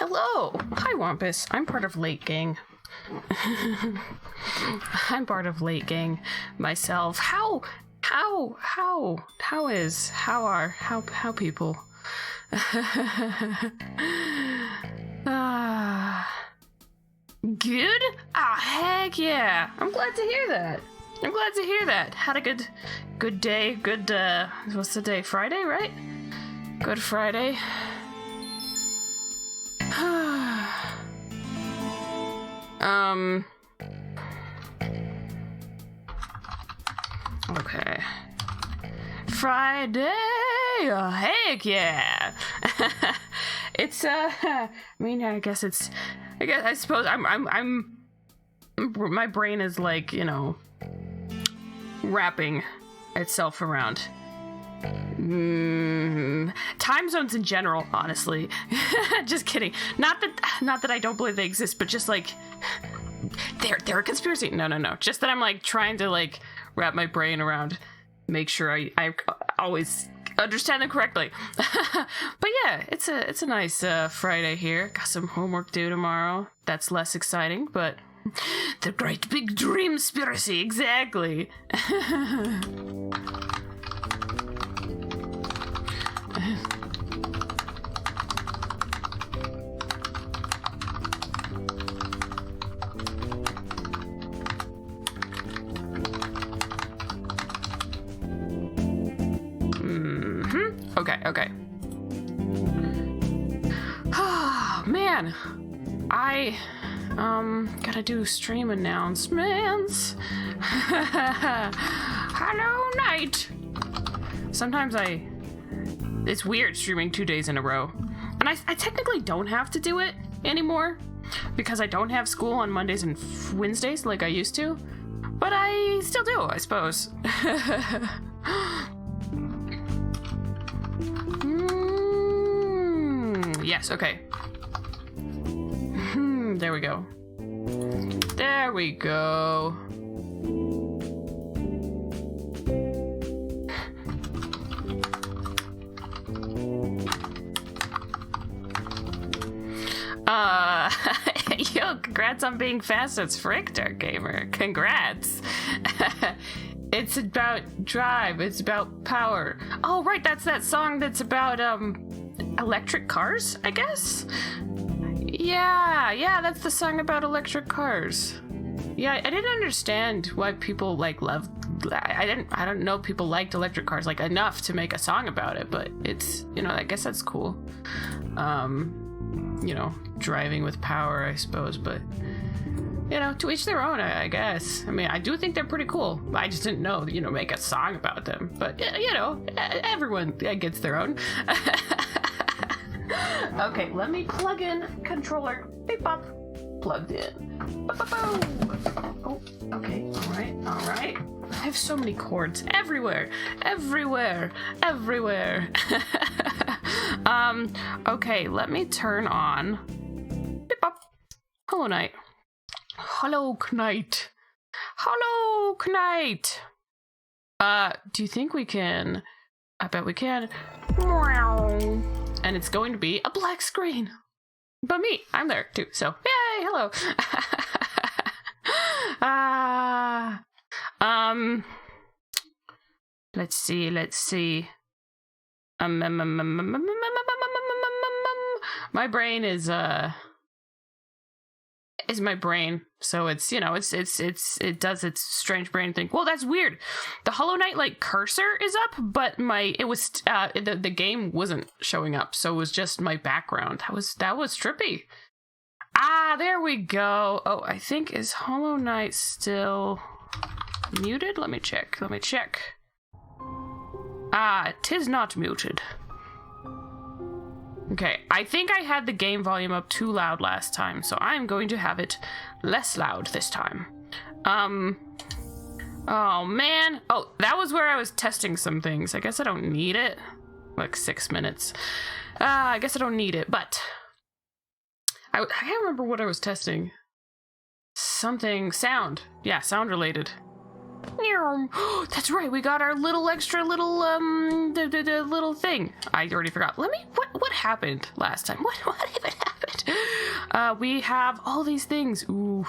Hello! Hi, Wampus. I'm part of Late Gang. I'm part of Late Gang myself. How people? Good? Heck yeah. I'm glad to hear that. Had a good day. What's the day? Friday, right? Good Friday. Okay. Friday! Oh, heck yeah! It's, I suppose my brain is like, wrapping itself around time zones in general, honestly. Just kidding. Not that I don't believe they exist, but just like they're a conspiracy. No. Just that I'm like trying to like wrap my brain around, make sure I always understand them correctly. But yeah, it's a nice Friday here. Got some homework due tomorrow. That's less exciting, but the great big dream conspiracy, exactly. Okay. Oh, man. I gotta do stream announcements. Hello, night. Sometimes it's weird streaming 2 days in a row. And I technically don't have to do it anymore because I don't have school on Mondays and Wednesdays like I used to. But I still do, I suppose. Yes, okay. There we go. Yo, congrats on being fast as frick, Dark Gamer. Congrats. It's about drive. It's about power. Oh, right, that's that song that's about, electric cars, I guess? Yeah, that's the song about electric cars. Yeah, I didn't understand why people, like, loved... I don't know people liked electric cars, like, enough to make a song about it, but it's, I guess that's cool. Driving with power, I suppose, but... to each their own, I guess. I mean, I do think they're pretty cool. I just didn't know, make a song about them. But, everyone gets their own. Okay, let me plug in controller. Beep bop. Plugged in. Oh, okay. All right. I have so many cords everywhere. Okay, let me turn on. Beep bop. Hello, Knight. Do you think we can? I bet we can. And it's going to be a black screen. But me, I'm there too. So, yay, hello. Let's see. My brain is my brain, so it's it does its strange brain thing. Well, that's weird. The Hollow Knight like cursor is up, but the game wasn't showing up, so it was just my background. That was trippy. There we go. Oh, I think is Hollow Knight still muted? Let me check. Tis not muted. Okay, I think I had the game volume up too loud last time, so I'm going to have it less loud this time. Oh man. Oh, that was where I was testing some things. I guess I don't need it. Like 6 minutes. I guess I don't need it, but I can't remember what I was testing. Something sound. Yeah, sound related. That's right, we got our little extra little little thing. I already forgot. What happened last time? What even happened? We have all these things. Ooh.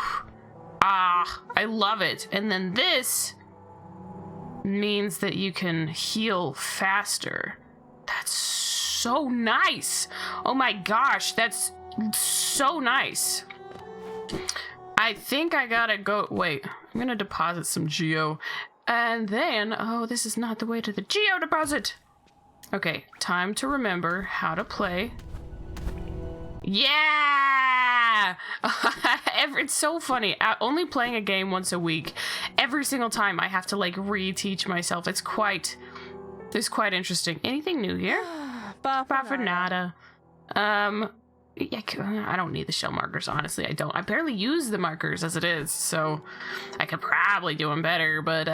I love it. And then this means that you can heal faster. That's so nice. Oh my gosh, that's so nice. I think I gotta go. Wait, I'm gonna deposit some geo. And then, oh, this is not the way to the geo deposit. Okay, time to remember how to play. Yeah! It's so funny. Only playing a game once a week. Every single time I have to like reteach myself. It's quite interesting. Anything new here? Bafanada. Yeah, I don't need the shell markers, honestly. I don't. I barely use the markers as it is, so I could probably do them better, but,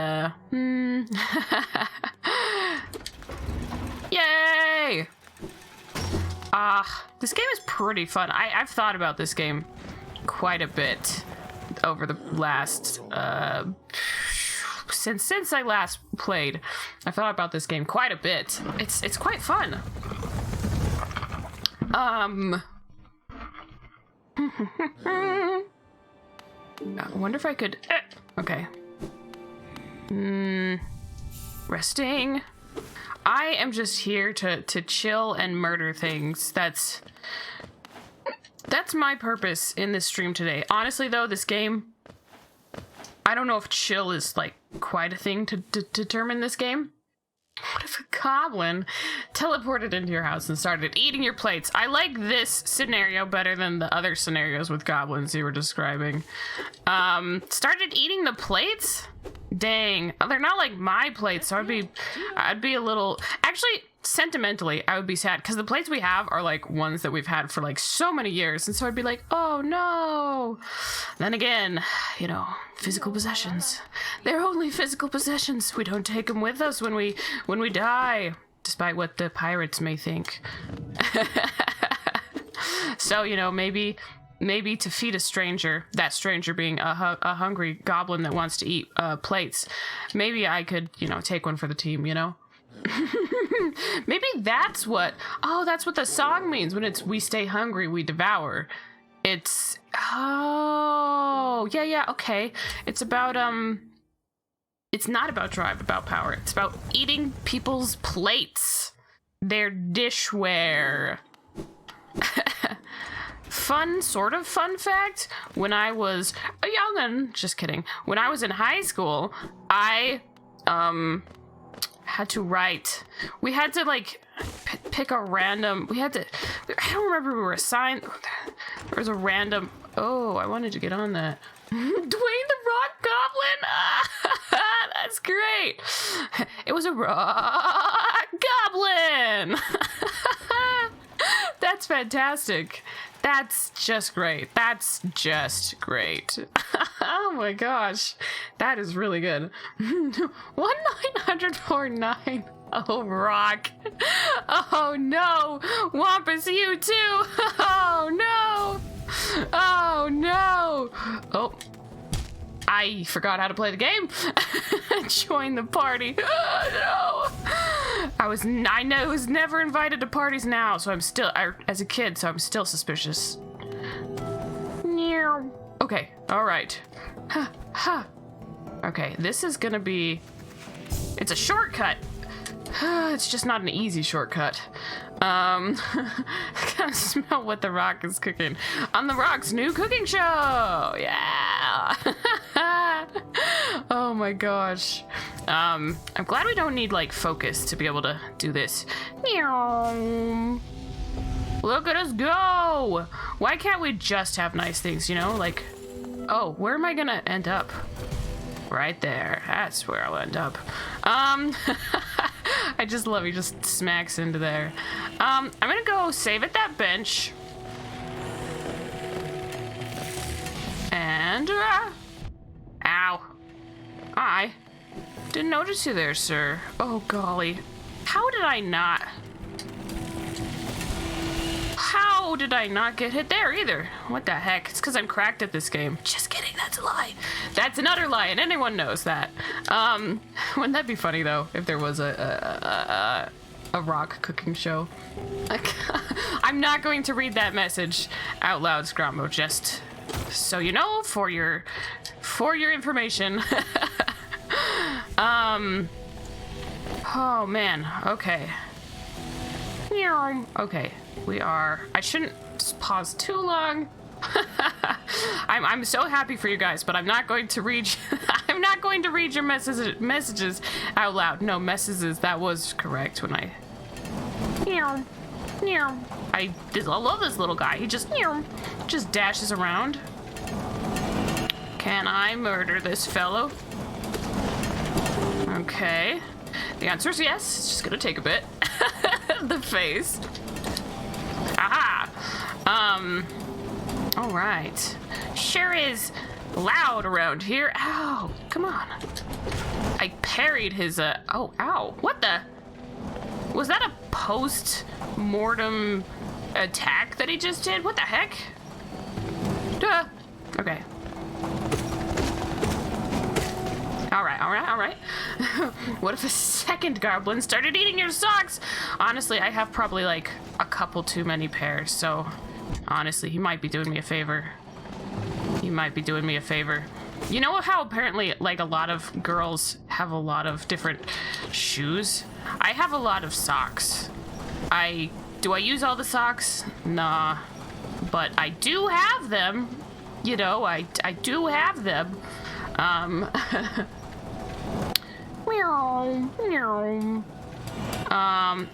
Yay! This game is pretty fun. I've thought about this game quite a bit over the last, since I last played. I thought about this game quite a bit. It's quite fun. I wonder if I could... Okay. Resting. I am just here to chill and murder things. That's my purpose in this stream today. Honestly, though, this game... I don't know if chill is, like, quite a thing to determine this game. What if a goblin teleported into your house and started eating your plates? I like this scenario better than the other scenarios with goblins you were describing. Started eating the plates? Dang. They're not like my plates, so I'd be a little... Actually, sentimentally, I would be sad, because the plates we have are like ones that we've had for like so many years, and so I'd be like, oh no. Then again, you know, physical possessions. They're only physical possessions. We don't take them with us when we die, despite what the pirates may think. So, you know, maybe to feed a stranger, that stranger being a hungry goblin that wants to eat plates, maybe I could, you know, take one for the team, you know? Maybe that's what the song means when it's we stay hungry, we devour. It's, oh, yeah, okay. It's about, it's not about drive, about power. It's about eating people's plates, their dishware. Sort of fun fact, when I was a young'un, just kidding, when I was in high school, I, had to write. We had to like pick a random. I don't remember. We were assigned. There was a random. Oh, I wanted to get on that. Dwayne the Rock Goblin. That's great. It was a rock goblin. That's fantastic. That's just great. That's just great. Oh my gosh. That is really good. 1-900-49. Oh, rock. Oh no. Wampus, you too. Oh no. Oh no. Oh. I forgot how to play the game. Join the party. Oh, no. I was never invited to parties now, so I'm still, as a kid, so I'm still suspicious. Okay, all right. Okay, this is gonna be, it's a shortcut. It's just not an easy shortcut. I can smell what The Rock is cooking on The Rock's new cooking show. Yeah. Oh my gosh. I'm glad we don't need like focus to be able to do this. Look at us go. Why can't we just have nice things, you know? Like, oh, where am I gonna end up? Right there. That's where I'll end up. I just love he just smacks into there. I'm gonna go save at that bench. And, ow. I didn't notice you there, sir. Oh, golly. How did I not? How? how did I not get hit there either? What the heck? It's because I'm cracked at this game. Just kidding, that's a lie. That's an utter lie, and anyone knows that. Wouldn't that be funny, though, if there was a rock cooking show? I'm not going to read that message out loud, Scrombo, just so you know, for your information. Oh, man, okay. Okay, we are... I shouldn't pause too long. I'm so happy for you guys, but I'm not going to read... I'm not going to read your messages out loud. No, messages, that was correct when I... I love this little guy. He just dashes around. Can I murder this fellow? Okay. The answer is yes. It's just gonna take a bit. The face. Aha! Alright. Sure is loud around here. Ow! Come on. I parried his, oh, ow. What the? Was that a post-mortem attack that he just did? What the heck? Duh. Okay. Alright. What if a second goblin started eating your socks? Honestly, I have probably like a couple too many pairs, so honestly, he might be doing me a favor. You know how apparently like a lot of girls have a lot of different shoes? I have a lot of socks. Do I use all the socks? Nah. But I do have them. You know, I do have them.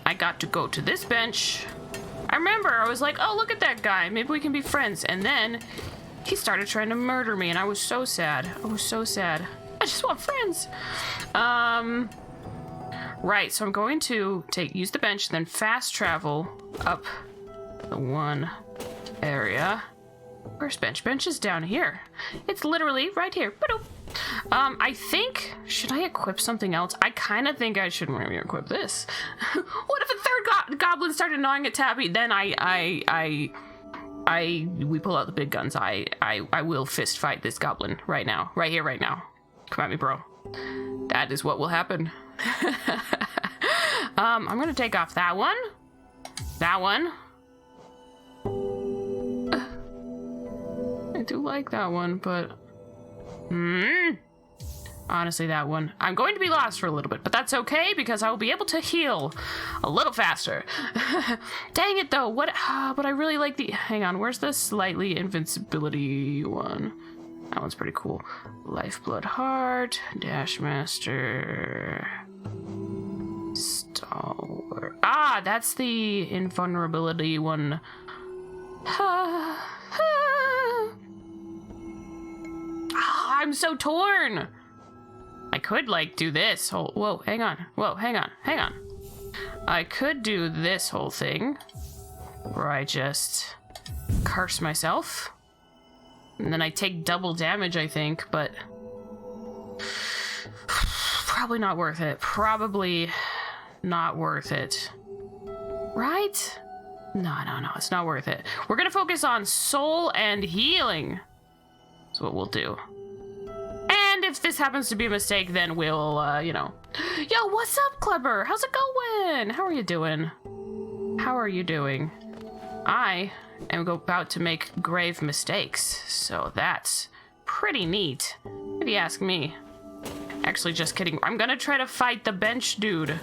I got to go to this bench. I remember I was like, oh, look at that guy. Maybe we can be friends. And then he started trying to murder me, and I was so sad. I just want friends. Right, so I'm going to use the bench, then fast travel up the one area. Where's bench? Bench is down here. It's literally right here. Ba-doop. I think, should I equip something else? I kind of think I should maybe equip this. What if a third goblin started gnawing at Tabby? Then we pull out the big guns. I will fist fight this goblin right now. Right here, right now. Come at me, bro. That is what will happen. I'm gonna take off that one. That one. I do like that one, but... honestly, that one. I'm going to be lost for a little bit, but that's okay because I will be able to heal a little faster. Dang it, though. What? But I really like the... Hang on, where's the slightly invincibility one? That one's pretty cool. Lifeblood Heart, Dash Master, Stalwart. Ah, that's the invulnerability one. I'm so torn. I could like do this whole... Whoa, hang on. I could do this whole thing where I just curse myself. And then I take double damage, I think, but probably not worth it. Right? No, it's not worth it. We're gonna focus on soul and healing. That's what we'll do. And if this happens to be a mistake, then we'll, you know. Yo, what's up, Kleber? How's it going? How are you doing? I am about to make grave mistakes, so that's pretty neat, if you ask me. Actually, just kidding. I'm gonna try to fight the bench dude.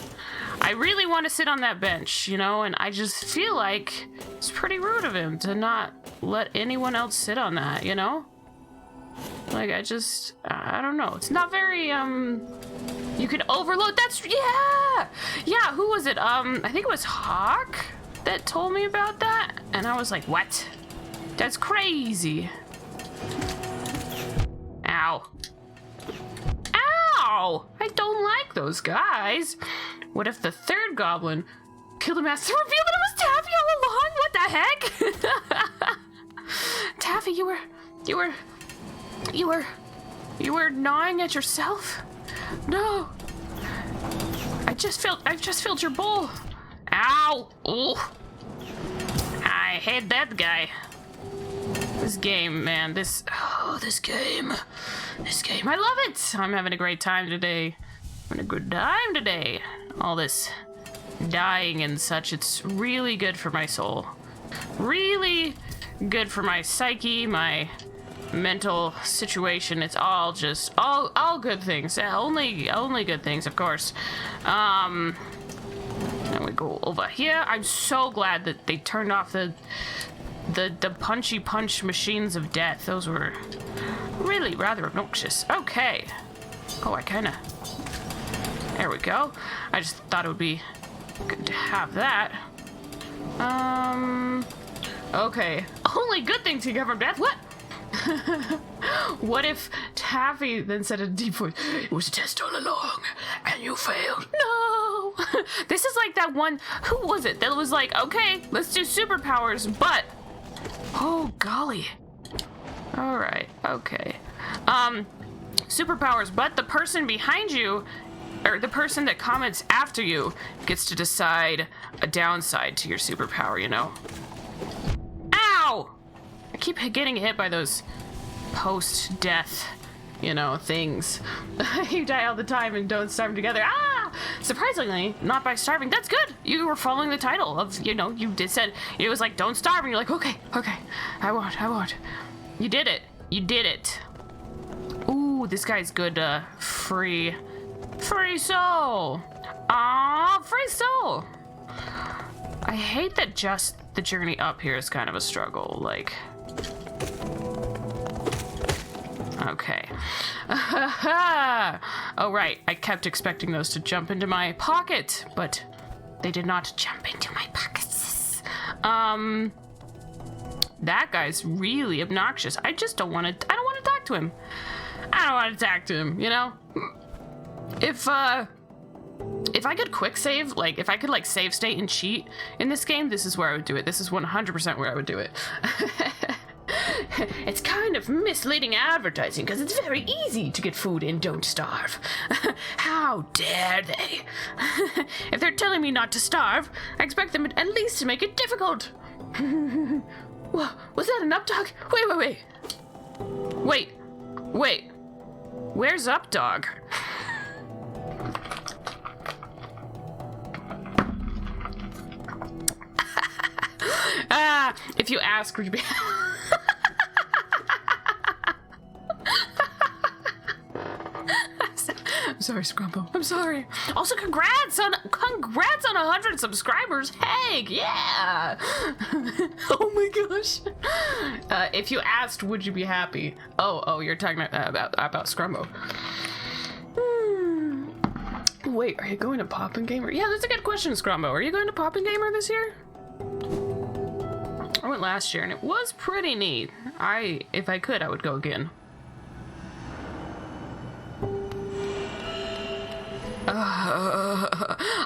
I really want to sit on that bench, you know, and I just feel like it's pretty rude of him to not let anyone else sit on that, you know? Like, I don't know. It's not very, you can overload. Yeah, who was it? I think it was Hawk that told me about that. And I was like, what? That's crazy. Ow. I don't like those guys. What if the third goblin killed him after revealed that it was Taffy all along? What the heck? Taffy, you were gnawing at yourself? No. I've just filled your bowl. Ow. Ooh. I hate that guy. This game, man, this game. I love it. I'm having a great time today. Having a good time today. All this dying and such, it's really good for my soul. Really good for my psyche, my mental situation. It's all just all good things. Only good things, of course. Then we go over here. I'm so glad that they turned off the punchy punch machines of death. Those were really rather obnoxious. Okay. Oh, there we go. I just thought it would be good to have that. Okay. Only good things you get from death? What? What if Taffy then said in a deep voice, "It was a test all along, and you failed"? No! This is like that one, who was it, that was like, okay, let's do superpowers, but... Oh, golly. Alright, okay. Superpowers, but the person behind you, or the person that comments after you, gets to decide a downside to your superpower, you know? Ow! I keep getting hit by those post-death, you know, things. You die all the time and don't starve together. Ah! Surprisingly, not by starving. That's good. You were following the title of, you know, you did said, it was like, don't starve, and you're like, okay, I won't. You did it. Ooh, this guy's good, free soul. Ah, free soul. I hate that just the journey up here is kind of a struggle, like... Okay. Oh, right. I kept expecting those to jump into my pocket, but they did not jump into my pockets. That guy's really obnoxious. I don't want to talk to him. You know? If I could quick save, like, if I could, like, save state and cheat in this game, this is where I would do it. This is 100% where I would do it. It's kind of misleading advertising because it's very easy to get food and don't starve. How dare they? If they're telling me not to starve, I expect them at least to make it difficult. Was that an Updog? Wait. Where's Updog? If you ask, would you be... I'm sorry, Scrumpo. I'm sorry. Also, congrats on 100 subscribers. Heck, yeah. Oh my gosh. If you asked, would you be happy? Oh, you're talking about Scrumpo. Wait, are you going to Poppin' Gamer? Yeah, that's a good question, Scrumbo. Are you going to Poppin' Gamer this year? I went last year and it was pretty neat. If I could, I would go again.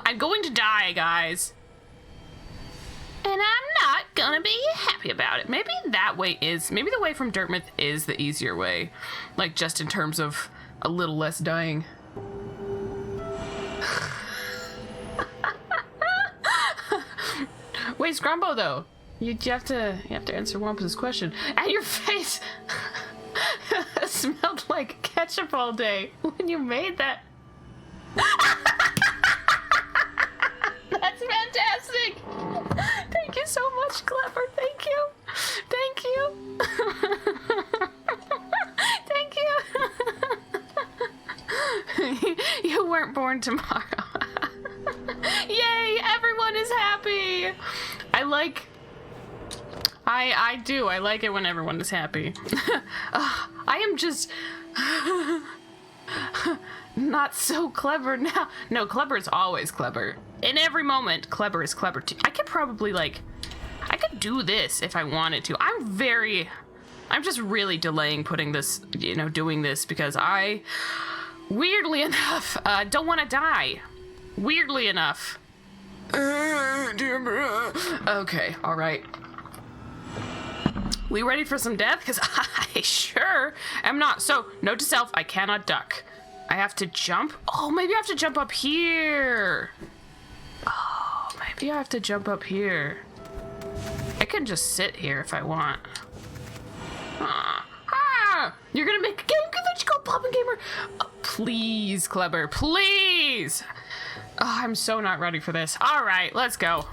I'm going to die, guys. And I'm not gonna be happy about it. Maybe the way from Dirtmouth is the easier way. Like, just in terms of a little less dying. Wait, Scrumbo, though. You have to answer Wampus's question. And your face smelled like ketchup all day when you made that. That's fantastic. Thank you so much, Clever. Thank you. Thank you. You weren't born tomorrow. Yay, everyone is happy. I do. I like it when everyone is happy. I am just not so clever now. No, clever is always clever. In every moment, clever is clever too. I could probably, like, I could do this if I wanted to. I'm just really delaying putting this, doing this because I, weirdly enough, don't want to die. Weirdly enough. Okay, all right. We ready for some death? Because I sure am not. So, note to self, I cannot duck. I have to jump. Oh, maybe I have to jump up here. I can just sit here if I want. You're gonna make a game convention called Poppin' Gamer? Please, Clever, please! Oh, I'm so not ready for this. Alright, let's go.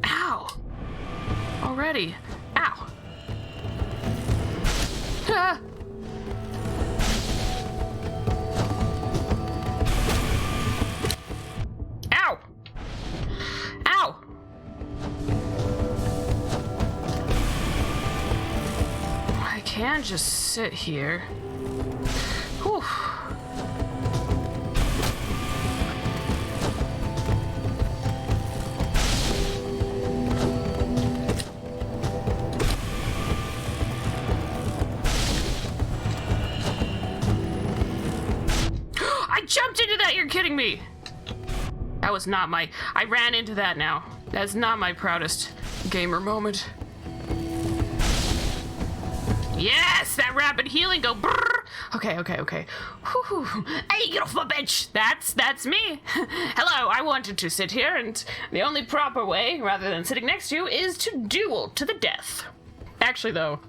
Ow! Already. Ow. Ah. Ow! Ow! I can just sit here. Whew. I jumped into that, you're kidding me! That was not my... I ran into that now. That's not my proudest gamer moment. Yes! That rapid healing go brrr. Okay. Whew. Hey, get off my bench! That's me! Hello, I wanted to sit here, and the only proper way, rather than sitting next to you, is to duel to the death. Actually, though,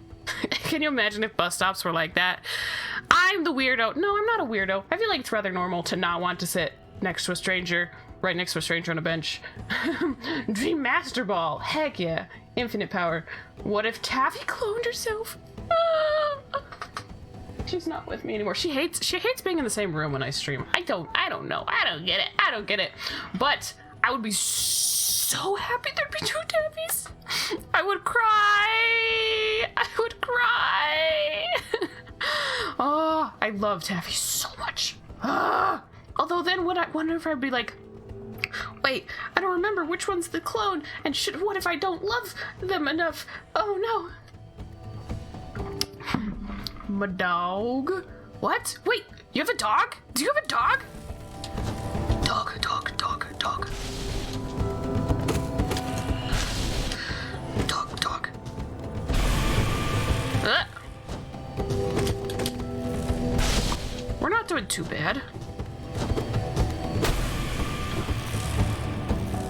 can you imagine if bus stops were like that? I'm the weirdo. No, I'm not a weirdo. I feel like it's rather normal to not want to sit next to a stranger, right next to a stranger on a bench. Dream Master Ball. Heck yeah. Infinite power. What if Taffy cloned herself? She's not with me anymore. She hates being in the same room when I stream. I don't know. I don't get it. But I would be so happy there'd be 2 Taffys. I would cry. Oh, I love Taffy so much. Although then I wonder if I'd be like, wait, I don't remember which one's the clone, and what if I don't love them enough? Oh no. My dog. What? Wait, you have a dog? Do you have a dog? Dog. We're not doing too bad.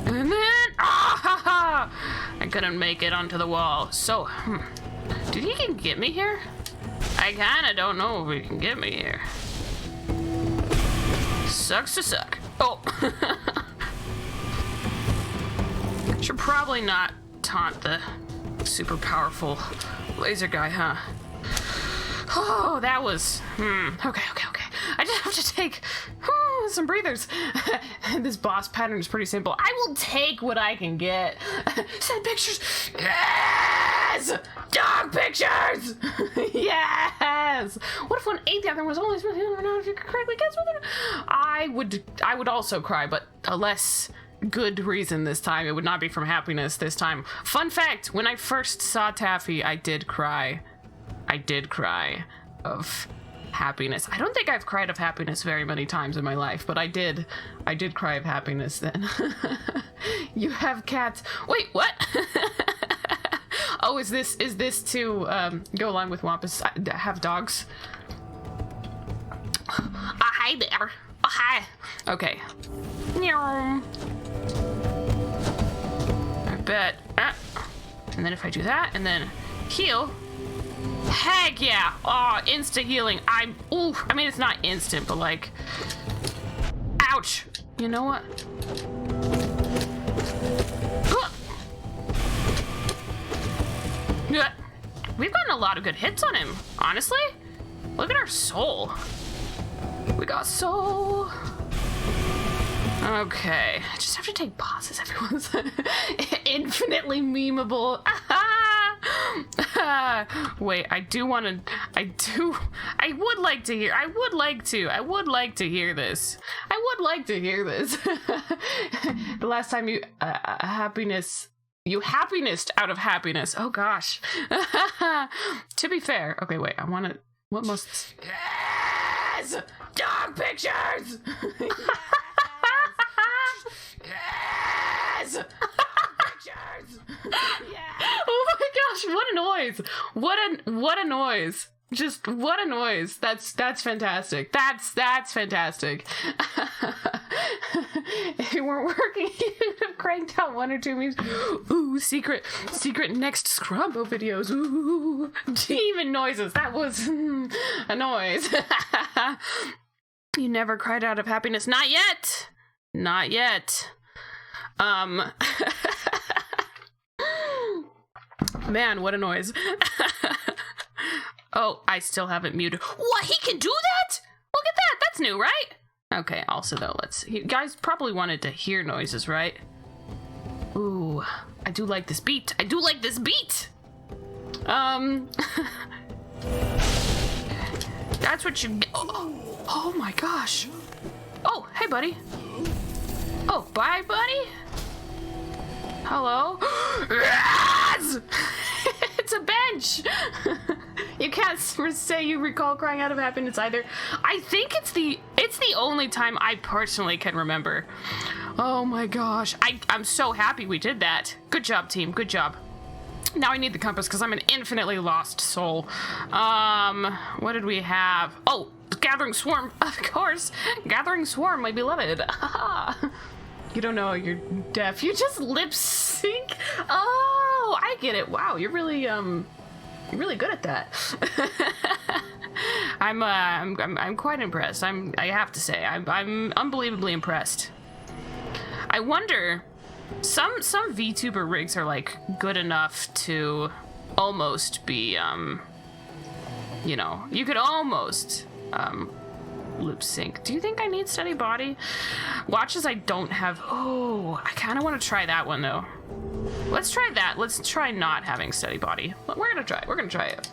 And then, I couldn't make it onto the wall. So, do you think he can get me here? I kinda don't know if he can get me here. Sucks to suck. Oh. Should probably not taunt the super powerful laser guy, huh? Oh, that was... Okay. I just have to take some breathers. This boss pattern is pretty simple. I will take what I can get. Send pictures. Yes! Dog pictures! Yes! What if one ate the other one was only supposed to know if you could correctly guess whether... I would also cry, but a less good reason this time. It would not be from happiness this time. Fun fact, when I first saw Taffy, I did cry. Of happiness. I don't think I've cried of happiness very many times in my life, but I did cry of happiness then. You have cats. Wait, what? Oh, is this to go along with Wampus have dogs? Hi there. Hi. Okay. I bet. And then if I do that and then heal. Heck yeah! Oh, insta healing. I mean, it's not instant, but like... Ouch! You know what? We've gotten a lot of good hits on him, honestly. Look at our soul. We got soul. Okay. I just have to take pauses. Everyone's infinitely memeable. Wait, I would like to hear this. The last time you happinessed out of happiness. Oh gosh. To be fair. Okay, wait, what must... Yes! Dog pictures! Yes! Pictures! Yes! Oh my gosh, what a noise! What a noise! Just what a noise! That's fantastic. That's fantastic. If you weren't working, you'd have cranked out 1 or 2 memes. Ooh, secret next Scrumbo videos. Ooh, demon noises. That was a noise. You never cried out of happiness. Not yet. Not yet. Man, what a noise. Oh, I still haven't muted. What? He can do that? Look at that. That's new, right? Okay, also though, you guys probably wanted to hear noises, right? Ooh, I do like this beat. I do like this beat. That's what you... Oh my gosh. Oh, hey, buddy. Oh, bye, buddy. Hello? It's a bench. You can't say you recall crying out of happiness either. I think it's the only time I personally can remember. Oh my gosh. I'm so happy we did that. Good job, team. Good job. Now I need the compass because I'm an infinitely lost soul. What did we have? Oh, Gathering Swarm. Of course. Gathering Swarm, my beloved. You don't know you're deaf. You just lip sync? Oh, I get it. Wow, you're really good at that. I'm quite impressed. I have to say, I'm unbelievably impressed. I wonder, some VTuber rigs are like good enough to almost be, you know, you could almost, lip sync. Do you think I need steady body? Watches I don't have. Oh, I kind of want to try that one though. Let's try that. Let's try not having steady body. We're gonna try it.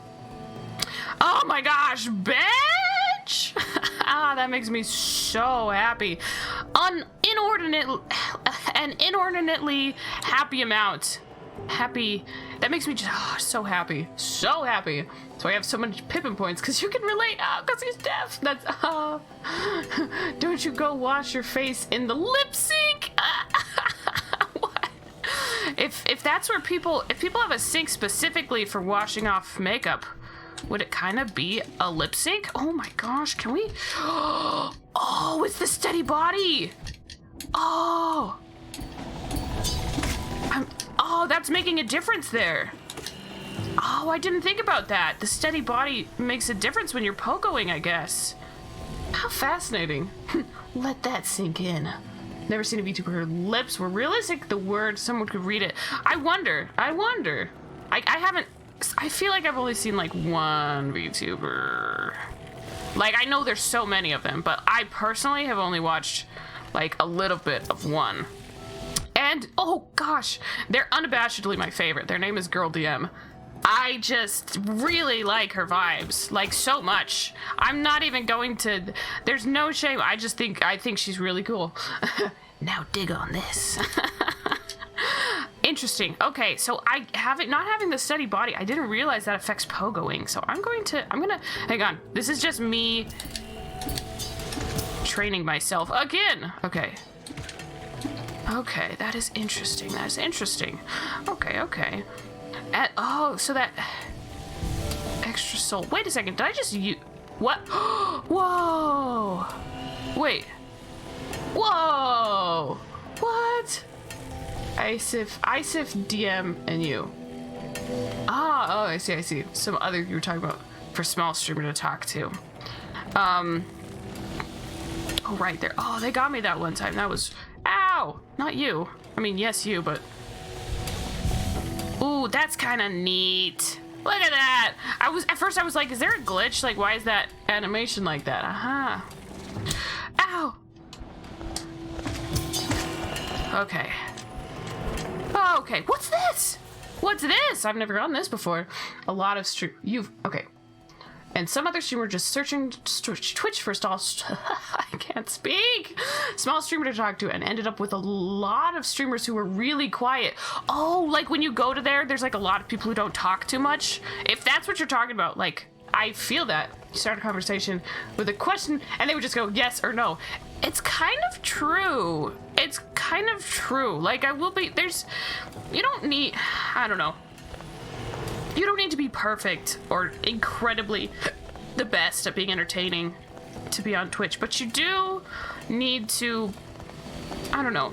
Oh my gosh, bench! Ah, that makes me so happy. An inordinately happy amount. Happy. That makes me just so happy. So happy. So I have so much Pippin points because you can relate. Because he's deaf. That's. Don't you go wash your face in the lip sync? What? If that's where if people have a sink specifically for washing off makeup, would it kind of be a lip sync? Oh my gosh, can we? Oh, it's the steady body. Oh. Oh, that's making a difference there. Oh, I didn't think about that. The steady body makes a difference when you're pogoing, I guess. How fascinating. Let that sink in. Never seen a VTuber where her lips were realistic. The word, someone could read it. I wonder. I haven't... I feel like I've only seen like one VTuber. Like, I know there's so many of them, but I personally have only watched like a little bit of one. And, oh gosh, they're unabashedly my favorite. Their name is Girl DM. I just really like her vibes, like so much. I'm not even going to, there's no shame. I think she's really cool. Now dig on this. Interesting. Okay, so not having the steady body, I didn't realize that affects pogoing. So I'm gonna, hang on. This is just me training myself again. Okay. Okay, that is interesting. Okay. So that extra soul. Wait a second. Did I just use what? Whoa! Wait. Whoa! What? Isif, DM, and you. Oh, I see. Some other you were talking about for small streamer to talk to. Oh, right there. Oh, they got me that one time. That was. Ow! Not you. I mean, yes, you, but... Ooh, that's kind of neat. Look at that! At first I was like, is there a glitch? Like, why is that animation like that? Aha. Ow! Okay. Okay, what's this? What's this? I've never gotten this before. A lot of okay. And some other streamer just searching Twitch for I can't speak. Small streamer to talk to and ended up with a lot of streamers who were really quiet. Oh, like when you go to there's like a lot of people who don't talk too much. If that's what you're talking about, like, I feel that. You start a conversation with a question and they would just go yes or no. It's kind of true. Like, you don't need, I don't know. You don't need to be perfect or incredibly the best at being entertaining to be on Twitch, but you do need to I don't know.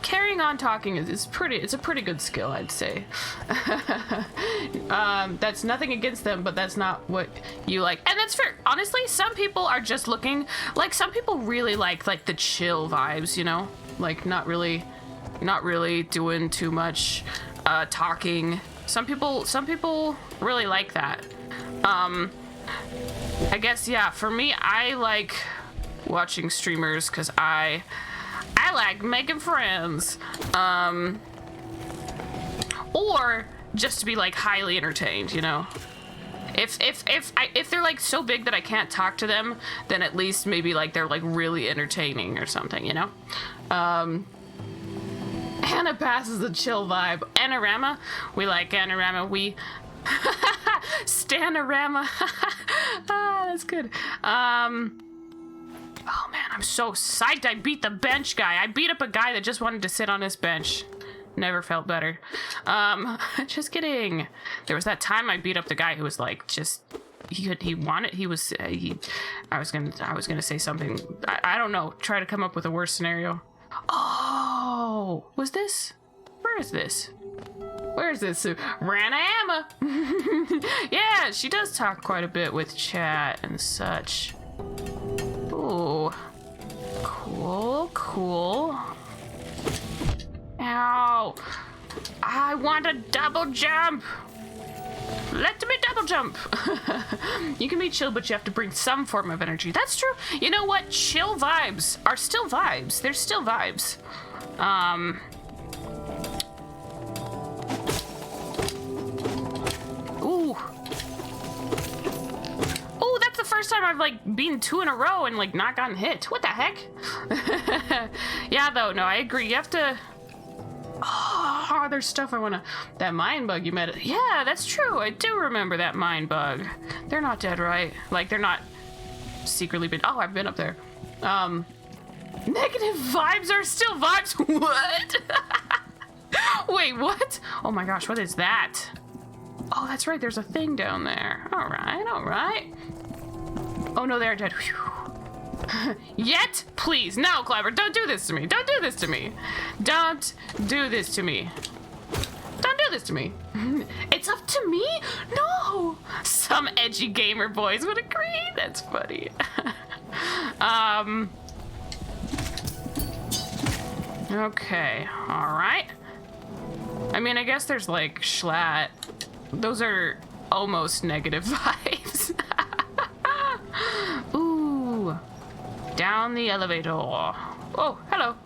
Carrying on talking is it's a pretty good skill, I'd say. That's nothing against them, but that's not what you like, and that's fair. Honestly, some people are just looking, like, some people really like the chill vibes, you know, like not really doing too much talking. Some people really like that. I guess, yeah, for me, I like watching streamers because I like making friends, or just to be like highly entertained, you know. If they're like so big that I can't talk to them, then at least maybe like they're like really entertaining or something, you know. Anna passes the chill vibe. Anorama, we like Anorama. We Stanorama. That's good. Oh man, I'm so psyched I beat the bench guy. I beat up a guy that just wanted to sit on his bench. Never felt better. Just kidding. There was that time I beat up the guy who was like, just, I was gonna say something. I don't know. Try to come up with a worse scenario. Oh, was this? Where is this? Where is this? Rana Amma. Yeah, she does talk quite a bit with chat and such. Ooh. Cool. Ow. I want a double jump. Let me double jump. You can be chill, but you have to bring some form of energy. That's true. You know what? Chill vibes are still vibes. They're still vibes. Ooh. Oh, that's the first time I've like been 2 in a row and like not gotten hit. What the heck? Yeah, though, no, I agree. You have to. Oh, there's stuff I wanna. That mind bug you met. Yeah, that's true. I do remember that mind bug. They're not dead, right? Like they're not secretly been. Oh, I've been up there. Negative vibes are still vibes. What? Wait, what? Oh my gosh, what is that? Oh, that's right. There's a thing down there. All right. Oh no, they're dead. Yet? Please, no, Clever, don't do this to me. Don't do this to me. Don't do this to me. Don't do this to me. It's up to me? No. Some edgy gamer boys would agree. That's funny. Okay, all right. I mean, I guess there's like Schlatt. Those are almost negative vibes. Ooh. Down the elevator. Oh, hello.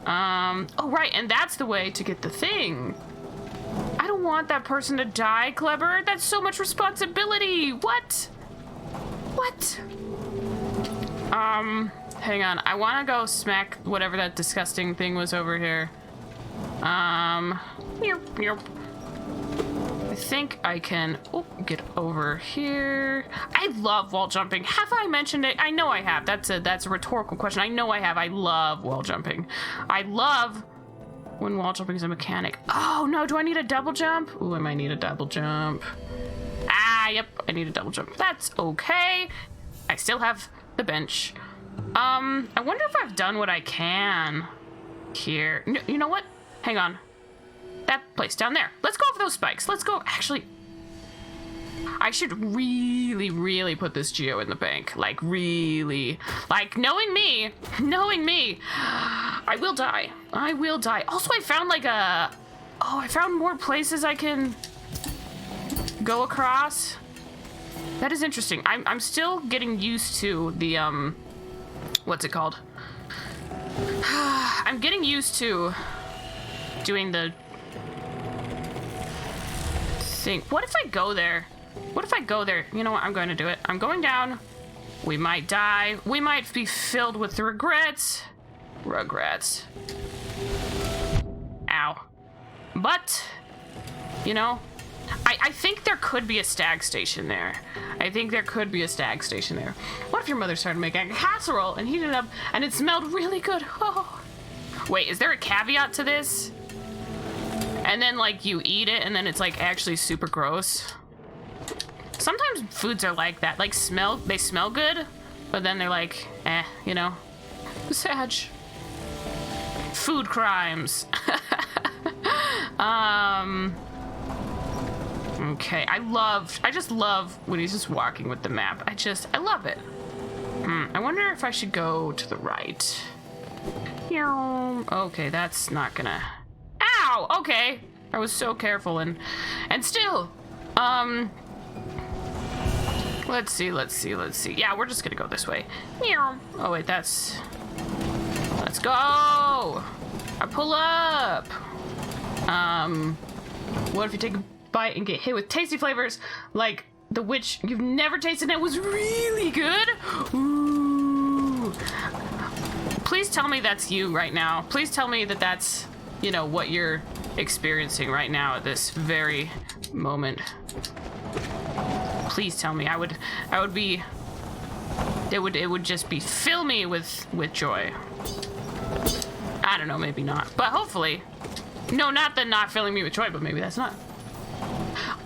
Oh, right, and that's the way to get the thing. I don't want that person to die, Clever. That's so much responsibility. What? Hang on. I want to go smack whatever that disgusting thing was over here. Yep. I think I can get over here. I love wall jumping. Have I mentioned it? I know I have. That's a rhetorical question. I know I have. I love wall jumping. I love when wall jumping is a mechanic. Oh no, do I need a double jump? Ooh, I might need a double jump. Yep, I need a double jump. That's okay. I still have the bench. I wonder if I've done what I can here. You know what? Hang on. That place down there. Let's go over those spikes. Let's go. Actually, I should really put this geo in the bank. Like, really. Like, knowing me, I will die. Also, I found like I found more places I can go across. That is interesting. I'm still getting used to the, what's it called? I'm getting used to doing the thing. What if I go there? You know what? I'm going to do it. I'm going down. We might die. We might be filled with regrets. Ow. But, you know, I think there could be a stag station there. What if your mother started making a casserole and heated it up and it smelled really good? Oh. Wait, is there a caveat to this? And then, like, you eat it and then it's, like, actually super gross. Sometimes foods are like that. Like, they smell good, but then they're like, you know? Sag. Food crimes. Okay, I just love when he's just walking with the map. I love it. I wonder if I should go to the right. Okay, that's not gonna... Ow! Okay. I was so careful and still, let's see. Yeah, we're just gonna go this way. Oh wait, let's go! I pull up! What if you take a bite and get hit with tasty flavors like the witch you've never tasted and it was really good? Ooh. Please tell me that's you right now. Please tell me that that's, you know, what you're experiencing right now at this very moment. Please tell me. It would just be fill me with joy. I don't know, maybe not, but hopefully. No, not that not filling me with joy, but maybe that's not.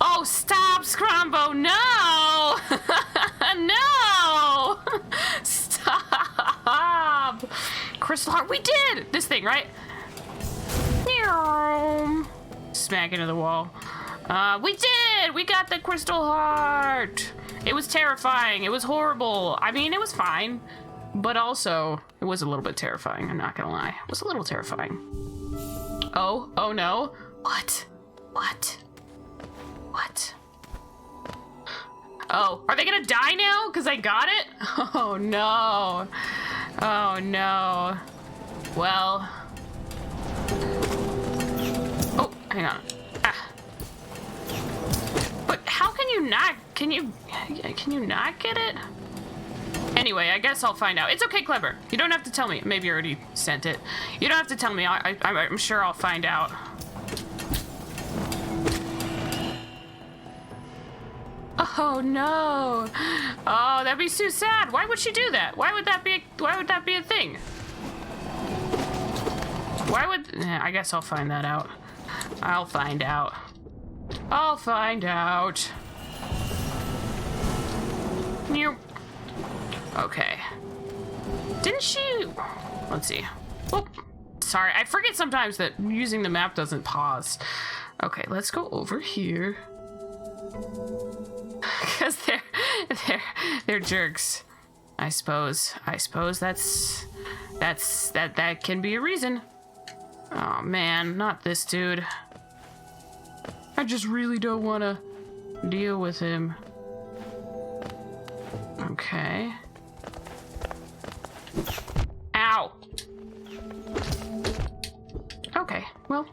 Oh, stop, Scrumbo, no! No! Stop! Crystal Heart, we did! This thing, right? Smack into the wall. We did! We got the Crystal Heart! It was terrifying. It was horrible. I mean, it was fine. But also, it was a little bit terrifying. I'm not gonna lie. It was a little terrifying. Oh no. What? Oh, are they gonna die now? Because I got it? Oh no. Oh no. Well. Oh, hang on. Ah. But how can you not? Can you not get it? Anyway, I guess I'll find out. It's okay, Clever. You don't have to tell me. Maybe you already sent it. You don't have to tell me. I'm sure I'll find out. Oh no! Oh, that'd be so sad. Why would she do that? Why would that be a thing? Why would? I guess I'll find that out. I'll find out. Okay. Didn't she? Let's see. Oh, sorry. I forget sometimes that using the map doesn't pause. Okay, let's go over here. Because they're jerks. I suppose that can be a reason. Oh man, not this dude. I just really don't want to deal with him. Okay. Ow. Okay, well,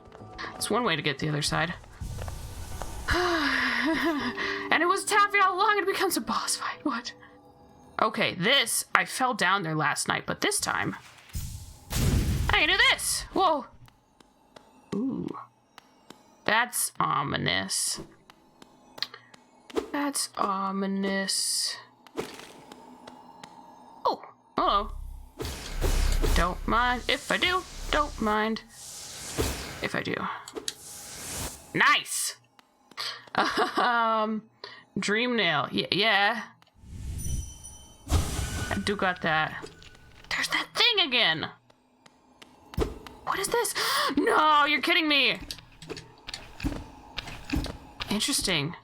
it's one way to get to the other side. And it was Taffy all along, it becomes a boss fight. What? Okay, this, I fell down there last night, but this time, I can do this. Whoa. Ooh. That's ominous. That's ominous. Oh, hello. Don't mind if I do. Don't mind if I do. Nice. Dream nail. Yeah. I do got that. There's that thing again. What is this? No, you're kidding me. Interesting.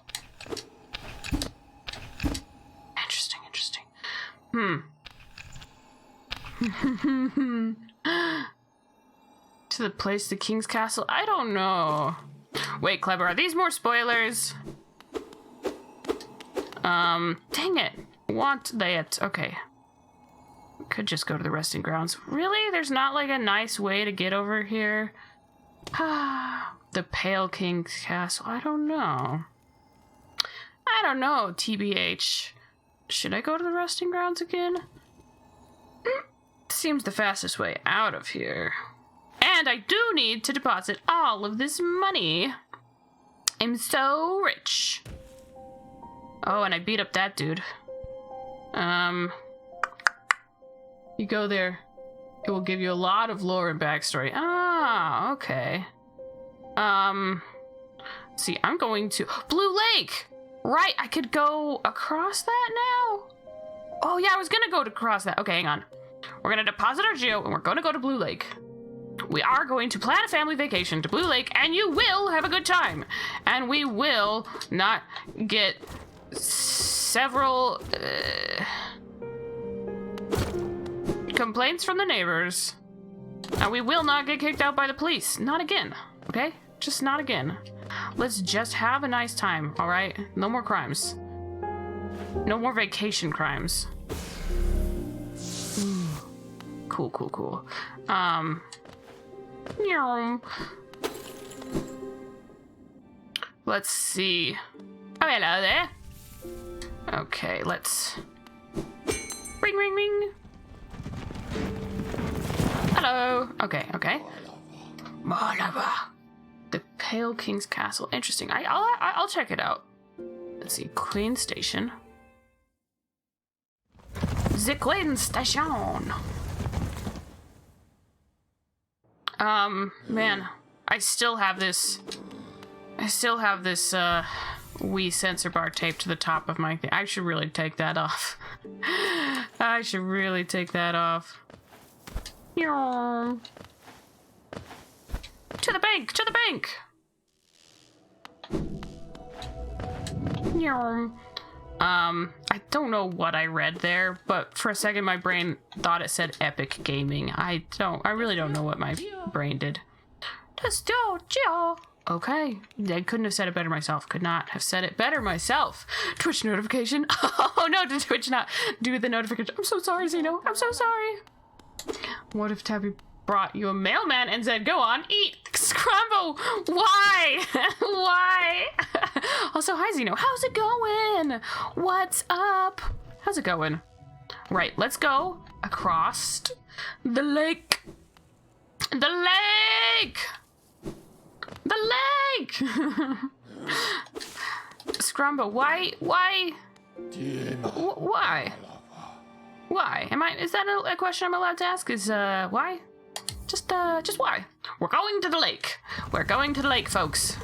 To the place, the King's Castle? I don't know. Wait, Clever, are these more spoilers? Dang it. Want that? Okay. Could just go to the resting grounds. Really? There's not like a nice way to get over here? The Pale King's Castle. I don't know. TBH. Should I go to the resting grounds again? Seems the fastest way out of here. And I do need to deposit all of this money. I'm so rich. Oh, and I beat up that dude. You go there. It will give you a lot of lore and backstory. Ah, okay. See, I'm going to Blue Lake. Right, I could go across that now? Oh yeah, I was gonna go across that. Okay, hang on. We're gonna deposit our geo and we're gonna go to Blue Lake. We are going to plan a family vacation to Blue Lake, and you will have a good time. And we will not get several complaints from the neighbors. And we will not get kicked out by the police. Not again, okay? Just not again. Let's just have a nice time, all right? No more crimes. No more vacation crimes. Cool, cool, cool. Let's see. Oh, hello there. Okay, let's... Ring, ring, ring. Hello. Okay, okay. Malava. The Pale King's Castle. Interesting. I'll check it out. Let's see. Queen Station. The Queen Station. Man, I still have this Wii sensor bar taped to the top of my thing. I should really take that off. I should really take that off. To the bank! To the bank! I don't know what I read there, but for a second my brain thought it said Epic Gaming. I really don't know what my brain did. Okay, I couldn't have said it better myself. Could not have said it better myself. Twitch notification. Oh no, did Twitch not do the notification? I'm so sorry, Xeno. I'm so sorry. What if Tabby brought you a mailman and said, go on, eat, Scrumbo? Why? Why? Also, hi, Xeno. How's it going? What's up? How's it going? Right, let's go across the lake. The lake! The lake! Scrumbo, why? Why? Why? Why? Is that a question I'm allowed to ask? Is, why? Just why? We're going to the lake. We're going to the lake, folks.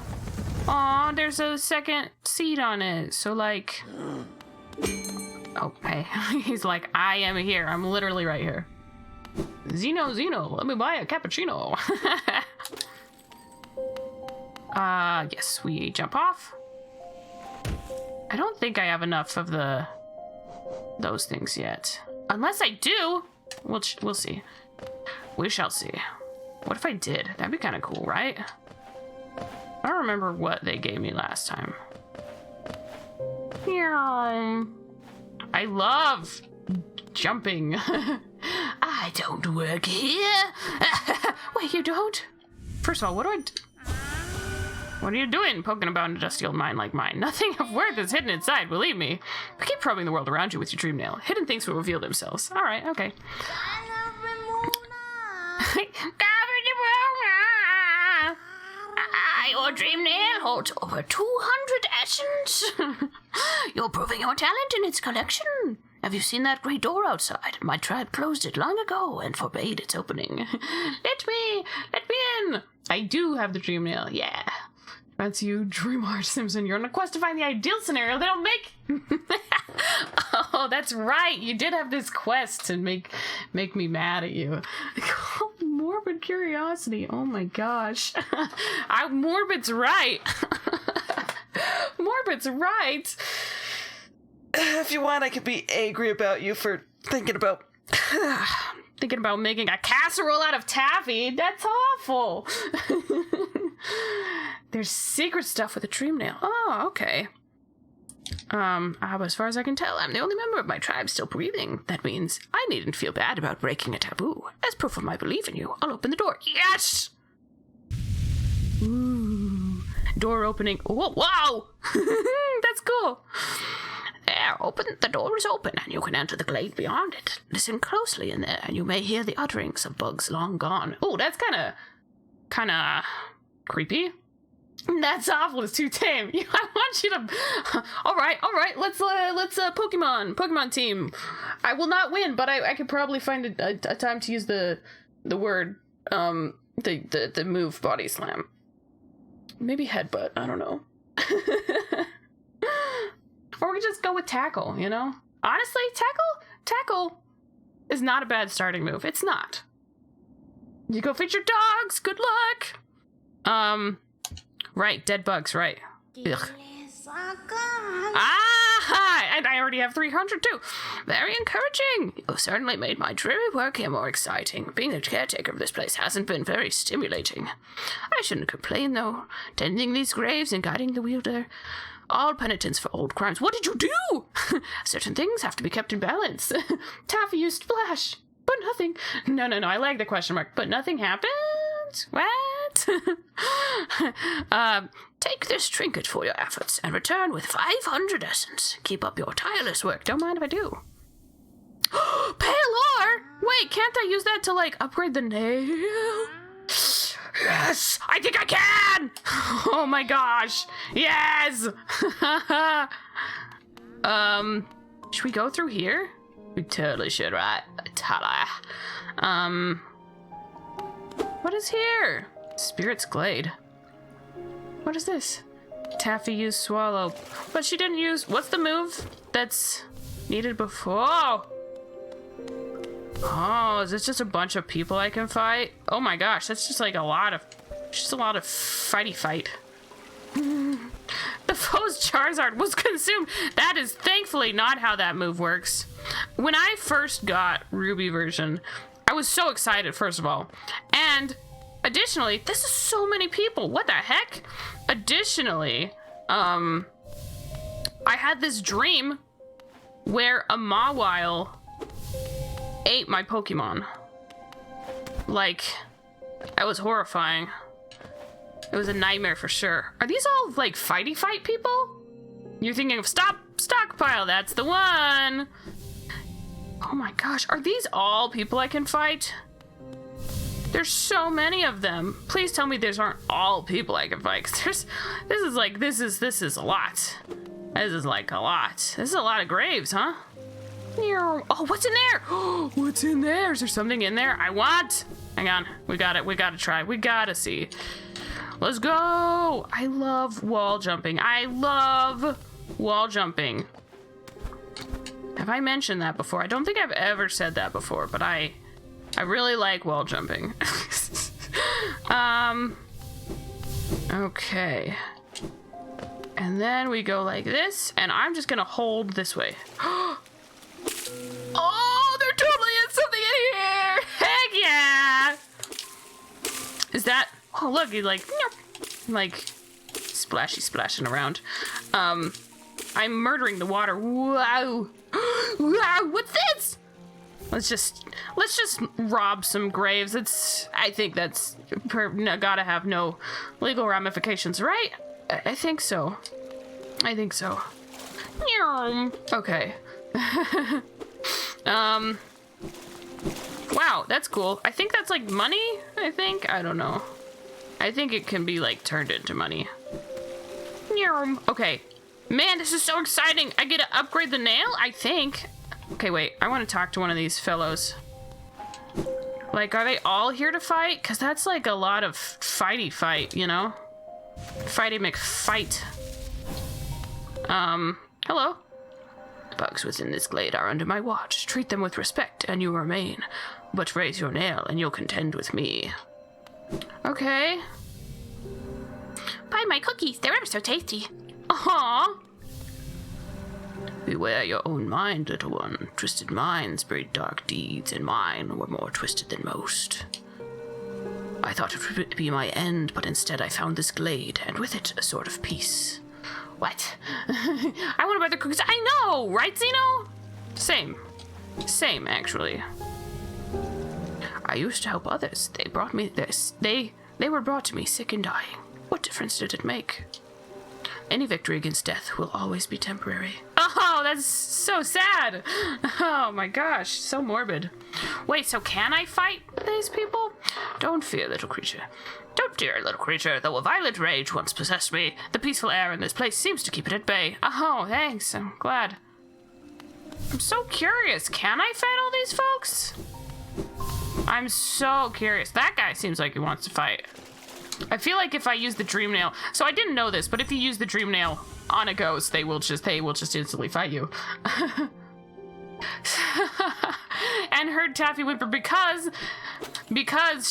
Aw, there's a second seat on it. So, like... Oh, hey. He's like, I am here. I'm literally right here. Xeno, let me buy a cappuccino. Yes, we jump off. I don't think I have enough of those things yet. Unless I do. We'll see. We shall see. What if I did? That'd be kind of cool, right? I don't remember what they gave me last time. I love jumping. I don't work here. Wait, you don't? First of all, what are you doing poking about in a dusty old mine like mine? Nothing of worth is hidden inside, believe me. But keep probing the world around you with your dream nail. Hidden things will reveal themselves. Alright, okay. Your dream nail holds over 200 essence. You're proving your talent in its collection. Have you seen that great door outside? My tribe closed it long ago and forbade its opening. Let me in. I do have the dream nail, yeah. That's you, Dreamheart Simpson. You're on a quest to find the ideal scenario. They don't make... Oh, that's right. You did have this quest to make me mad at you. Morbid curiosity. Oh my gosh. Morbid's right. Morbid's right. If you want, I could be angry about you for thinking about making a casserole out of taffy. That's awful. There's secret stuff with a dream nail. Oh, okay. As far as I can tell, I'm the only member of my tribe still breathing. That means I needn't feel bad about breaking a taboo. As proof of my belief in you, I'll open the door. Yes! Ooh. Door opening. Oh, wow! That's cool. There, the door is open, and you can enter the glade beyond it. Listen closely in there, and you may hear the utterings of bugs long gone. Oh, that's kinda creepy. That's awful. It's too tame. I want you to. All right. Let's Pokemon team. I will not win, but I could probably find a time to use the word the move body slam. Maybe headbutt. I don't know. Or we just go with tackle. You know. Honestly, tackle is not a bad starting move. It's not. You go feed your dogs. Good luck. Right. Dead bugs. Right. Ugh. And I already have 300 too. Very encouraging. You've certainly made my dreary work here more exciting. Being the caretaker of this place hasn't been very stimulating. I shouldn't complain, though. Tending these graves and guiding the wielder, all penitence for old crimes. What did you do? Certain things have to be kept in balance. Taffy used splash, but nothing. No, I like the question mark. But nothing happened? What? Take this trinket for your efforts and return with 500 essence. Keep up your tireless work. Don't mind if I do. Paylor! Wait, can't I use that to, like, upgrade the nail? Yes! I think I can! Oh my gosh! Yes! Should we go through here? We totally should, right? What is here? Spirit's Glade. What is this? Taffy used swallow. But she didn't use... What's the move that's needed before? Oh, is this just a bunch of people I can fight? Oh my gosh, that's just like a lot of... Just a lot of fighty fight. The foe's Charizard was consumed. That is thankfully not how that move works. When I first got Ruby version, I was so excited, first of all. And additionally, this is so many people. What the heck? Additionally, I had this dream where a Mawile ate my Pokemon. Like, that was horrifying. It was a nightmare for sure. Are these all, like, fighty fight people? You're thinking of Stockpile, that's the one. Oh my gosh, are these all people I can fight? There's so many of them. Please tell me these aren't all people I can fight. 'Cause this is a lot. This is like a lot. This is a lot of graves, huh? Oh, what's in there? What's in there? Is there something in there I want? Hang on, we gotta try. We gotta see. Let's go. I love wall jumping. Have I mentioned that before? I don't think I've ever said that before, but I really like wall jumping. Okay. And then we go like this, and I'm just gonna hold this way. Oh, there totally is something in here! Heck yeah! Is that... Oh, look, he's like splashing around. I'm murdering the water. Wow. Wow, what's this? Let's just rob some graves. I think that's gotta have no legal ramifications, right? I think so. Okay. Wow, that's cool. I think that's like money, I don't know. I think it can be like turned into money. Okay. Man, this is so exciting. I get to upgrade the nail, I think. Okay, wait. I want to talk to one of these fellows. Like, are they all here to fight? Because that's like a lot of fighty fight, you know? Fighty McFight. Hello? The bugs within this glade are under my watch. Treat them with respect, and you remain. But raise your nail, and you'll contend with me. Okay. Buy my cookies. They're ever so tasty. Aww. Beware your own mind, little one. Twisted minds breed dark deeds, and mine were more twisted than most. I thought it would be my end, but instead I found this glade, and with it a sort of peace. What? I want to buy the cookies. I know, right, Xeno? Same, actually. I used to help others. They brought me this. They were brought to me sick and dying. What difference did it make? Any victory against death will always be temporary. Oh, that's so sad. Oh my gosh, so morbid. Wait, so can I fight these people? Don't fear, little creature. Don't fear, little creature. Though a violent rage once possessed me, the peaceful air in this place seems to keep it at bay. Oh, thanks. I'm glad. I'm so curious. Can I fight all these folks? I'm so curious. That guy seems like he wants to fight. I feel like if I use the Dream Nail... So I didn't know this, but if you use the Dream Nail on a ghost, they will just instantly fight you. and heard Taffy whimper because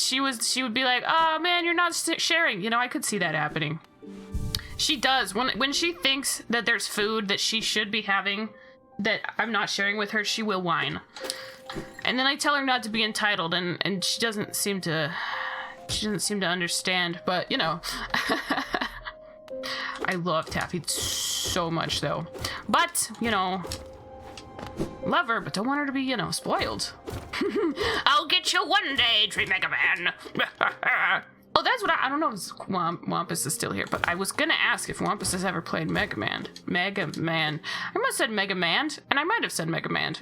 she would be like, oh man, you're not sharing. You know, I could see that happening. She does. When she thinks that there's food that she should be having that I'm not sharing with her, she will whine. And then I tell her not to be entitled, and she doesn't seem to understand, but you know. I love Taffy so much though. But, you know, love her, but don't want her to be, you know, spoiled. I'll get you one day, Tree Mega Man. Oh, that's what I don't know if Wampus is still here, but I was gonna ask if Wampus has ever played Mega Man. Mega Man. I must have said Mega Man, and I might have said Mega Man.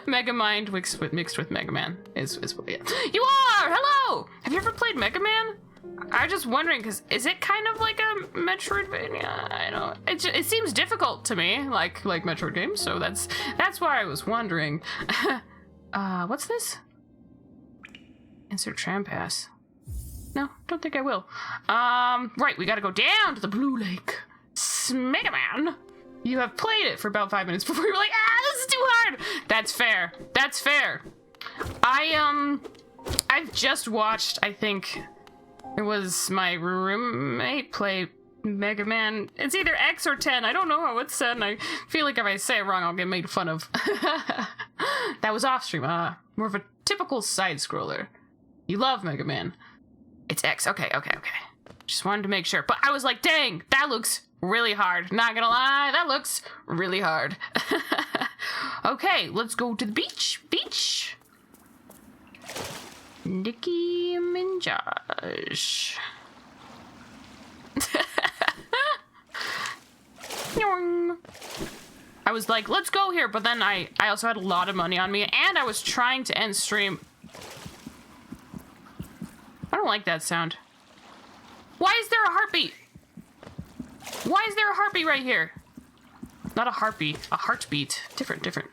Mega Mind mixed with Mega Man is what it is. You are! Hello! Have you ever played Mega Man? I'm just wondering, because is it kind of like a Metroidvania? I don't. It seems difficult to me, like Metroid games. So that's why I was wondering. What's this? Insert tram pass. No, don't think I will. Right, we gotta go down to the Blue Lake. Mega Man. You have played it for about 5 minutes before you were like, this is too hard. That's fair. That's fair. I've just watched, I think. It was my roommate play Mega Man. It's either X or 10. I don't know how it's said, and I feel like if I say it wrong, I'll get made fun of. That was off stream. More of a typical side scroller. You love Mega Man. It's X. Okay. Just wanted to make sure. But I was like, dang, that looks really hard. Not gonna lie, that looks really hard. Okay, let's go to the beach. Nicki Minaj. I was like, let's go here, but then I also had a lot of money on me, and I was trying to end stream. I don't like that sound. Why is there a heartbeat? Why is there a heartbeat right here? Not a heartbeat, a heartbeat. Different.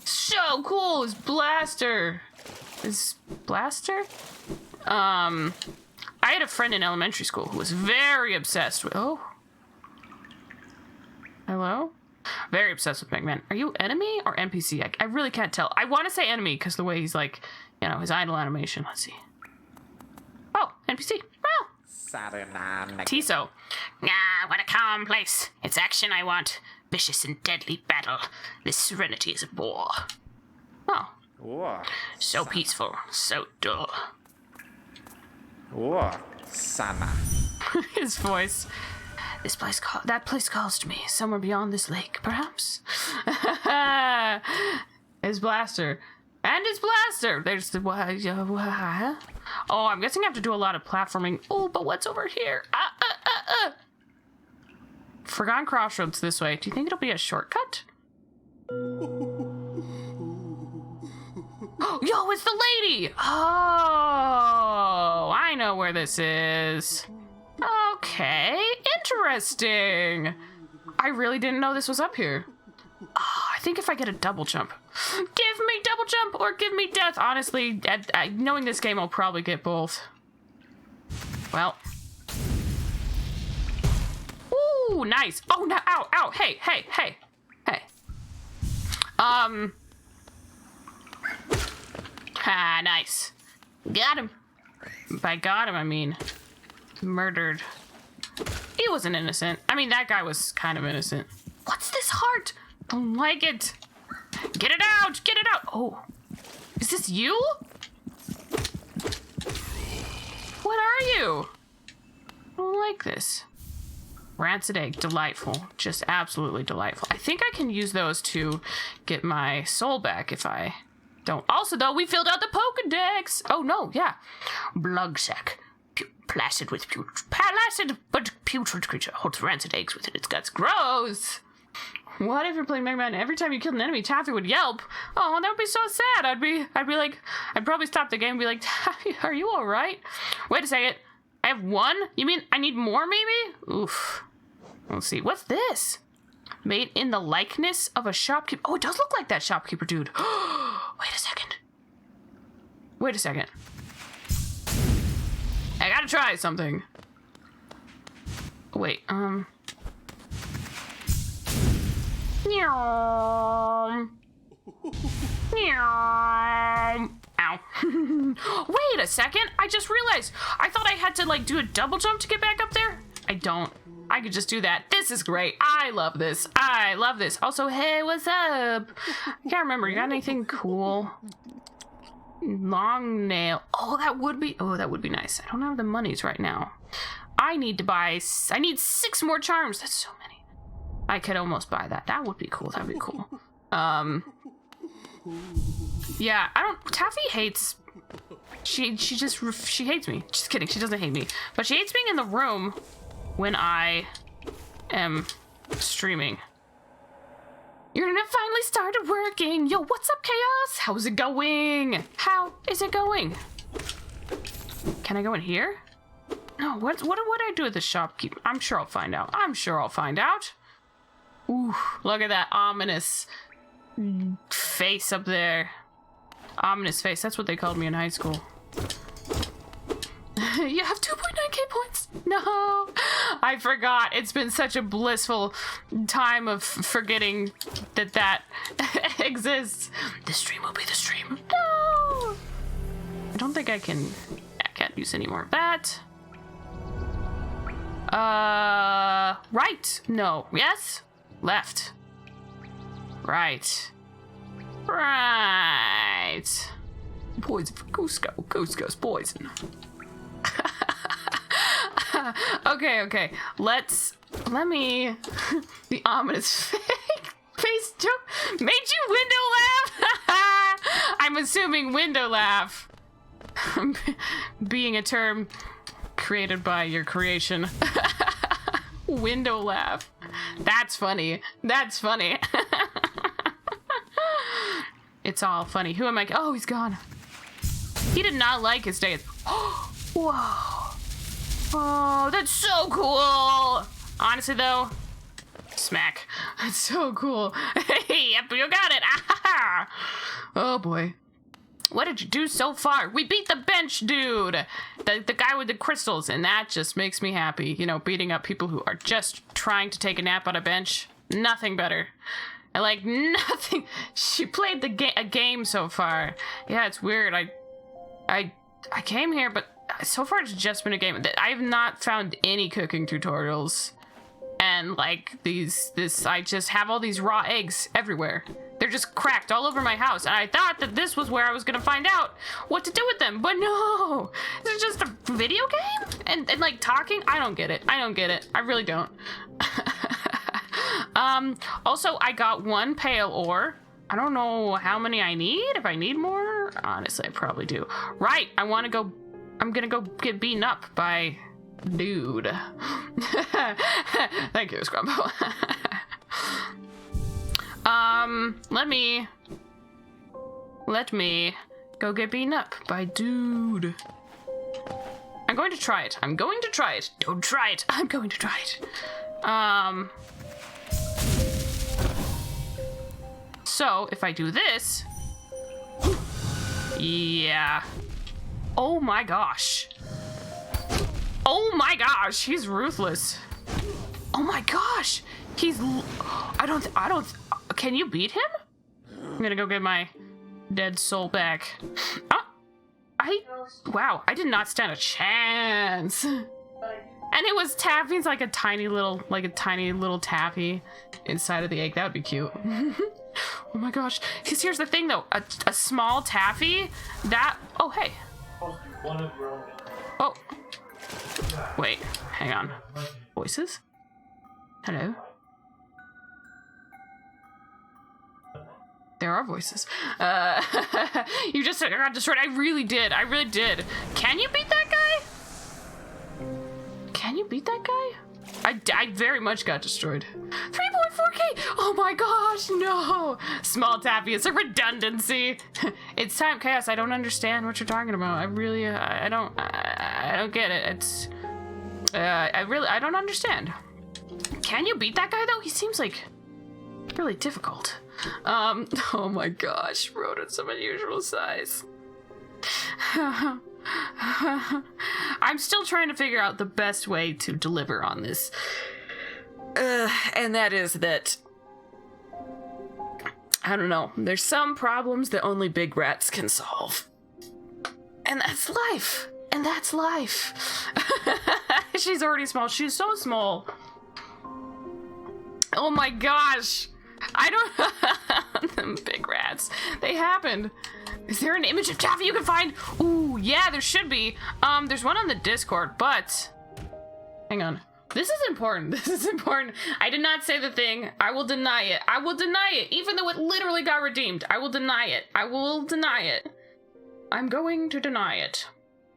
So cool, it's Blaster. Is Blaster? I had a friend in elementary school who was very obsessed with, hello? Very obsessed with Mega Man. Are you enemy or NPC? I really can't tell. I want to say enemy because the way he's like, you know, his idle animation. Let's see. Oh, NPC. Well. Tiso. What a calm place. It's action I want. Vicious and deadly battle. This serenity is a bore. Oh. Whoa. So peaceful, so dull. Whoa, Sana. His voice. That place calls to me. Somewhere beyond this lake, perhaps. His Blaster. And his Blaster. There's the Oh, I'm guessing I have to do a lot of platforming. Oh, but what's over here? Forgotten Crossroads this way. Do you think it'll be a shortcut? Yo, it's the lady! Oh, I know where this is. Okay, interesting. I really didn't know this was up here. Oh, I think if I get a double jump. Give me double jump or give me death. Honestly, knowing this game, I'll probably get both. Well. Ooh, nice. Oh, no, ow. Hey. Nice. Got him. By got him, I mean murdered. He wasn't innocent. I mean, that guy was kind of innocent. What's this heart? Don't like it. Get it out. Oh, is this you? What are you? I don't like this. Rancid egg, delightful. Just absolutely delightful. I think I can use those to get my soul back if I don't. Also, though, we filled out the Pokedex. Oh, no, yeah. Bloodsack. Placid but putrid creature. Holds rancid eggs within its guts. Gross. What if you're playing Mega Man? Every time you killed an enemy, Taffy would yelp. Oh, that would be so sad. I'd be like, I'd probably stop the game and be like, Taffy, are you all right? Wait a second. I have one? You mean I need more, maybe? Oof. Let's see. What's this? Made in the likeness of a shopkeeper. Oh, it does look like that shopkeeper dude. Wait a second. I gotta try something. Wait, Ow. Wait a second. I just realized. I thought I had to like do a double jump to get back up there. I don't. I could just do that. This is great. I love this. I love this. Also, hey, what's up? I can't remember. You got anything cool? Long nail. Oh, that would be nice. I don't have the monies right now. I need 6 more charms. That's so many. I could almost buy that. That would be cool. That'd be cool. Yeah, Taffy hates, she hates me. Just kidding, she doesn't hate me. But she hates being in the room when I am streaming. Your internet finally started working. Yo, what's up, Chaos? How's it going? How is it going? Can I go in here? No, what do I do with the shopkeeper? I'm sure I'll find out. Ooh, look at that ominous face up there. Ominous face, that's what they called me in high school. You have 2.9k points. No, I forgot. It's been such a blissful time of forgetting that exists. The stream will be the stream. No, I don't think I can't use any more of that. Right. No. Yes. Left. Right. Poison for Cusco. Cusco's poison. Okay. Let me. The ominous face joke made you window laugh. I'm assuming window laugh being a term created by your creation. Window laugh. That's funny. It's all funny. Who am I? Oh, he's gone. He did not like his day. Whoa. Oh, that's so cool. Honestly, though, smack. That's so cool. Hey, yep, you got it. Oh, boy. What did you do so far? We beat the bench dude. The guy with the crystals, and that just makes me happy. You know, beating up people who are just trying to take a nap on a bench. Nothing better. I like nothing. She played a game so far. Yeah, it's weird. I came here, but so far it's just been a game. I have not found any cooking tutorials. And like I just have all these raw eggs everywhere. They're just cracked all over my house. And I thought that this was where I was gonna find out what to do with them. But no, it's just a video game? And like talking? I don't get it. I really don't. Also, I got 1 pale ore. I don't know how many I need. If I need more, honestly, I probably do. Right, I'm gonna go get beaten up by dude. Thank you, Scrumbo. Let me go get beaten up by dude. I'm going to try it. Don't try it. I'm going to try it. So, if I do this... Yeah. Oh my gosh. He's ruthless. Oh my gosh. I don't... Can you beat him? I'm gonna go get my dead soul back. Wow, I did not stand a chance. And it was Taffy's like a tiny little Taffy inside of the egg. That would be cute. Oh my gosh. Because here's the thing though, a small Taffy, oh hey. Oh. Wait, hang on. Voices? Hello? There are voices. You just got destroyed. I really did. Can you beat that guy? I very much got destroyed. 3.4k! Oh my gosh, no! Small Taffy, it's a redundancy. It's time, Chaos. I don't understand what you're talking about. I really, I don't get it. It's, I don't understand. Can you beat that guy though? He seems like really difficult. Oh my gosh, rodent's of unusual size. I'm still trying to figure out the best way to deliver on this. And that is that I don't know. There's some problems that only big rats can solve. And that's life. And that's life. She's already small. She's so small. Oh my gosh. I don't... Them big rats. They happened. Is there an image of Taffy you can find? Ooh, yeah, there should be. There's one on the Discord, but... Hang on. This is important. This is important. I did not say the thing. I will deny it. I will deny it. Even though it literally got redeemed. I will deny it. I will deny it. I'm going to deny it.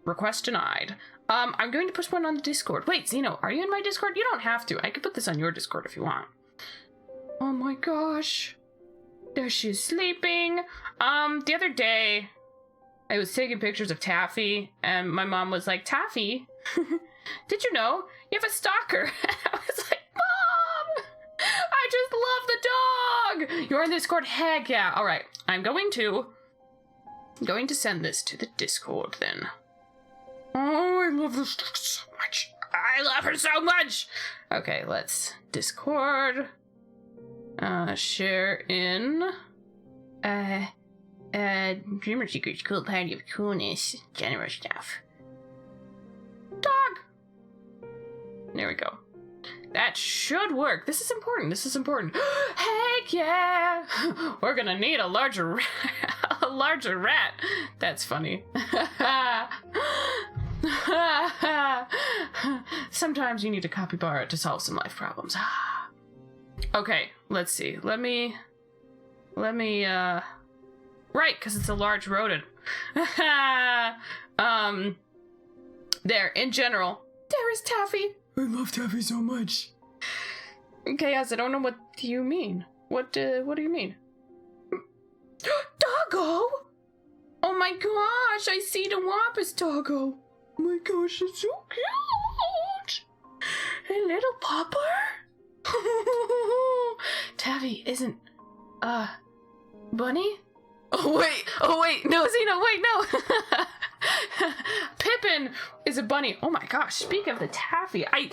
Request denied. I'm going to push one on the Discord. Wait, Zeno, are you in my Discord? You don't have to. I could put this on your Discord if you want. Oh my gosh. There she's sleeping. The other day, I was taking pictures of Taffy, and my mom was like, Taffy, did you know you have a stalker? I was like, Mom, I just love the dog. You're in the Discord? Heck yeah. All right, I'm going to send this to the Discord then. Oh, I love this dog so much. I love her so much. Okay, let's Discord. Share in. Dreamer Secret's cool party of coolness. General stuff. Dog! There we go. That should work. This is important. This is important. Heck yeah! We're gonna need a larger a larger rat. That's funny. Sometimes you need a capybara to solve some life problems. Okay, let's see. Let me, right, because it's a large rodent. There, in general, there is Taffy. I love Taffy so much. Chaos, I don't know what you mean. What do you mean? Doggo! Oh my gosh, I see the Wampus Doggo. Oh my gosh, it's so cute. A little popper? Taffy isn't, Bunny? Oh wait, no, Zeno, wait, no. Pippin is a bunny. Oh my gosh, speak of the Taffy. I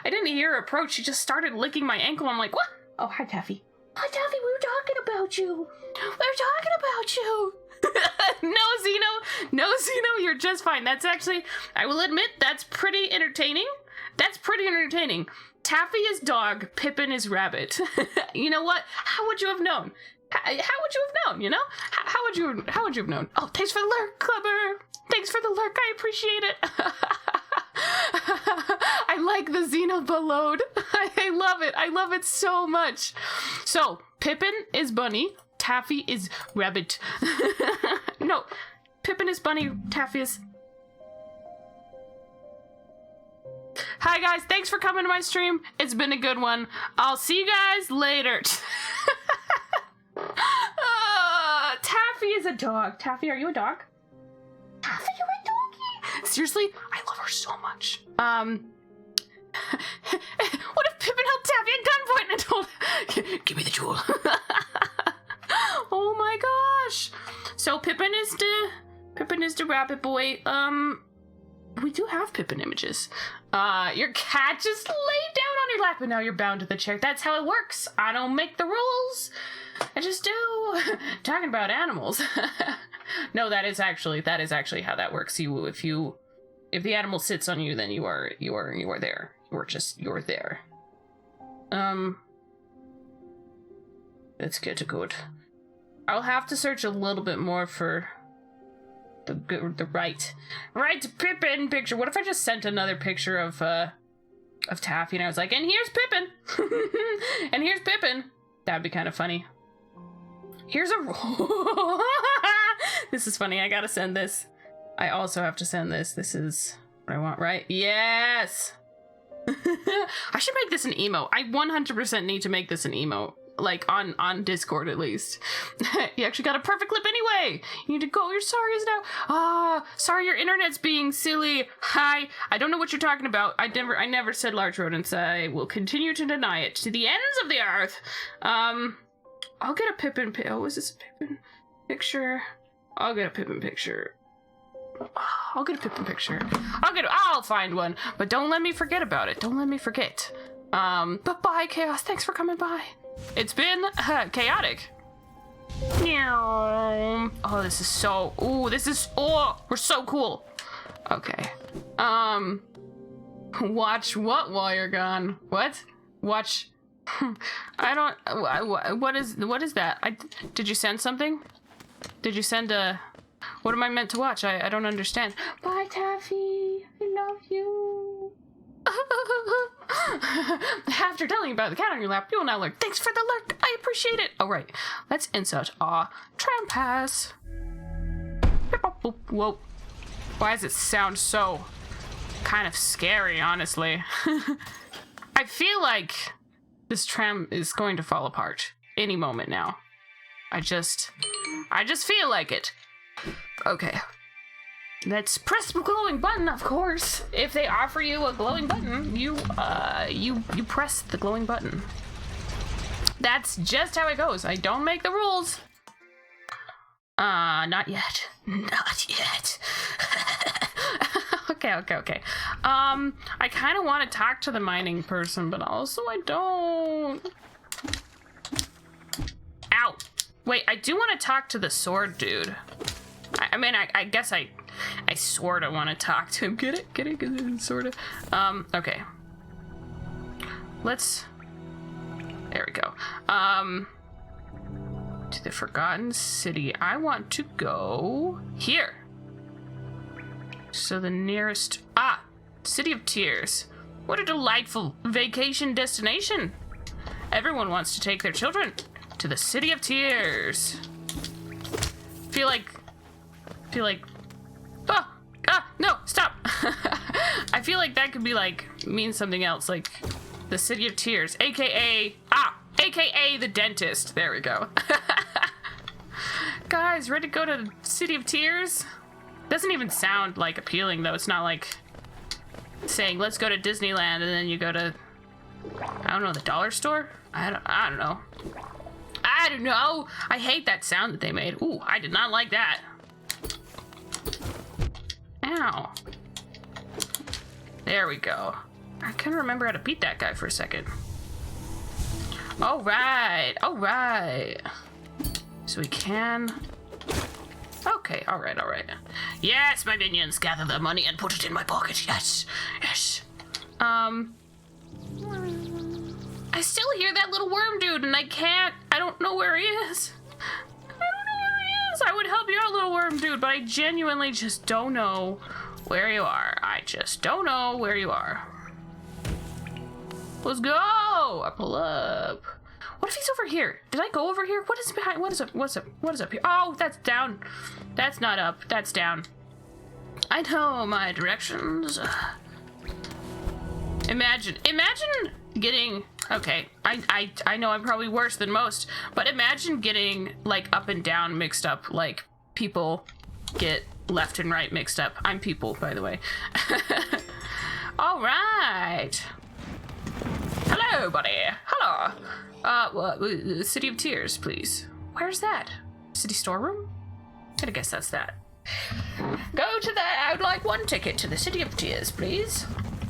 didn't hear her approach. She just started licking my ankle. I'm like, what? Oh, hi, Taffy. Hi, Taffy, we were talking about you. No, Zeno, you're just fine. That's actually, I will admit, that's pretty entertaining. Taffy is dog, Pippin is rabbit. You know what? How would you have known? How would you have known, you know? How would you have known? Oh, thanks for the lurk, Clubber. Thanks for the lurk, I appreciate it. I like the Xenobaload. I love it so much. So, Pippin is bunny, Taffy is rabbit. No, Pippin is bunny, Taffy is... Hi guys, thanks for coming to my stream. It's been a good one. I'll see you guys later. Taffy is a dog. Taffy, are you a dog? Taffy, you're a doggy. Seriously, I love her so much. What if Pippin held Taffy at gunpoint and told, give me the jewel. Oh my gosh. So Pippin is the rabbit boy. We do have Pippin images. Your cat just laid down on your lap and now you're bound to the chair. That's how it works. I don't make the rules. I just do. Talking about animals. No, that is actually how that works. If the animal sits on you, then you are there. You're there. That's good. I'll have to search a little bit more for the right Pippin picture. What if I just sent another picture of Taffy and I was like, and here's Pippin. And here's Pippin. That'd be kind of funny. Here's a This is funny. I gotta send this. I also have to send this. This is what I want, right? Yes. I should make this an emote. I 100% need to make this an emote. Like on Discord at least. You actually got a perfect clip anyway. You need to go. Your sorry is now. Sorry, your internet's being silly. Hi. I don't know what you're talking about. I never said large rodents. I will continue to deny it to the ends of the earth. I'll get a Pippin. Oh, is this a Pippin picture? I'll get a Pippin picture. I'll find one. But don't let me forget about it. Don't let me forget. But bye, Chaos. Thanks for coming by. It's been chaotic. Oh, this is so... Ooh, this is... Oh, we're so cool. Okay. Watch what while you're gone? What? Watch... I don't... What is that? Did you send something? Did you send a... What am I meant to watch? I don't understand. Bye, Taffy. I love you. After telling you about the cat on your lap, you will now learn. Thanks for the lurk. I appreciate it. Oh, right. Let's insert tram pass. Whoa. Why does it sound so kind of scary, honestly? I feel like this tram is going to fall apart any moment now. I just feel like it. Okay. Let's press the glowing button, of course. If they offer you a glowing button, you press the glowing button. That's just how it goes. I don't make the rules. Not yet. Not yet. Okay. I kind of want to talk to the mining person, but also I don't. Ow. Wait, I do want to talk to the sword dude. I mean, I guess I sort of want to talk to him. Get it? Sort of. Okay. There we go. To the Forgotten City. I want to go here. So the nearest... City of Tears. What a delightful vacation destination. Everyone wants to take their children to the City of Tears. Feel like... No, stop. I feel like that could be mean something else, like the City of Tears, aka the dentist. There we go. Guys, ready to go to the City of Tears? Doesn't even sound appealing though. It's not like saying let's go to Disneyland and then you go to, I don't know, the dollar store. I don't know. I hate that sound that they made. Ooh, I did not like that. Ow. There we go. I couldn't remember how to beat that guy for a second. All right. So we can... Okay, all right. Yes, my minions, gather the money and put it in my pocket. Yes. I still hear that little worm dude and I don't know where he is. I would help you out, little worm dude, but I genuinely just don't know where you are. Let's go! I pull up. What if he's over here? Did I go over here? What is behind? What is up here? Oh, that's down. That's not up. That's down. I know my directions. Imagine getting... Okay, I know I'm probably worse than most, but imagine getting up and down mixed up, like people get left and right mixed up. I'm people, by the way. All right. Hello, buddy. Hello. City of Tears, please. Where's that? City storeroom? I guess that's that. Go to that. I would like one ticket to the City of Tears, please.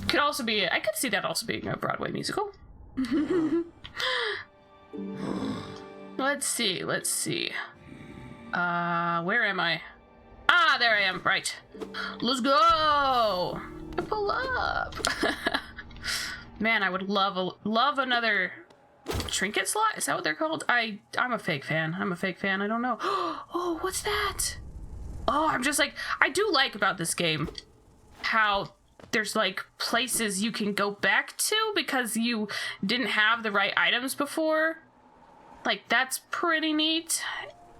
Could also be. I could see that also being a Broadway musical. Let's see. Where am I? There I am. Right. Let's go. Pull up. Man, I would love another trinket slot. Is that what they're called? I'm a fake fan. I don't know. Oh, what's that? Oh, I'm just I do like about this game how there's places you can go back to because you didn't have the right items before. That's pretty neat.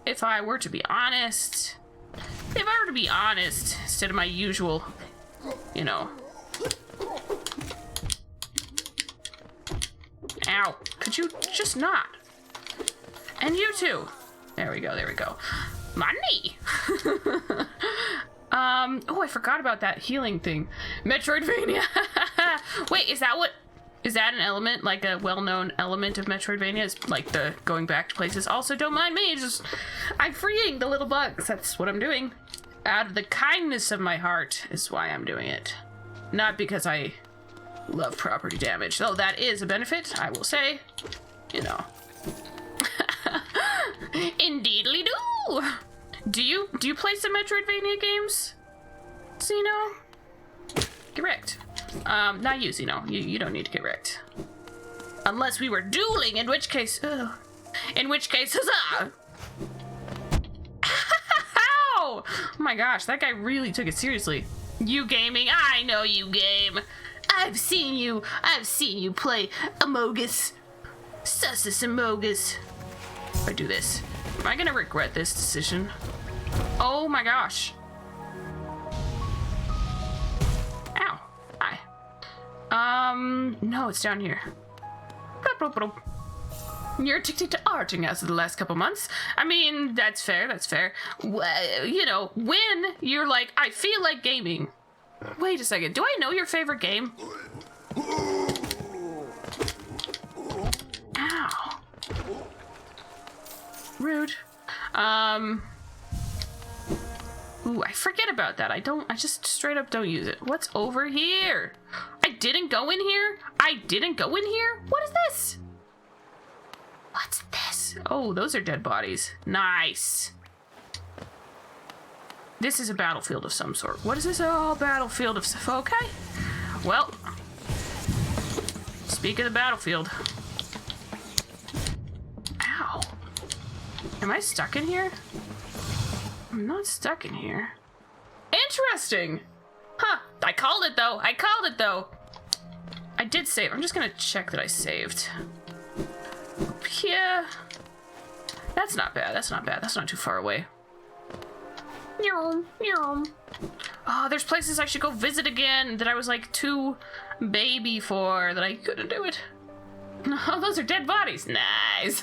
If I were to be honest, instead of my usual, Ow, could you just not? And you too. There we go. Money! Oh, I forgot about that healing thing. Metroidvania! Wait, is that an element, a well-known element of Metroidvania? Is the going back to places? Also, don't mind me, I'm freeing the little bugs. That's what I'm doing. Out of the kindness of my heart is why I'm doing it. Not because I love property damage, though that is a benefit, I will say. Indeedly do. Do you play some Metroidvania games, Xeno? Get wrecked. Not you, Xeno. You don't need to get wrecked. Unless we were dueling, in which case, huzzah! Ow! Oh my gosh, that guy really took it seriously. You gaming? I know you game. I've seen you play Amogus. Sussus Amogus. If I do this, am I gonna regret this decision? Oh my gosh. Ow. Hi. No, it's down here. You're addicted to arting as of the last couple months. I mean, that's fair. Well, you know, when you're like, I feel like gaming. Wait a second, do I know your favorite game? Ow. Rude. Ooh, I forget about that. I just straight up don't use it. What's over here? I didn't go in here? What is this? What's this? Oh, those are dead bodies. Nice. This is a battlefield of some sort. What is this? Oh, battlefield of stuff. Okay. Well, speak of the battlefield. Ow. Am I stuck in here? I'm not stuck in here. Interesting. Huh. I called it though. I did save. I'm just gonna check that I saved. Up here. That's not bad. That's not too far away. Oh, there's places I should go visit again that I was like too baby for, that I couldn't do it. Oh, those are dead bodies. Nice.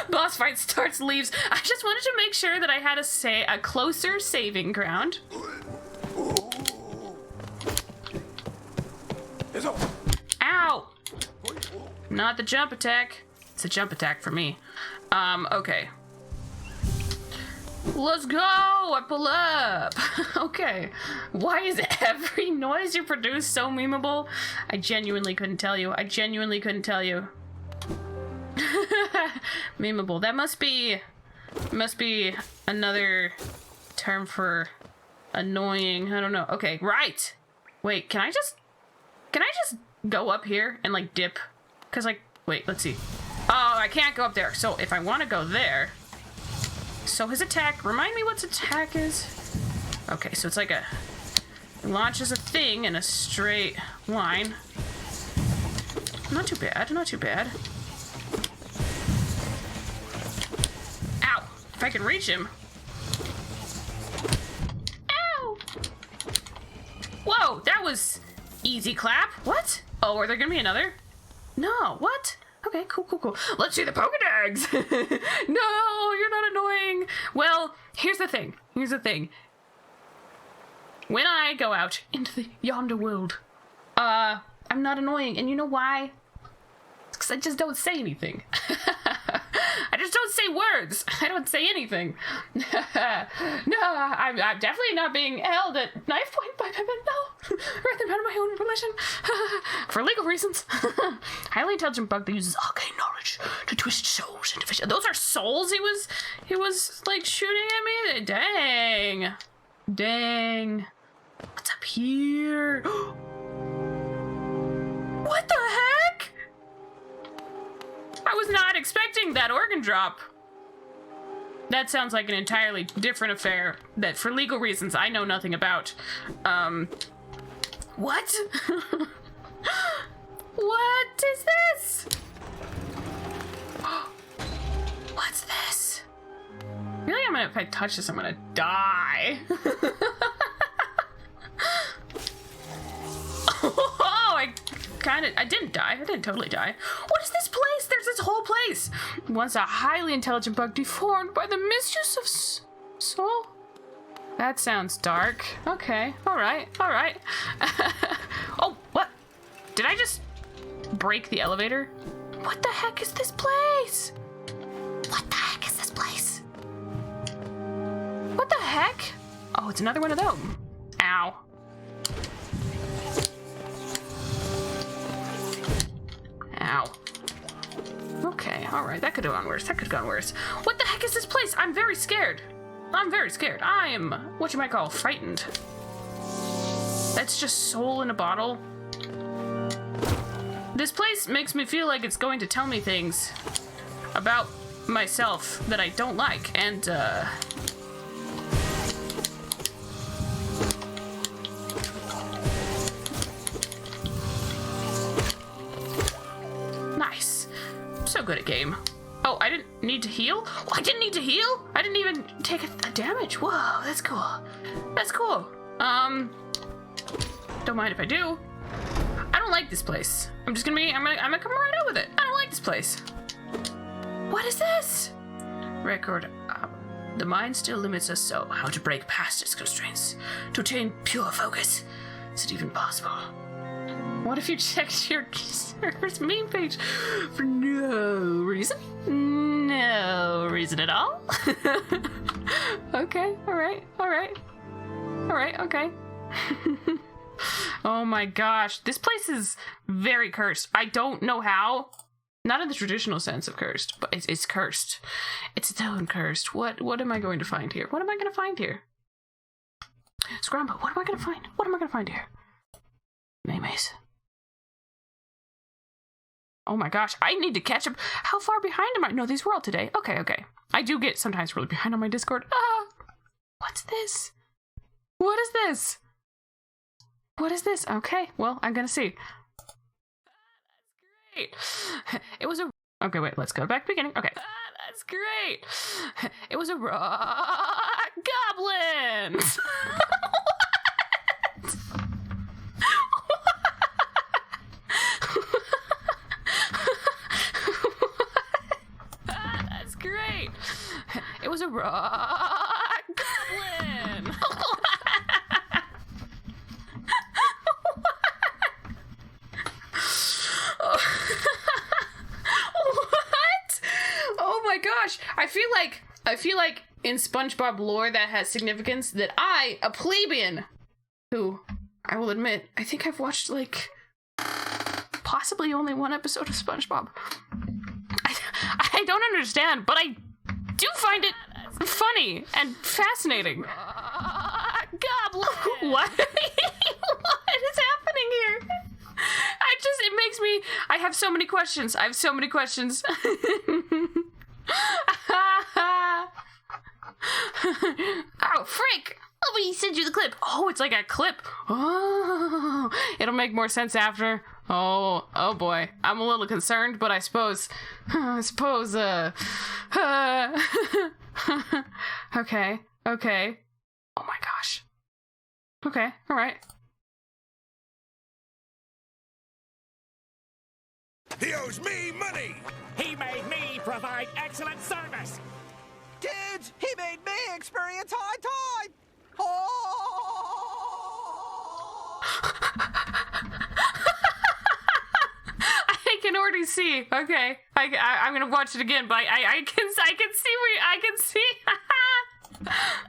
Boss fight starts, leaves. I just wanted to make sure that I had a closer saving ground. Ow! Not the jump attack. It's a jump attack for me. Okay. Let's go! I pull up! Okay. Why is every noise you produce so memeable? I genuinely couldn't tell you. Memeable. That must be another term for annoying. I don't know. Okay, right! Wait, can I just go up here and like dip? Cause like, wait, let's see. Oh, I can't go up there. So if I want to go there, so his attack, remind me what his attack is? Okay, so it's like it launches a thing in a straight line. Not too bad. Ow, if I can reach him. Ow! Whoa, that was easy clap. What? Oh, are there gonna be another? No, what? Okay, cool. Let's see the Pokedex! No, you're not annoying! Well, here's the thing. When I go out into the yonder world, I'm not annoying, and you know why? It's because I just don't say anything. I just don't say words. I don't say anything. No, I'm definitely not being held at knife point by Pippin. No, rather out of my own permission. For legal reasons. Highly intelligent bug that uses arcane knowledge to twist souls into fish. Those are souls he was like shooting at me? Dang. What's up here? What the heck? I was not expecting that organ drop. That sounds like an entirely different affair that, for legal reasons, I know nothing about. What? What is this? What's this? Really, if I touch this, I'm gonna die. Oh, I didn't die. I didn't totally die. What is this place? There's this whole place. Once a highly intelligent bug deformed by the misuse of soul. That sounds dark. Okay, all right. Oh, what? Did I just break the elevator? What the heck is this place? What the heck? Oh, it's another one of them. Ow. Okay. that could have gone worse. That could have gone worse. What the heck is this place? I'm very scared. I'm very scared. I'm, what you might call, frightened. That's just soul in a bottle. This place makes me feel like it's going to tell me things about myself that I don't like, and, nice. I'm so good at game. Oh, I didn't need to heal? Oh, I didn't need to heal? I didn't even take a damage. Whoa, that's cool. That's cool. Don't mind if I do. I don't like this place. I'm gonna come right out with it. I don't like this place. What is this? Record. The mind still limits us, so how to break past its constraints to attain pure focus? Is it even possible? What if you checked your server's meme page for no reason? No reason at all? Okay, alright, okay. Oh my gosh, this place is very cursed. I don't know how. Not in the traditional sense of cursed, but it's cursed. It's its own cursed. What am I going to find here? What am I going to find here? Scramble, what am I going to find? What am I going to find here? Maymays. Oh my gosh, I need to catch up. How far behind am I? No, these were all today. Okay. I do get sometimes really behind on my Discord. What's this? What is this? What is this? Okay, well, I'm gonna see. That's great. It was a... Okay, wait, let's go back to the beginning. Okay. That's great. It was a rock goblin. That's great. It was a rock goblin. What? Oh my gosh. I feel like in SpongeBob lore that has significance that I, a plebeian, who I will admit, I think I've watched like possibly only one episode of SpongeBob. I don't understand, but I do find it funny and fascinating. Goblin. What? What is happening here? It makes me, I have so many questions. Oh, frick! Let me send you the clip. Oh, it's like a clip. Oh, it'll make more sense after. Oh boy. I'm a little concerned, but I suppose, okay. Oh my gosh. Okay, alright. He owes me money! He made me provide excellent service! Kids, he made me experience high tide! Oh! I can already see. Okay, I'm gonna watch it again, but I can see.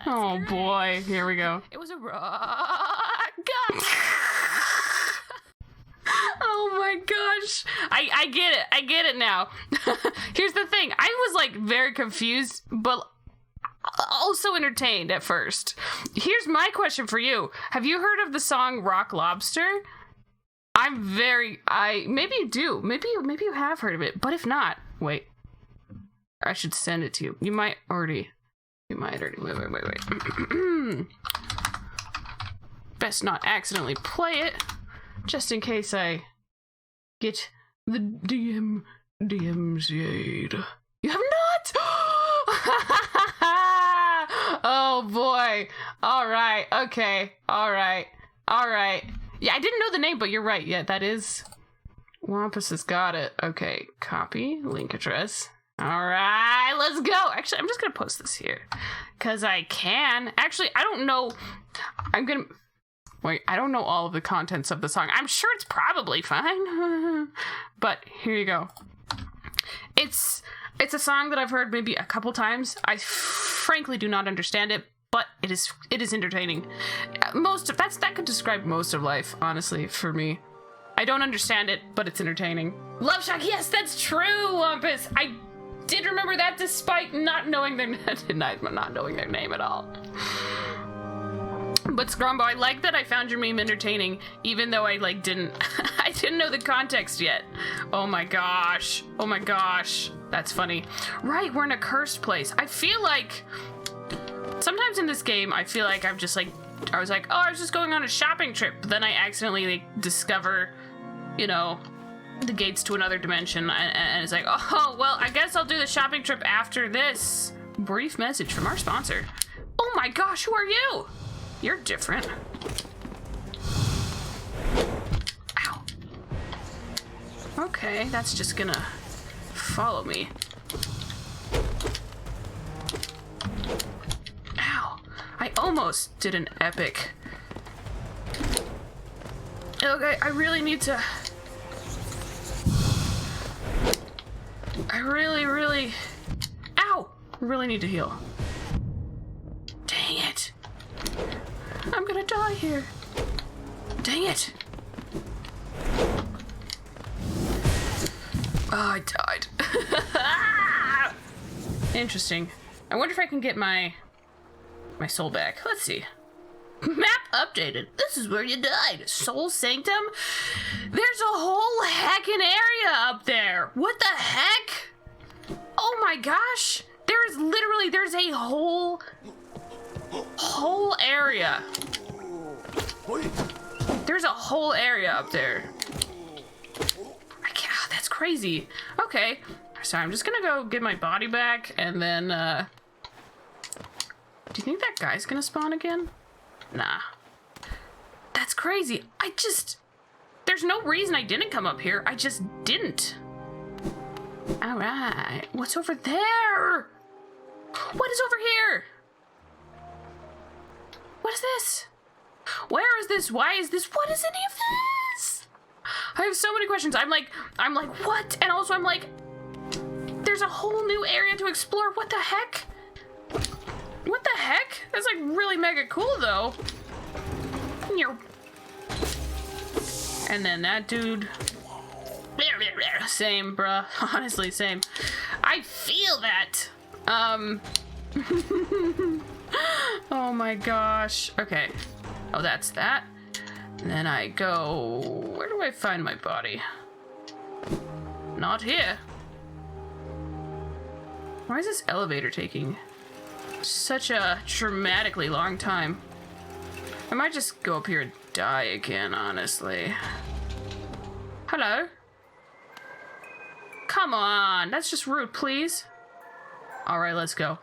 Oh boy, here we go. It was a rock. Oh my gosh. I get it now. Here's the thing. I was like very confused, but also entertained at first. Here's my question for you. Have you heard of the song Rock Lobster? Maybe you do. Maybe you have heard of it, but if not, wait. I should send it to you. You might already, wait. Best not accidentally play it. Just in case I get the DMCA'd. You have not? Oh boy. Alright, okay. Alright. Yeah, I didn't know the name, but you're right. Yeah, that is... Wampus has got it. Okay, copy, link address. Alright, let's go. Actually, I'm just gonna post this here. Because I can. Actually, I don't know... Wait, I don't know all of the contents of the song. I'm sure it's probably fine. But here you go. It's a song that I've heard maybe a couple times. I frankly do not understand it, but it is entertaining. That could describe most of life, honestly, for me. I don't understand it, but it's entertaining. Love Shack, yes, that's true, Wampus. did remember that despite not knowing their not knowing their name at all. But Scrumbo, I like that I found your meme entertaining, even though I didn't I didn't know the context yet. Oh my gosh. Oh my gosh. That's funny. Right, we're in a cursed place. I feel like sometimes in this game, I feel like I was like, oh, I was just going on a shopping trip, but then I accidentally discover, you know, the gates to another dimension, and it's like, oh, well, I guess I'll do the shopping trip after this brief message from our sponsor. Oh my gosh, who are you? You're different. Ow. Okay, that's just gonna follow me. Ow. I almost did an epic. Okay, I really need to... I really... Ow! Really need to heal. Dang it. I'm gonna die here. Dang it. Oh, I died. Interesting. I wonder if I can get my soul back. Let's see. Map updated. This is where you died. Soul Sanctum? There's a whole heckin' area up there. What the heck? Oh my gosh. There's a whole area. There's a whole area up there. That's crazy. Okay. So I'm just gonna go get my body back, and then, do you think that guy's gonna spawn again? Nah. That's crazy. There's no reason I didn't come up here. I just didn't. Alright. What's over there? What is over here? What is this? Where is this? Why is this? What is any of this? I have so many questions. I'm like, what? And also I'm like, there's a whole new area to explore. What the heck? What the heck? That's like really mega cool though. And then that dude. Same, bruh. Honestly, same. I feel that. Oh my gosh. Okay. Oh, that's that. And then I go... Where do I find my body? Not here. Why is this elevator taking such a dramatically long time? I might just go up here and die again, honestly. Hello? Come on, that's just rude, please. Alright, let's go.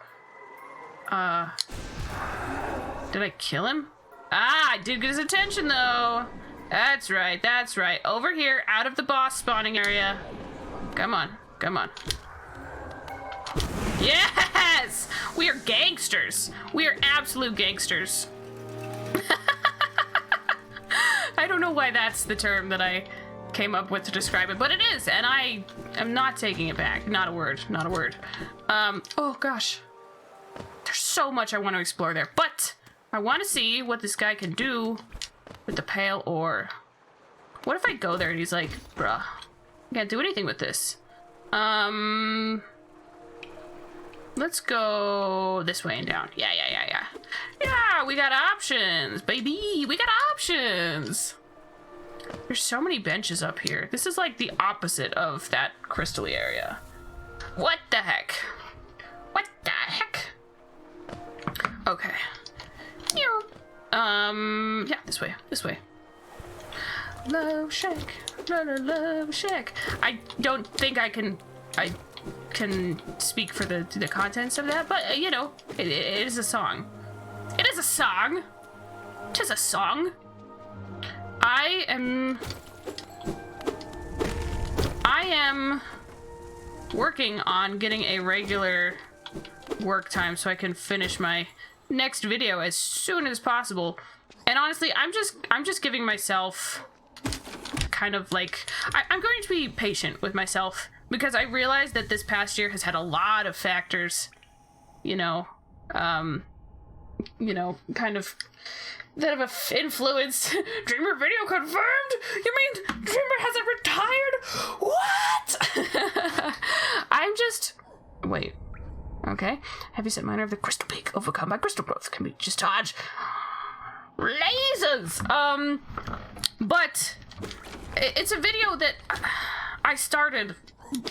Did I kill him? Ah, I did get his attention, though. That's right, that's right. Over here, out of the boss spawning area. Come on, come on. Yes! We are gangsters. We are absolute gangsters. I don't know why that's the term that I came up with to describe it, but it is, and I am not taking it back. Not a word, not a word. Oh gosh. There's so much I want to explore there, but I want to see what this guy can do with the pale ore. What if I go there and he's like, bruh, I can't do anything with this. Let's go this way and down. Yeah. Yeah, we got options, baby. We got options. There's so many benches up here. This is like the opposite of that crystal-y area. What the heck? What the heck? Okay. Yeah, this way. Love Shack. Love Shack. I don't think I can speak for the contents of that, but you know, it is a song. It is a song. 'Tis a song. I am working on getting a regular work time so I can finish my next video as soon as possible. And honestly, I'm just giving myself kind of like, I'm going to be patient with myself because I realize that this past year has had a lot of factors, kind of that have influenced. Dreamer video confirmed? You mean Dreamer hasn't retired? What? I'm just Okay. Heavyset miner of the Crystal Peak, overcome by crystal growth, can be just dodge lasers. But it's a video that I started.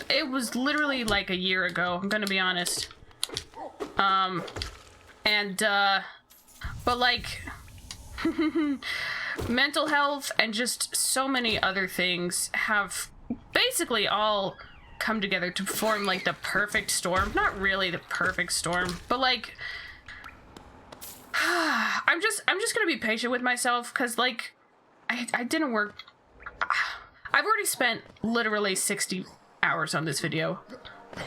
It was literally like a year ago, I'm gonna be honest. But like, mental health and just so many other things have basically all come together to form like the perfect storm. Not really the perfect storm, but like, I'm just gonna be patient with myself, because like, I didn't work. I've already spent literally 60 hours on this video.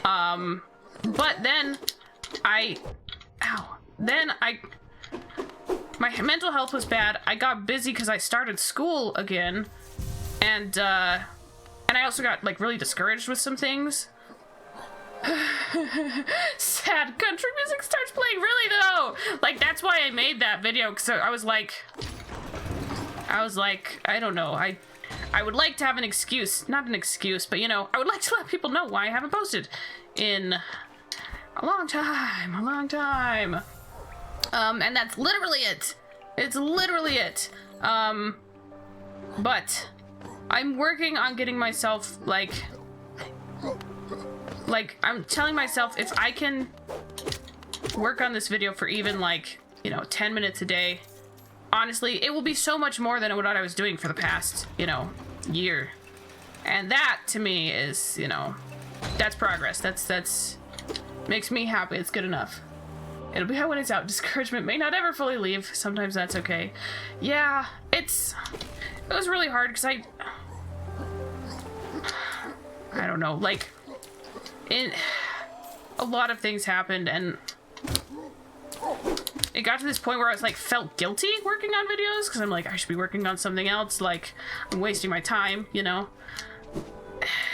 But then my mental health was bad. I got busy because I started school again, and I also got like really discouraged with some things. Sad country music starts playing, really though. Like, that's why I made that video, because I was like, I don't know, I would like to have an excuse, not an excuse, but you know, I would like to let people know why I haven't posted in a long time. And that's literally it. It's literally it. But I'm working on getting myself like I'm telling myself, if I can work on this video for even like, you know, 10 minutes a day, honestly, it will be so much more than what I was doing for the past, you know, year. And that to me is, you know, that's progress. That's makes me happy. It's good enough. It'll be how when it's out. Discouragement may not ever fully leave. Sometimes that's okay. Yeah, it was really hard because I don't know, like, a lot of things happened, and it got to this point where I was like, felt guilty working on videos, because I'm like, I should be working on something else, like, I'm wasting my time, you know,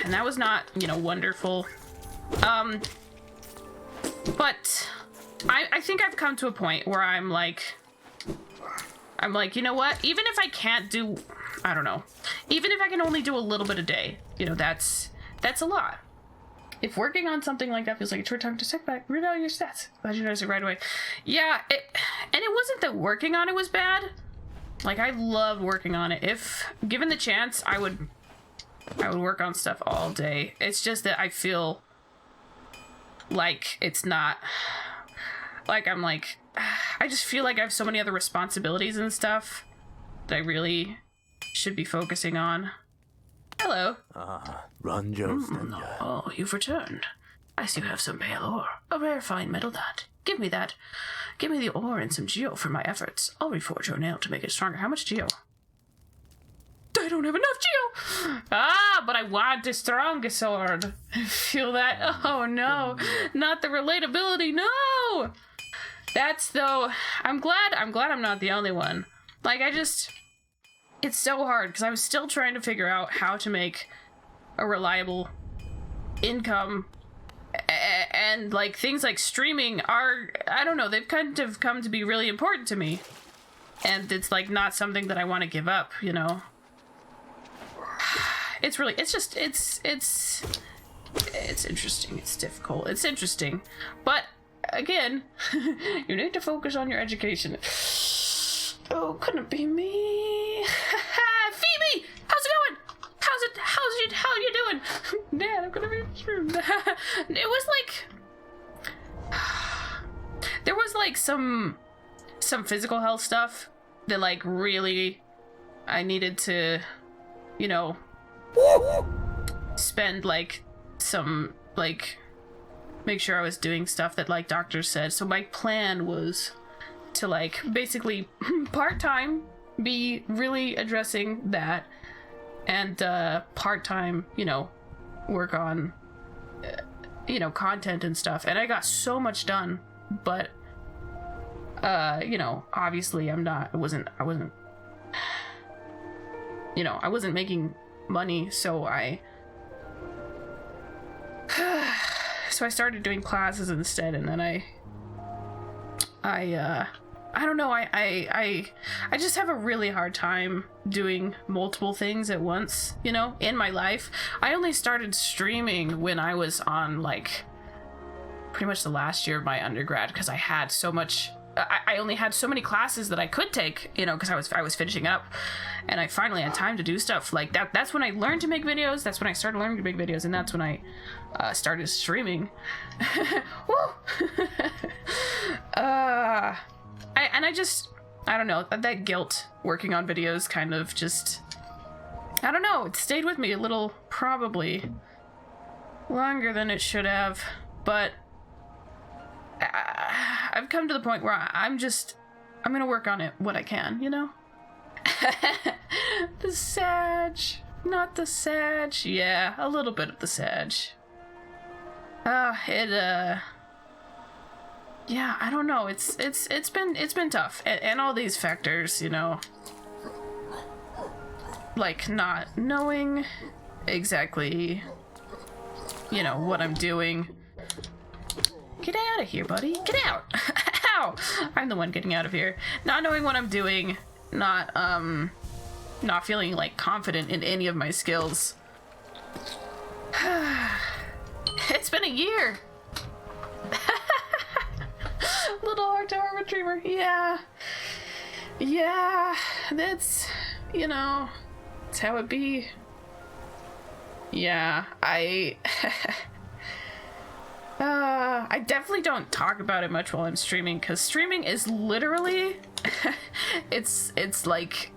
and that was not, you know, wonderful. But I think I've come to a point where I'm like, you know what, even if I can't do, I don't know, even if I can only do a little bit a day, you know, that's a lot. If working on something like that feels like a short time to sit back, revalue your stats. Glad you noticed it right away. Yeah, and it wasn't that working on it was bad. Like, I loved working on it. If given the chance, I would work on stuff all day. It's just that I feel like it's not, like, I'm like, I just feel like I have so many other responsibilities and stuff that I really should be focusing on. Hello. Ranjo Stenya. Oh, you've returned. I see you have some pale ore. A rare fine metal that. Give me that. Give me the ore and some geo for my efforts. I'll reforge your nail to make it stronger. How much geo? I don't have enough geo! Ah, but I want the strongest sword. Feel that? Oh no. Not the relatability, no! That's though, I'm glad I'm not the only one. Like, it's so hard, because I'm still trying to figure out how to make a reliable income, and like things like streaming are, I don't know, they've kind of come to be really important to me, and it's like not something that I want to give up, you know. It's interesting, it's difficult, it's interesting, but again, you need to focus on your education. Oh, couldn't it be me? Phoebe! How's it going? How are you doing? Man, I'm gonna be screwed. It was like, there was like some physical health stuff that like really I needed to, you know, spend like some, like, make sure I was doing stuff that like doctors said. So my plan was to like basically part-time be really addressing that, and part-time, you know, work on you know, content and stuff, and I got so much done, but you know, obviously I wasn't you know, I wasn't making money, so I started doing classes instead, and then I don't know, I just have a really hard time doing multiple things at once, you know, in my life. I only started streaming when I was on, like, pretty much the last year of my undergrad, because I had so much. I only had so many classes that I could take, you know, because I was finishing up, and I finally had time to do stuff like that. That's when I learned to make videos. That's when I started learning to make videos, and that's when I started streaming. Woo! I don't know, that guilt working on videos kind of just, I don't know, it stayed with me a little, probably longer than it should have, but I've come to the point where I'm gonna work on it what I can, you know? The Sag, not the Sag, yeah, a little bit of the Sag. Yeah, I don't know, it's been tough, and all these factors, you know, like not knowing exactly, you know, what I'm doing. Get out of here, buddy. Get out. Ow! I'm the one getting out of here. Not knowing what I'm doing, not feeling like confident in any of my skills. It's been a year. Little Heart Tower Retriever. Yeah. Yeah, that's, you know, it's how it be. Yeah, I definitely don't talk about it much while I'm streaming, because streaming is literally it's like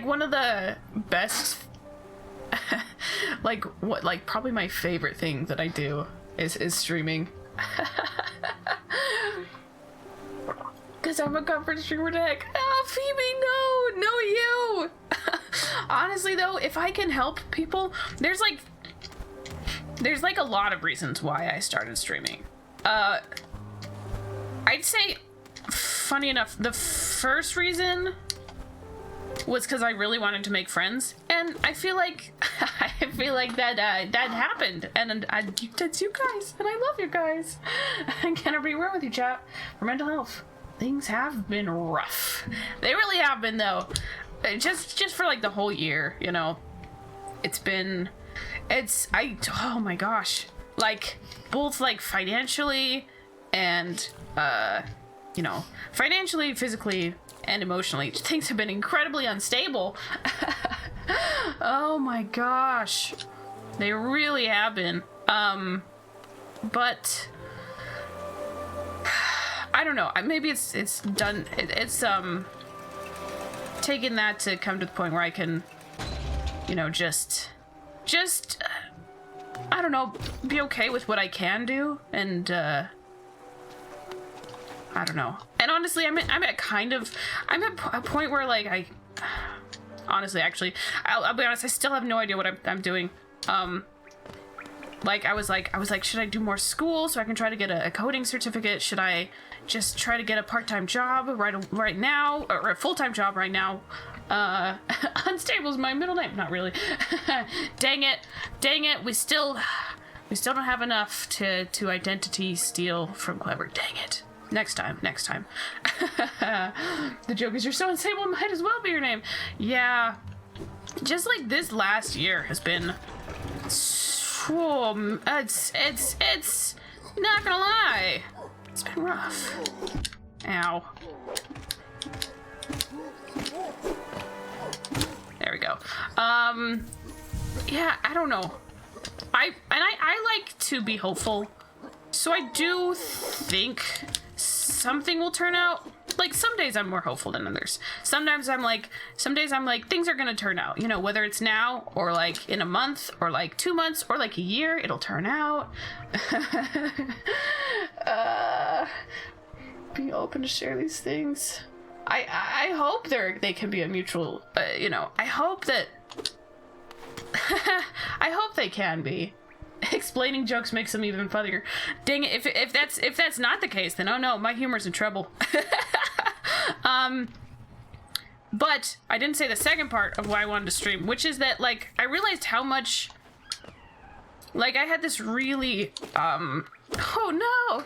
one of the best like probably my favorite thing that I do is streaming. Because I'm a comfort streamer deck. Oh, Phoebe, no you. Honestly though, if I can help people, there's like a lot of reasons why I started streaming. I'd say, funny enough, the first reason was because I really wanted to make friends, and I feel like that happened, and that's you guys, and I love you guys. I can't be real with you, chat. For mental health, things have been rough. They really have been, though. Just for like the whole year, you know. Oh my gosh, like both like financially and you know, financially, physically, and emotionally, things have been incredibly unstable. Oh my gosh, they really have been. But I don't know, maybe it's done. It's taken that to come to the point where I can, you know, just I don't know, be okay with what I can do, and I don't know. And honestly, I'm at a point where like honestly, actually, I'll be honest, I still have no idea what I'm doing. Like I was like, should I do more school so I can try to get a coding certificate? Should I just try to get a part-time job right now, or a full-time job right now? Unstable is my middle name. Not really. Dang it. We still don't have enough to identity steal from Clever. Dang it. Next time. The joke is, you're so unstable, it might as well be your name. Yeah. Just like this last year has been it's not gonna lie, it's been rough. Ow. There we go. Yeah, I don't know. I like to be hopeful, so I do think something will turn out. Like, some days I'm more hopeful than others. Some days I'm like, things are gonna turn out, you know, whether it's now or like in a month or like 2 months or like a year, it'll turn out. Be open to share these things. I hope they can be a mutual, you know, I hope that I hope they can be. Explaining jokes makes them even funnier. Dang it, if that's not the case, then oh no, my humor's in trouble. But I didn't say the second part of why I wanted to stream, which is that, like, I realized how much, like, I had this really, oh no!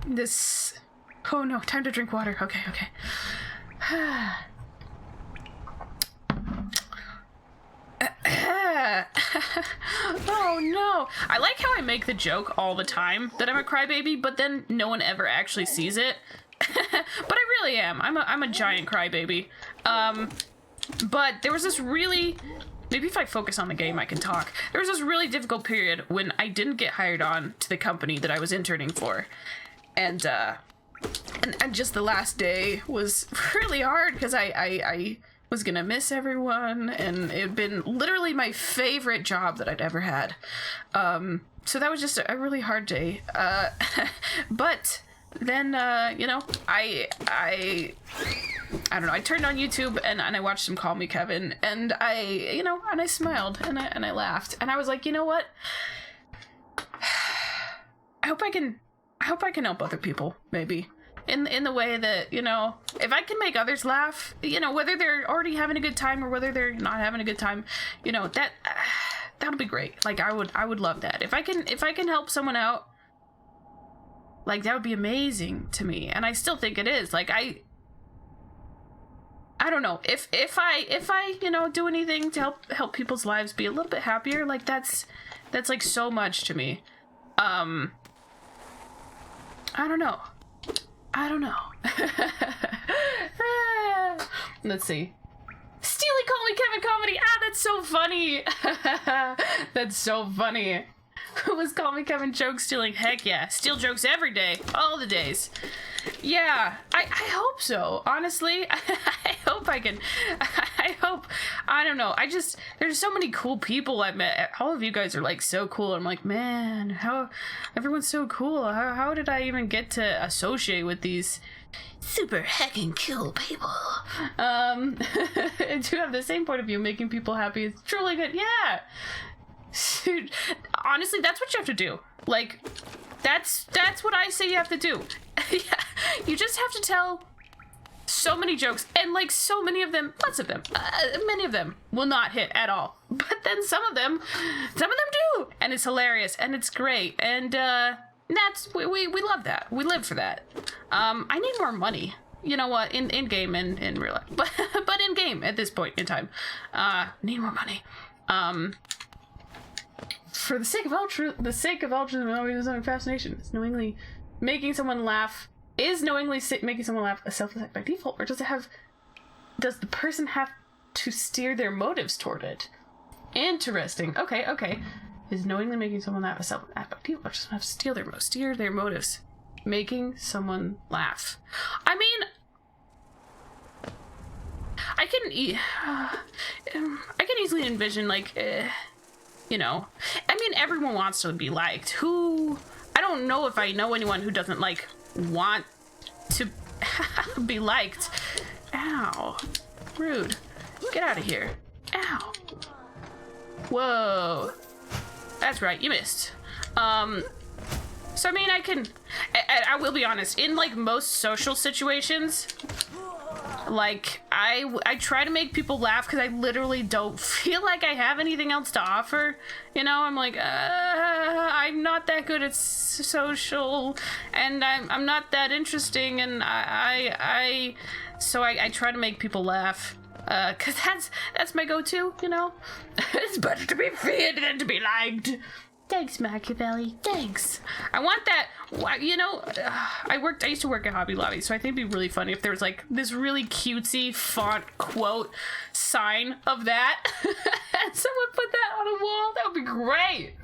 This, oh no, time to drink water. Okay. Oh no. I like how I make the joke all the time that I'm a crybaby, but then no one ever actually sees it. But I really am. I'm a giant crybaby. But there was this really... Maybe if I focus on the game, I can talk. There was this really difficult period when I didn't get hired on to the company that I was interning for. And just the last day was really hard because I was gonna miss everyone, and it had been literally my favorite job that I'd ever had. So that was just a really hard day. But then, you know, I don't know, I turned on YouTube and I watched some Call Me Kevin, and I smiled and I laughed, and I was like, you know what? I hope I can help other people, maybe. In the way that, you know, if I can make others laugh, you know, whether they're already having a good time or whether they're not having a good time, you know, that'll be great. Like, I would love that. If I can help someone out, like, that would be amazing to me. And I still think it is. Like, I don't know, if I you know, do anything to help people's lives be a little bit happier, like, that's like so much to me. I don't know. Let's see. Steely Call Me Kevin comedy. Ah, that's so funny. That's so funny. Was Call Me Kevin joke stealing? Heck yeah. Steal jokes every day. All the days. Yeah, I hope so. Honestly, I hope I can. I hope. I don't know. There's so many cool people I've met. All of you guys are like so cool. I'm like, man, how everyone's so cool. How did I even get to associate with these super heckin' cool people? To have the same point of view, making people happy is truly good. Yeah. Dude, honestly, that's what you have to do. Like, that's what I say you have to do. Yeah, you just have to tell so many jokes, and like so many of them, lots of them, many of them will not hit at all. But then some of them do, and it's hilarious, and it's great, and that's we love that. We live for that. I need more money. You know what? In game and in real life, but in game at this point in time, need more money. For the sake of altruism and always having fascination, is knowingly making someone laugh a selfless act by default, or does the person have to steer their motives toward it? Interesting. Okay. Is knowingly making someone laugh a selfless act by default, or does it have to steer their motives? Making someone laugh. I mean, I can easily envision, like, you know, I mean, everyone wants to be liked. I don't know if I know anyone who doesn't, like, want to be liked. Ow. Rude. Get out of here. Ow. Whoa. That's right, you missed. So, I mean, I will be honest, in, like, most social situations, like, I try to make people laugh because I literally don't feel like I have anything else to offer. You know, I'm like, I'm not that good at social, and I'm not that interesting, and so I try to make people laugh. Cause that's my go-to, you know? It's better to be feared than to be liked. Thanks, Machiavelli. Thanks. I want that. You know, I used to work at Hobby Lobby, so I think it'd be really funny if there was like this really cutesy font quote sign of that. And someone put that on a wall. That would be great.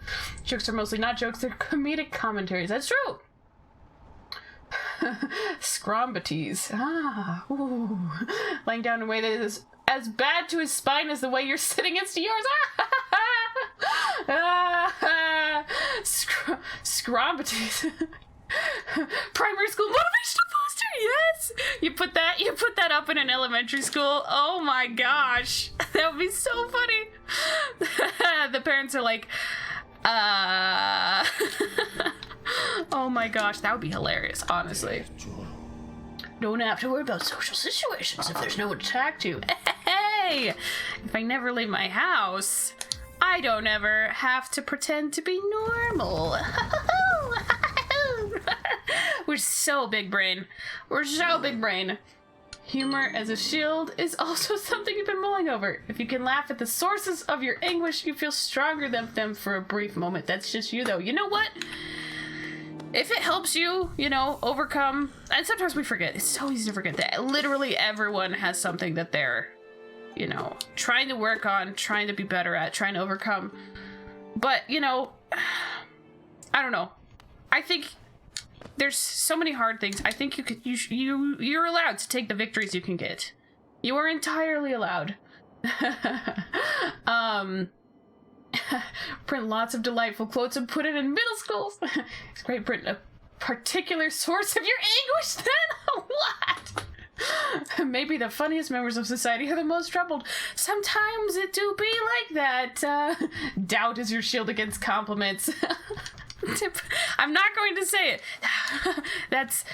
Jokes are mostly not jokes, they're comedic commentaries. That's true. Scrombates. Ooh. Lying down in a way that is as bad to his spine as the way you're sitting against yours. Scrombates. Primary school motivational poster. Yes, you put that up in an elementary school. Oh my gosh, that would be so funny. The parents are like, oh my gosh, that would be hilarious, honestly. Don't have to worry about social situations if there's no one to talk to. Hey, if I never leave my house, I don't ever have to pretend to be normal. We're so big brain. Humor as a shield is also something you've been mulling over. If you can laugh at the sources of your anguish, you feel stronger than them for a brief moment. That's just you, though. You know what? If it helps you, you know, overcome... And sometimes we forget. It's so easy to forget that literally everyone has something that they're, you know, trying to work on, trying to be better at, trying to overcome. But, you know, I don't know. I think there's so many hard things. I think you're allowed to take the victories you can get. You are entirely allowed. Print lots of delightful quotes and put it in middle schools. It's great. Print a particular source of your anguish then. What? Maybe the funniest members of society are the most troubled. Sometimes it do be like that. Doubt is your shield against compliments. I'm not going to say it. That's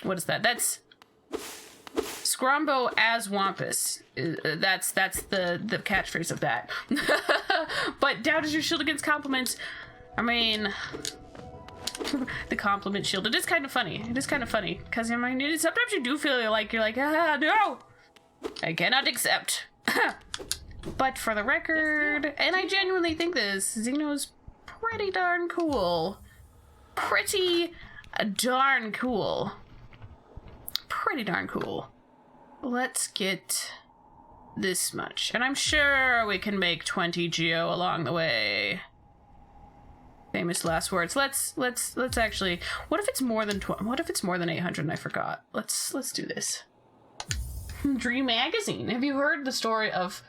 what is that? That's Scrombo as Wampus. That's the catchphrase of that. But doubt is your shield against compliments. I mean, the compliment shield. It is kind of funny. It is kind of funny because I mean, sometimes you do feel like you're like, no, I cannot accept. But for the record, and I genuinely think this, Xeno's pretty darn cool. Pretty darn cool. Pretty darn cool. Let's get this much. And I'm sure we can make 20 geo along the way. Famous last words. Let's actually, what if it's more than 800 and I forgot? Let's do this. Dream Magazine. Have you heard the story of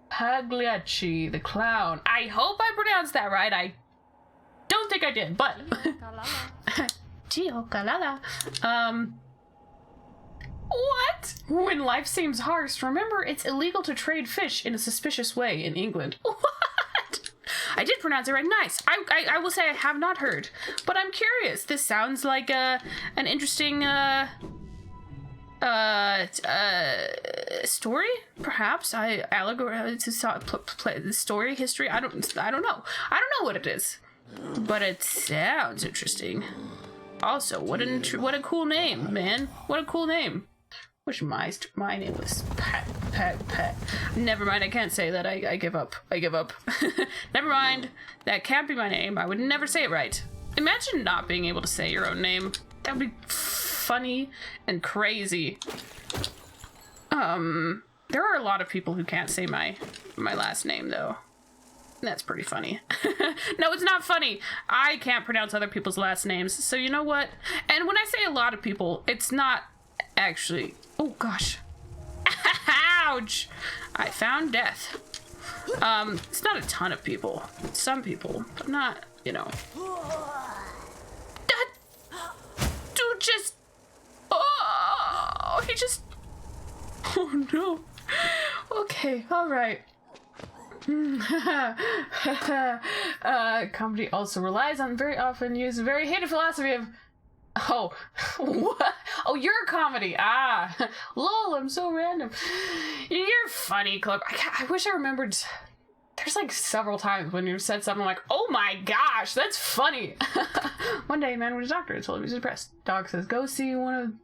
Pagliacci the clown? I hope I pronounced that right. I don't think I did, but Gio Calala. What? When life seems harsh, remember it's illegal to trade fish in a suspicious way in England. What? I did pronounce it right. Nice. I will say I have not heard, but I'm curious. This sounds like an interesting story, perhaps. Story history. I don't know what it is, but it sounds interesting. Also, what a cool name, man. What a cool name. Wish my name was Pat. Never mind, I can't say that. I give up. Never mind. That can't be my name. I would never say it right. Imagine not being able to say your own name. That would be funny and crazy. There are a lot of people who can't say my last name, though. That's pretty funny. No, it's not funny. I can't pronounce other people's last names. So you know what? And when I say a lot of people, it's not actually... Oh, gosh. Ouch! I found death. It's not a ton of people. Some people, but not, you know. That dude just... Oh, he just... Oh, no. Okay, all right. Comedy also relies on very often use a very hated philosophy of what? Oh, you're a comedy. Lol, I'm so random. You're funny, Clip. I wish I remembered. There's like several times when you said something like, oh my gosh, that's funny. One day a man went to a doctor and told him he was depressed. Doc says, go see one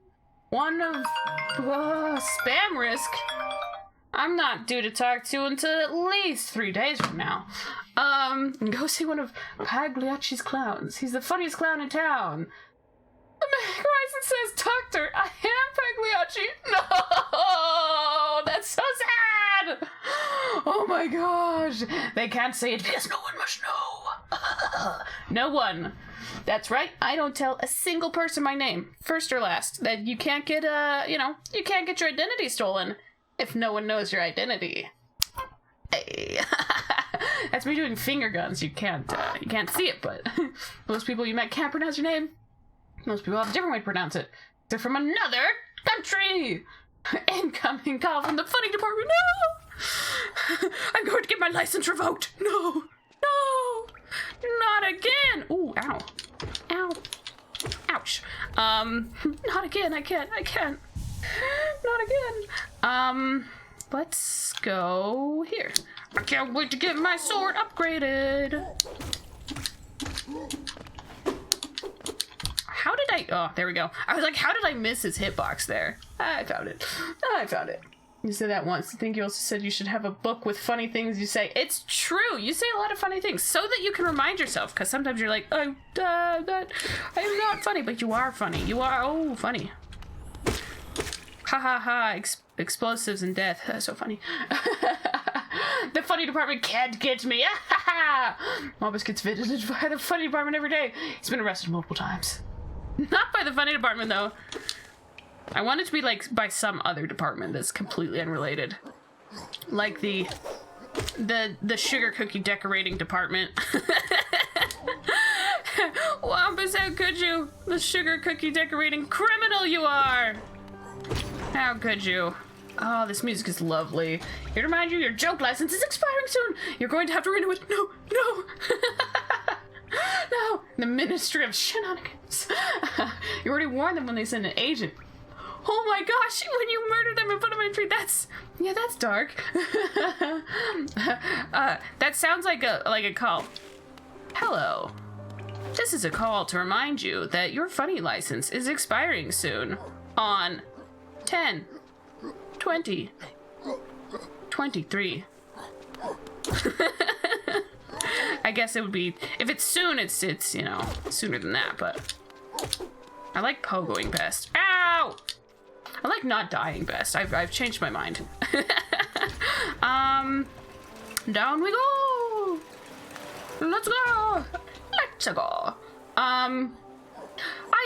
of spam risk. I'm not due to talk to until at least 3 days from now. Go see one of Pagliacci's clowns. He's the funniest clown in town. The man cries and says, Doctor, I am Pagliacci. No, that's so sad. Oh my gosh. They can't say it because no one must know. No one. That's right. I don't tell a single person my name, first or last. That you can't get, you can't get your identity stolen. If no one knows your identity. Hey. That's me doing finger guns. You can't see it, but most people you met can't pronounce your name. Most people have a different way to pronounce it. They're from another country. Incoming call from the funny department. No! I'm going to get my license revoked. No! Not again! Ooh, ow. Ouch. Not again. I can't. Not again. Let's go here. I can't wait to get my sword upgraded. how did I... Oh, there we go. I was like, how did I miss his hitbox there? I found it. You said that once. I think you also said you should have a book with funny things you say. It's true. You say a lot of funny things so that you can remind yourself. Because sometimes you're like, I'm not funny. But you are funny. You are, funny. Ha ha ha. Explosives and death. That's so funny. The funny department can't get me. Mobbus gets visited by the funny department every day. He's been arrested multiple times. Not by the funny department, though. I want it to be, like, by some other department that's completely unrelated. Like the sugar cookie decorating department. Wampus, how could you? The sugar cookie decorating criminal you are! How could you? Oh, this music is lovely. Here to remind you, your joke license is expiring soon. You're going to have to renew it. No. No. The Ministry of Shenanigans. You already warned them when they sent an agent. Oh my gosh, when you murder them and put them in a tree, that's dark. That sounds like a call. Hello. This is a call to remind you that your funny license is expiring soon on 10, 20, 23. I guess it would be, if it's soon, it's sooner than that, but I like pogoing best. Ow! I like not dying best. I've changed my mind. Down we go. Let's go.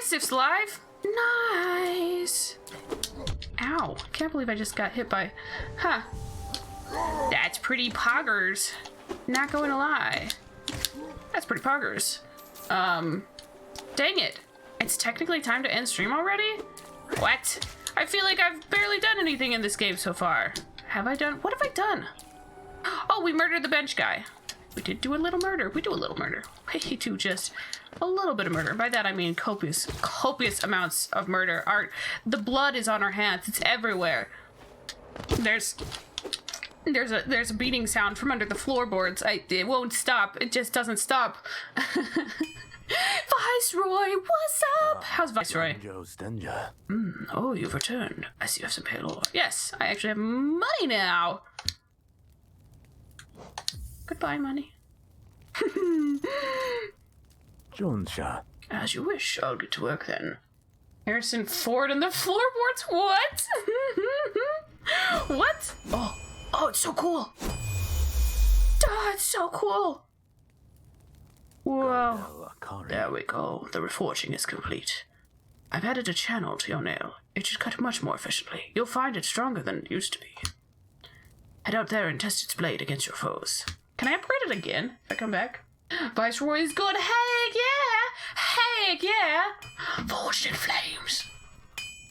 Icif's live. Nice. Ow. Can't believe I just got hit by... Huh. That's pretty poggers. Not going to lie. That's pretty poggers. Dang it. It's technically time to end stream already? What? I feel like I've barely done anything in this game so far. Have I done? What have I done? Oh, we murdered the bench guy. We did do a little murder. We do a little murder. We do just a little bit of murder. By that I mean copious amounts of murder. The blood is on our hands. It's everywhere. There's a beating sound from under the floorboards. It won't stop. It just doesn't stop. Viceroy, what's up? How's Viceroy? Oh, you've returned. I see you have some pale ore. Yes, I actually have money now. Goodbye, money. Jonsha. As you wish. I'll get to work then. Harrison Ford and the floorboards? What? What? Oh, it's so cool. Oh, it's so cool. Whoa. There we go. The reforging is complete. I've added a channel to your nail. It should cut much more efficiently. You'll find it stronger than it used to be. Head out there and test its blade against your foes. Can I upgrade it again if I come back? Viceroy's good. Heck yeah! Heck yeah! Forged in flames.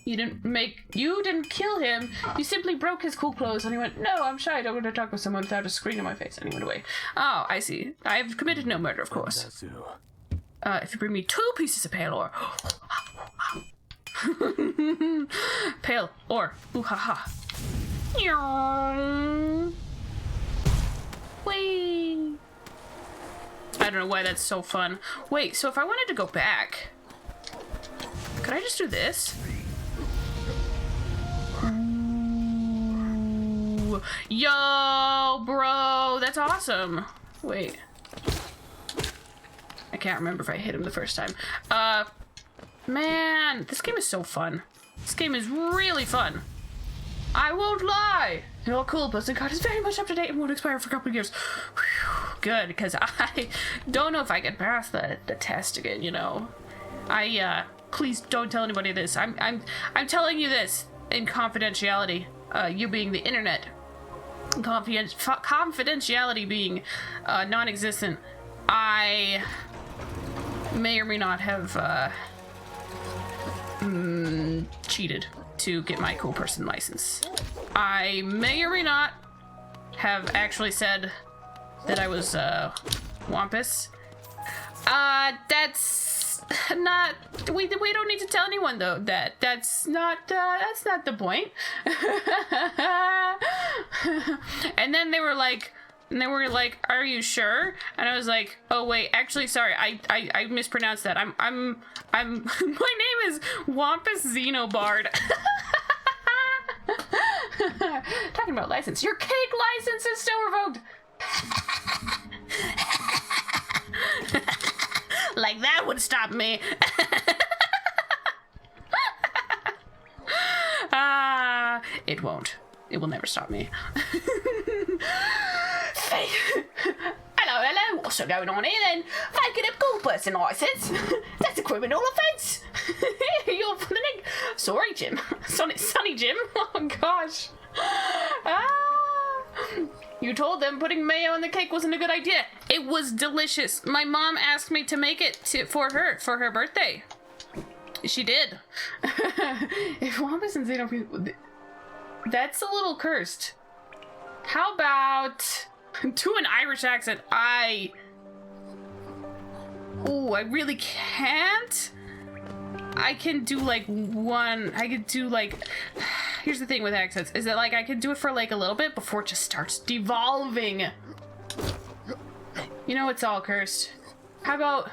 You didn't kill him. You simply broke his cool clothes and he went, no, I'm shy. I don't want to talk with someone without a screen in my face. And he went away. Oh, I see. I've committed no murder, of course. If you bring me 2 pieces of pale ore. Pale ore. Ooh ha ha. Whee! I don't know why that's so fun. Wait, so if I wanted to go back, could I just do this? Ooh. Yo, bro, that's awesome. Wait. I can't remember if I hit him the first time. Man, this game is so fun. This game is really fun. I won't lie. Your cool posting card is very much up to date and won't expire for a couple of years. Whew, good, because I don't know if I can pass the test again, you know. Please don't tell anybody this. I'm telling you this in confidentiality. You being the internet. Confidentiality being non-existent. I may or may not have cheated to get my cool person license. I may or may not have actually said that I was Wampus. That's not. We don't need to tell anyone though that. That's not the point. And then they were like, And they were like, "Are you sure?" And I was like, "Oh wait, actually, sorry, I mispronounced that. I'm my name is Wampus Xenobard." Talking about license, your cake license is still revoked. Like that would stop me. It won't. It will never stop me. Hello, what's going on here then? Faking a cool person license? That's a criminal offence. You're from the neck. Sorry, Jim. Sonny Jim. Oh, gosh. You told them putting mayo in the cake wasn't a good idea. It was delicious. My mom asked me to make it for her birthday. She did. If Wampus and Xeno... That's a little cursed. How about... to an Irish accent, I really can't. I can do like one. I could do like. Here's the thing with accents: is that like I can do it for like a little bit before it just starts devolving. You know, it's all cursed. How about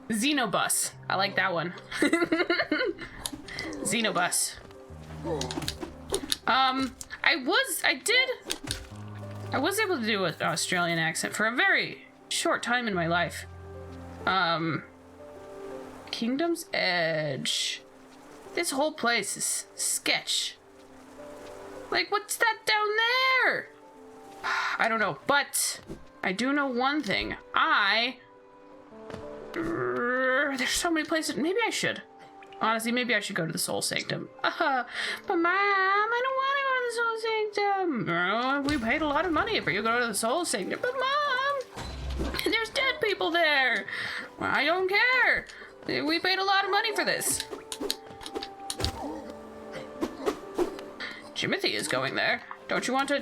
Xenobus? I like that one. Xenobus. I was able to do an Australian accent for a very short time in my life. Kingdom's Edge. This whole place is sketch. Like, what's that down there? I don't know, but I do know one thing. There's so many places. Maybe I should. Honestly, maybe I should go to the Soul Sanctum. But Mom, I don't want to go to the Soul Sanctum. We paid a lot of money for you to go to the Soul Sanctum. But Mom, there's dead people there. I don't care. We paid a lot of money for this. Jimothy is going there. Don't you want to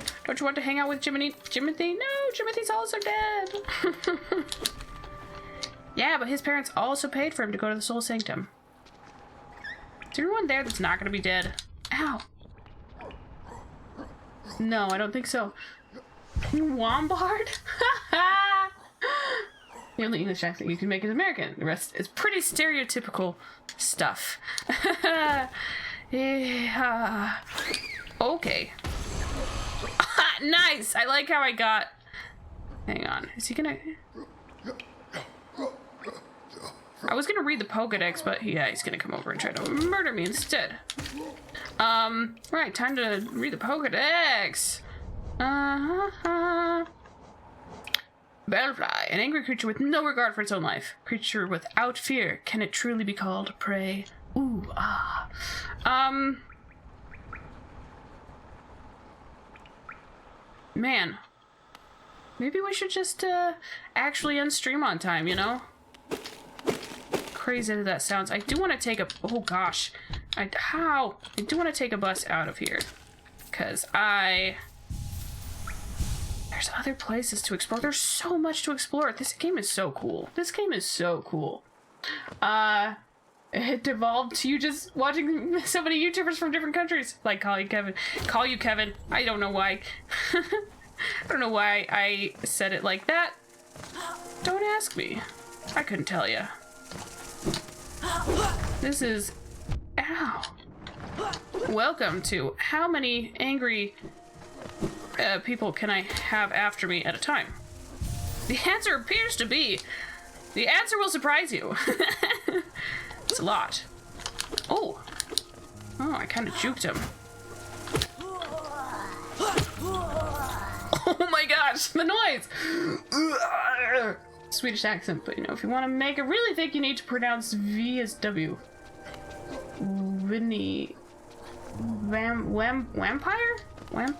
hang out with Jimothy? No, Jimothy's also dead. Yeah, but his parents also paid for him to go to the Soul Sanctum. Is there anyone there that's not gonna be dead? Ow. No, I don't think so. Wombard? The only English accent you can make is American. The rest is pretty stereotypical stuff. Yeah. Okay. Nice! I like how I got... Hang on. Is he gonna... I was gonna read the Pokedex, but yeah, he's gonna come over and try to murder me instead. Right, time to read the Pokedex. Bellfly, an angry creature with no regard for its own life. Creature without fear. Can it truly be called prey? Ooh, ah. Man. Maybe we should just, actually unstream on time, you know? Crazy that sounds. I do want to take a... Oh, gosh. I do want to take a bus out of here. Because there's other places to explore. There's so much to explore. This game is so cool. This game is so cool. It devolved to you just watching so many YouTubers from different countries. Like, call you Kevin. I don't know why. I don't know why I said it like that. Don't ask me. I couldn't tell you. This is... Ow. Welcome to how many angry people can I have after me at a time? The answer appears to be... The answer will surprise you. It's a lot. Oh. Oh, I kind of juked him. Oh my gosh, the noise! Swedish accent, but you know, if you want to make it really thick, you need to pronounce V as W. Vinny... Vampire?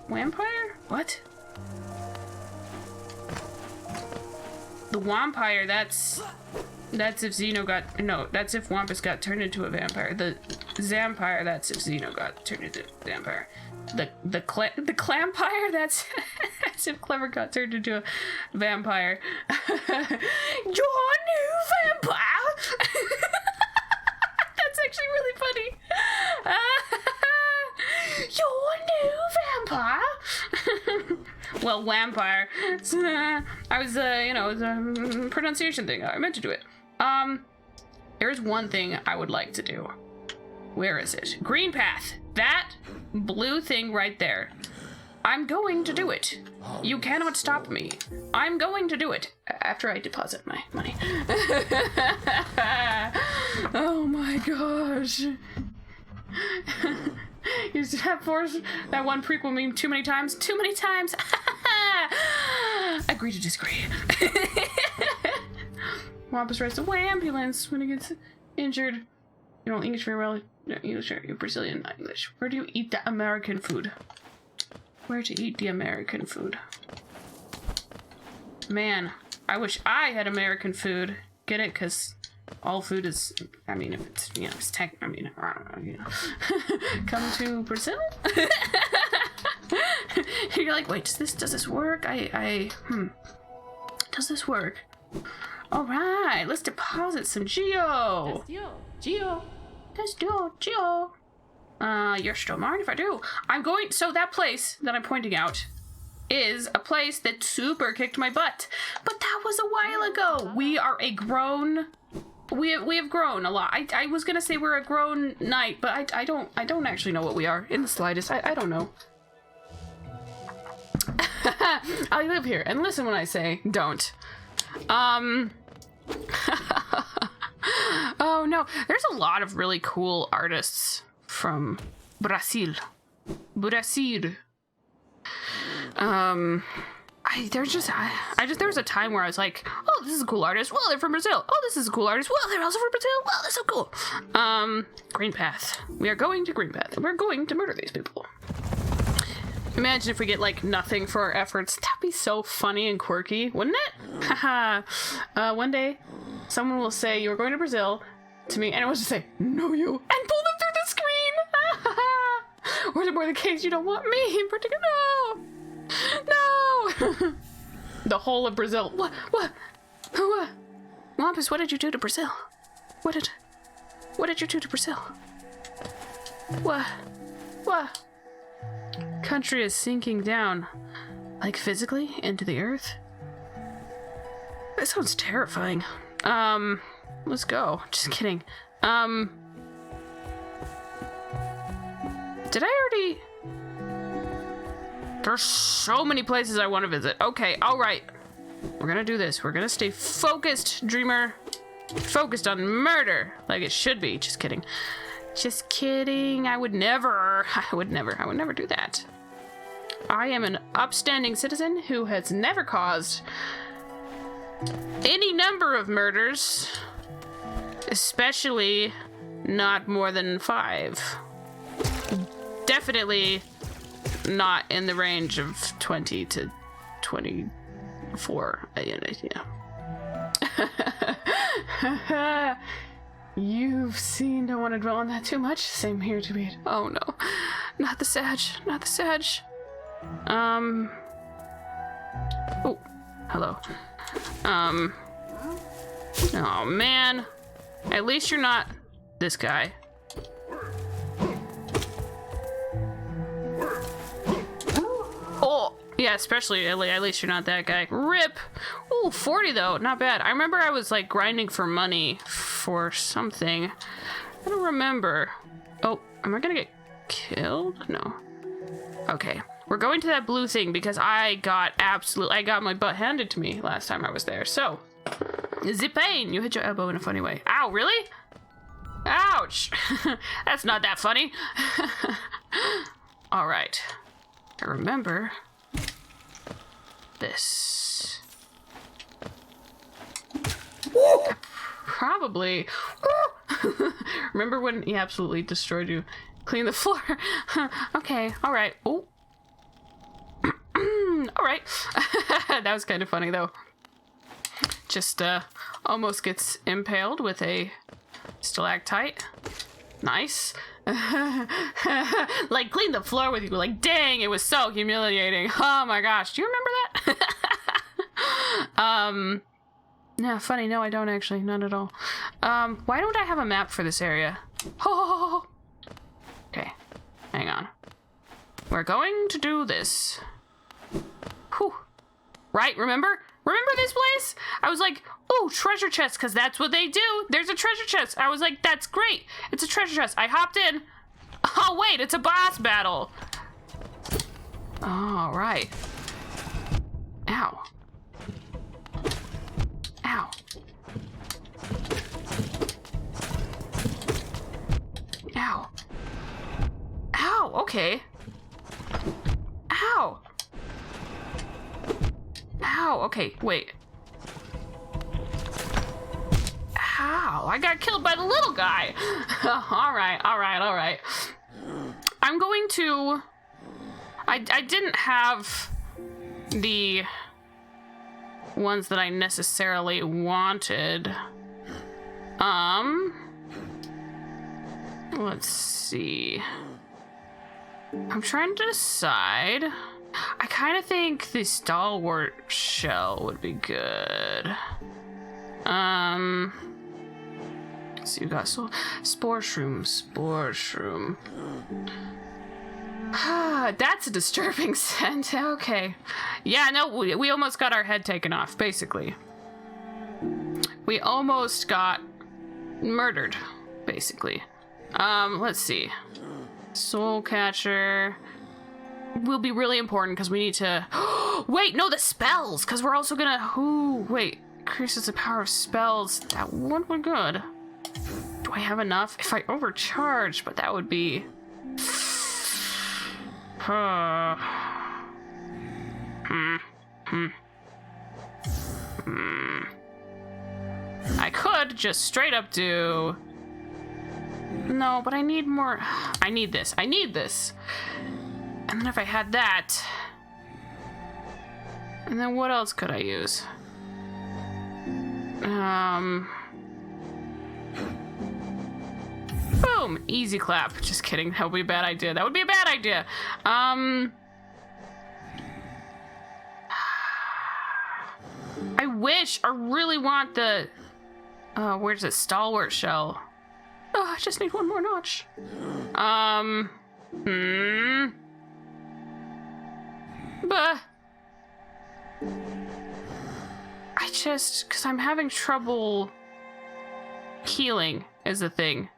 Vampire? What? The Wampire, that's if Xeno got... No, that's if Wampus got turned into a vampire. The Zampire, that's if Xeno got turned into a vampire. The Clampire, that's if Clever got turned into a vampire. Your new vampire! That's actually really funny. Your new vampire! Well, vampire. I was, you know, it was a pronunciation thing. I meant to do it. There's one thing I would like to do. Where is it? Green path. That blue thing right there. I'm going to do it. You cannot stop me. I'm going to do it after I deposit my money. Oh my gosh. You just have forced that one prequel meme too many times. Too many times. Agree to disagree. Wampus rides the ambulance when he gets injured. You don't English very well. No, English, you're Brazilian, not English. Where do you eat the American food? Where to eat the American food? Man, I wish I had American food. Get it? Because all food is, I mean, if it's, you know, it's tech, I mean, I don't know, you know. Come to Brazil? You're like, wait, does this work? Does this work? All right, let's deposit some Geo. Geo. Let's do Geo. You're still mind if I do. I'm going, so that place that I'm pointing out is a place that super kicked my butt. But that was a while ago. We are a grown, we have grown a lot. I was gonna say we're a grown knight, but I don't actually know what we are in the slightest. I don't know. I live here, and listen when I say don't. Oh no, there's a lot of really cool artists from Brazil. There was a time where I was like, oh, this is a cool artist. Well, they're from Brazil. Oh, this is a cool artist. Well, they're also from Brazil. Well, that's so cool. Green Path. We are going to Green Path, and we're going to murder these people. Imagine if we get, like, nothing for our efforts. That'd be so funny and quirky, wouldn't it? Haha. One day, someone will say, you're going to Brazil to me, and I will just say, no, you, and pull them through the screen. Or is it more the case you don't want me in particular? No. The whole of Brazil. What? Wampus, what did you do to Brazil? What did you do to Brazil? What? Country is sinking down. Like physically into the earth? That sounds terrifying. Let's go. Just kidding. Did I already... There's so many places I want to visit. Okay, alright. We're gonna do this. We're gonna stay focused, dreamer. Focused on murder. Like it should be. Just kidding. Just kidding. I would never do that. I am an upstanding citizen who has never caused any number of murders. Especially not more than 5. Definitely not in the range of 20 to 24. Yeah. You've seen, don't want to dwell on that too much. Same here to be. Oh no. Not the Sag. Oh, hello. Oh man. At least you're not this guy. Oh, yeah, especially at least you're not that guy. RIP. Ooh, 40 though, not bad. I remember I was like grinding for money for something. I don't remember. Oh, am I gonna get killed? No. Okay, we're going to that blue thing because I got my butt handed to me last time I was there. So, the pain. You hit your elbow in a funny way. Ow, really? Ouch. That's not that funny. All right. I remember this. Probably. Remember when he absolutely destroyed you? Clean the floor. Okay, all right. Oh. All right. That was kind of funny though. Just almost gets impaled with a stalactite. Nice. Like clean the floor with you. Like dang, it was so humiliating. Oh my gosh, do you remember that? No, funny. No, I don't actually. Not at all. Why don't I have a map for this area? Oh. Okay, hang on. We're going to do this. Whew. Right, remember? Remember this place? I was like, oh, treasure chest, because that's what they do. There's a treasure chest. I was like, that's great. It's a treasure chest. I hopped in. Oh, wait, it's a boss battle. All right. Ow. Ow. Ow. Ow, okay. Ow. Ow, okay, wait. Ow, I got killed by the little guy. Alright. I'm going to... I didn't have the ones that I necessarily wanted. Let's see. I'm trying to decide. I kind of think the stalwart shell would be good. Let's see, we got spore shroom. That's a disturbing scent. Okay. Yeah, no, we almost got our head taken off, basically. We almost got murdered, basically. Let's see. Soul catcher will be really important because we need to... Wait, no, the spells, because we're also gonna... Ooh, wait. Increases the power of spells. That would be good. Do I have enough? If I overcharge, but that would be... I could just straight up do... No, but I need more... I need this. And then if I had that... And then what else could I use? Boom! Easy clap. Just kidding. That would be a bad idea. I wish, I really want the... where's it? Stalwart shell. Oh, I just need one more notch. But... because I'm having trouble healing is the thing.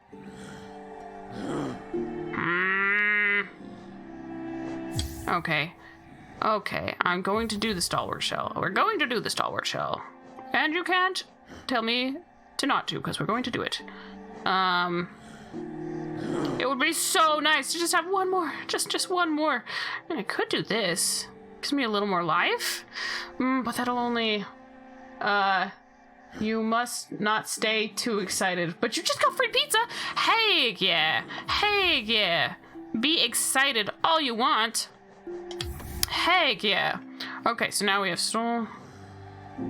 Okay, I'm going to do the stalwart shell. We're going to do the stalwart shell. And you can't tell me to not to, because we're going to do it. It would be so nice to just have one more. Just one more. And I could do this. Gives me a little more life. But that'll only... you must not stay too excited. But you just got free pizza! Hey, yeah. Be excited all you want. Heck yeah. Okay, so now we have Soul,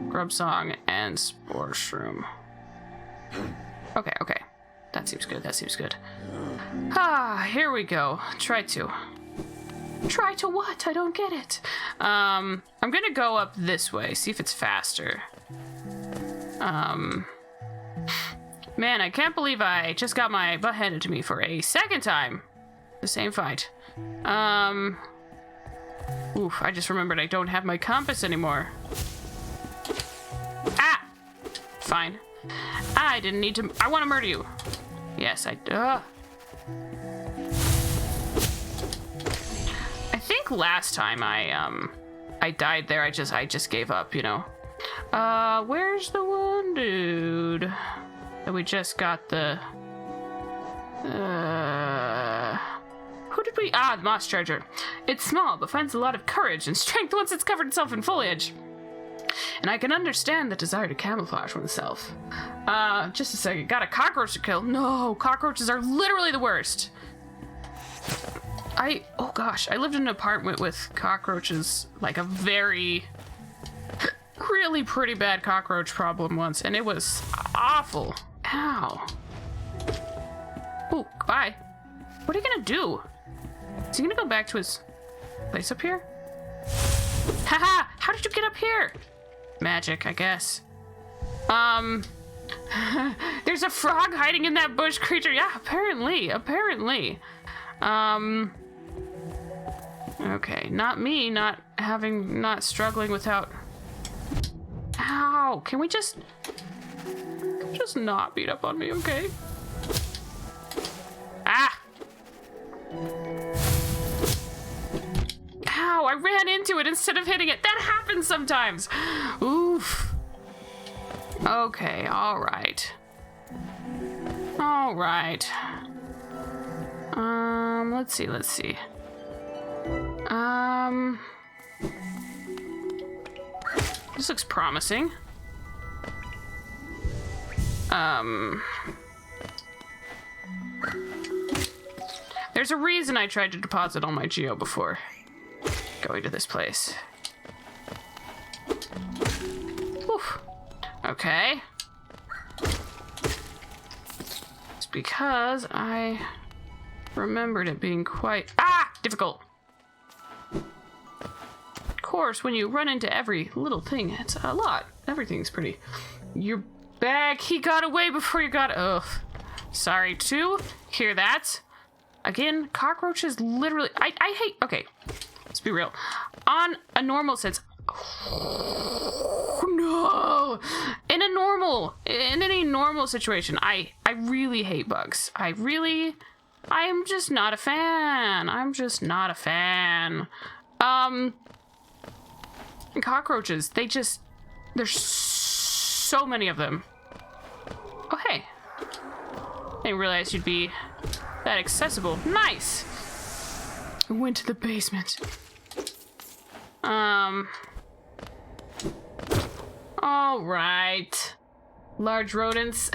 Grub Song, and Spore Shroom. Okay. That seems good. Here we go. Try to what? I don't get it. I'm gonna go up this way, see if it's faster. Man, I can't believe I just got my butt handed to me for a second time. The same fight. Oof, I just remembered I don't have my compass anymore. Ah! Fine. I didn't need to... I want to murder you. Yes, I think last time I died there, I just gave up, you know. Where's the one dude that we just got the... Who did we... the moss treasure. It's small, but finds a lot of courage and strength once it's covered itself in foliage. And I can understand the desire to camouflage oneself. Just a second. Got a cockroach to kill. No, cockroaches are literally the worst. Oh gosh, I lived in an apartment with cockroaches, like a really pretty bad cockroach problem once, and it was awful. Ow. Ooh, goodbye. What are you gonna do? Is he gonna go back to his place up here? Haha! How did you get up here? Magic, I guess. There's a frog hiding in that bush creature. Yeah, apparently. Okay, not me, not struggling without... Ow, can we just not beat up on me, okay? Ah! Ow, I ran into it instead of hitting it. That happens sometimes. Oof. Okay, all right. All right. Let's see. This looks promising. There's a reason I tried to deposit all my geo before going to this place. Oof. Okay. It's because I remembered it being quite difficult. Of course, when you run into every little thing, it's a lot. Everything's pretty. You're back. He got away before you got. Ugh. Sorry to hear that. Again, cockroaches literally. I hate. Okay, let's be real. On a normal sense. Oh, no. In any normal situation, I really hate bugs. I'm just not a fan. Cockroaches, there's so many of them. Oh, hey. I didn't realize you'd be that accessible. Nice. I went to the basement. All right. Large rodents.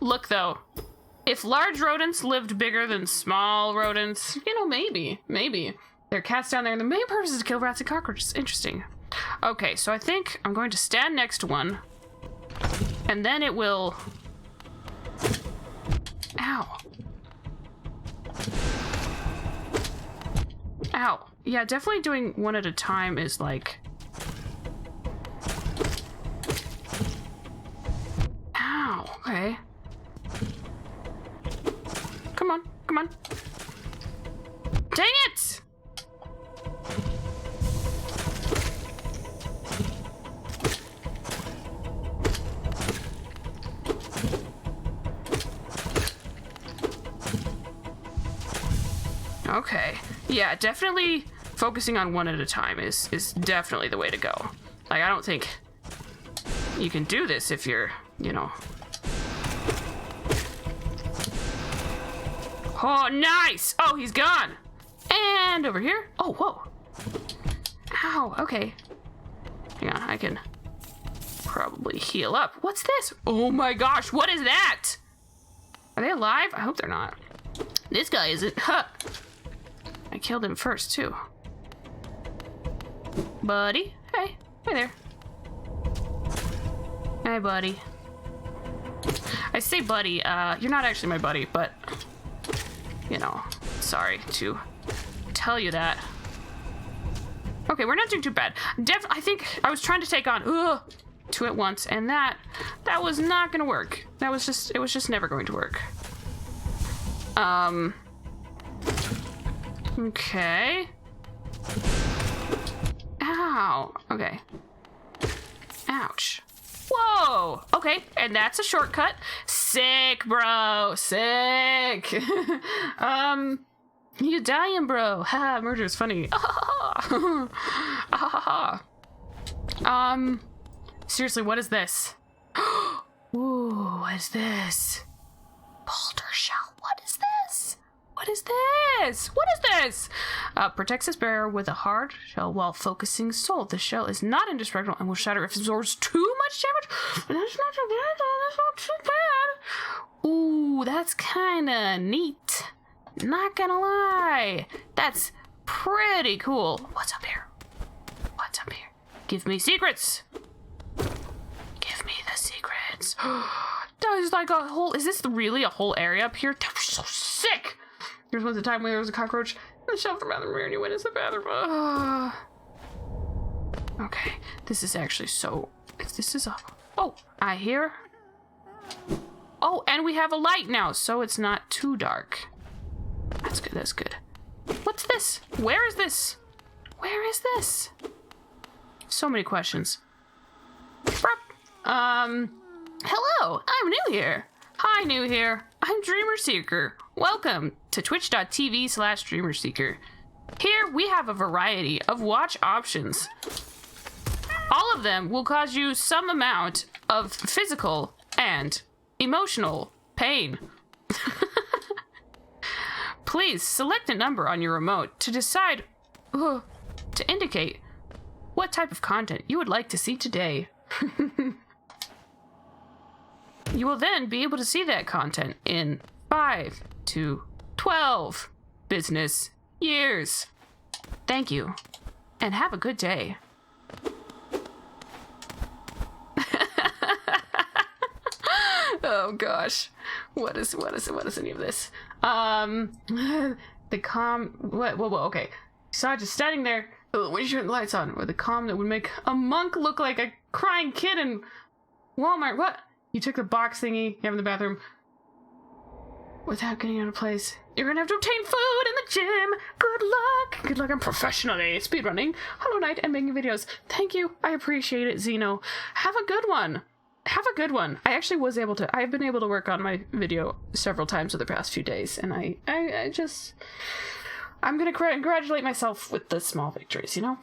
Look, though. If large rodents lived bigger than small rodents, maybe. There are cats down there, and the main purpose is to kill rats and cockroaches. Interesting. Okay, so I think I'm going to stand next to one, and then it will... Ow. Ow. Yeah, definitely doing one at a time is like... Ow. Okay. Come on. Dang it! Okay. Yeah, definitely focusing on one at a time is definitely the way to go. Like, I don't think you can do this if you're, Oh, nice! Oh, he's gone! And over here. Oh, whoa. Ow, okay. Hang on, I can probably heal up. What's this? Oh my gosh, what is that? Are they alive? I hope they're not. This guy isn't. Huh. I killed him first, too. Buddy? Hey. Hey there. Hey, buddy. I say buddy. You're not actually my buddy, but... sorry to tell you that. Okay, we're not doing too bad. I think I was trying to take on two at once, and that was not gonna work. It was just never going to work. Okay. Ow. Okay. Ouch. Whoa. Okay, and that's a shortcut. Sick, bro. Sick. You dying, bro. Ha, murder is funny. Seriously, what is this? Ooh, what is this? Boulder shell. What is this? What is this? What is this? Protects its bearer with a hard shell while focusing soul. The shell is not indestructible and will shatter if it absorbs too much damage. But that's not too bad, though. That's not too bad. Ooh, that's kind of neat. Not gonna lie. That's pretty cool. What's up here? What's up here? Give me secrets. Give me the secrets. There's like a whole... Is this really a whole area up here? That was so sick. There was a time when there was a cockroach in the shelf from the bathroom mirror and you went into the bathroom. Okay. This is actually so... This is a... Oh, I hear... Oh, and we have a light now, so it's not too dark. That's good, that's good. What's this? Where is this? Where is this? So many questions. Hello, I'm new here. Hi, new here. I'm Dreamer Seeker. Welcome to twitch.tv/Dreamer Seeker. Here we have a variety of watch options. All of them will cause you some amount of physical and emotional pain. Please select a number on your remote to decide, to indicate what type of content you would like to see today. You will then be able to see that content in 5 to 12 business years. Thank you, and have a good day. Oh gosh, what is any of this? The calm. Whoa, okay. So just standing there. When you turn the lights on, or the calm that would make a monk look like a crying kid in Walmart. What? You took the box thingy you have in the bathroom without getting out of place. You're gonna have to obtain food in the gym. Good luck. Good luck. I'm professionally speedrunning Hollow Knight and making videos. Thank you. I appreciate it, Xeno. Have a good one. Have a good one. I actually was able to. I've been able to work on my video several times over the past few days, and I'm gonna congratulate myself with the small victories, you know?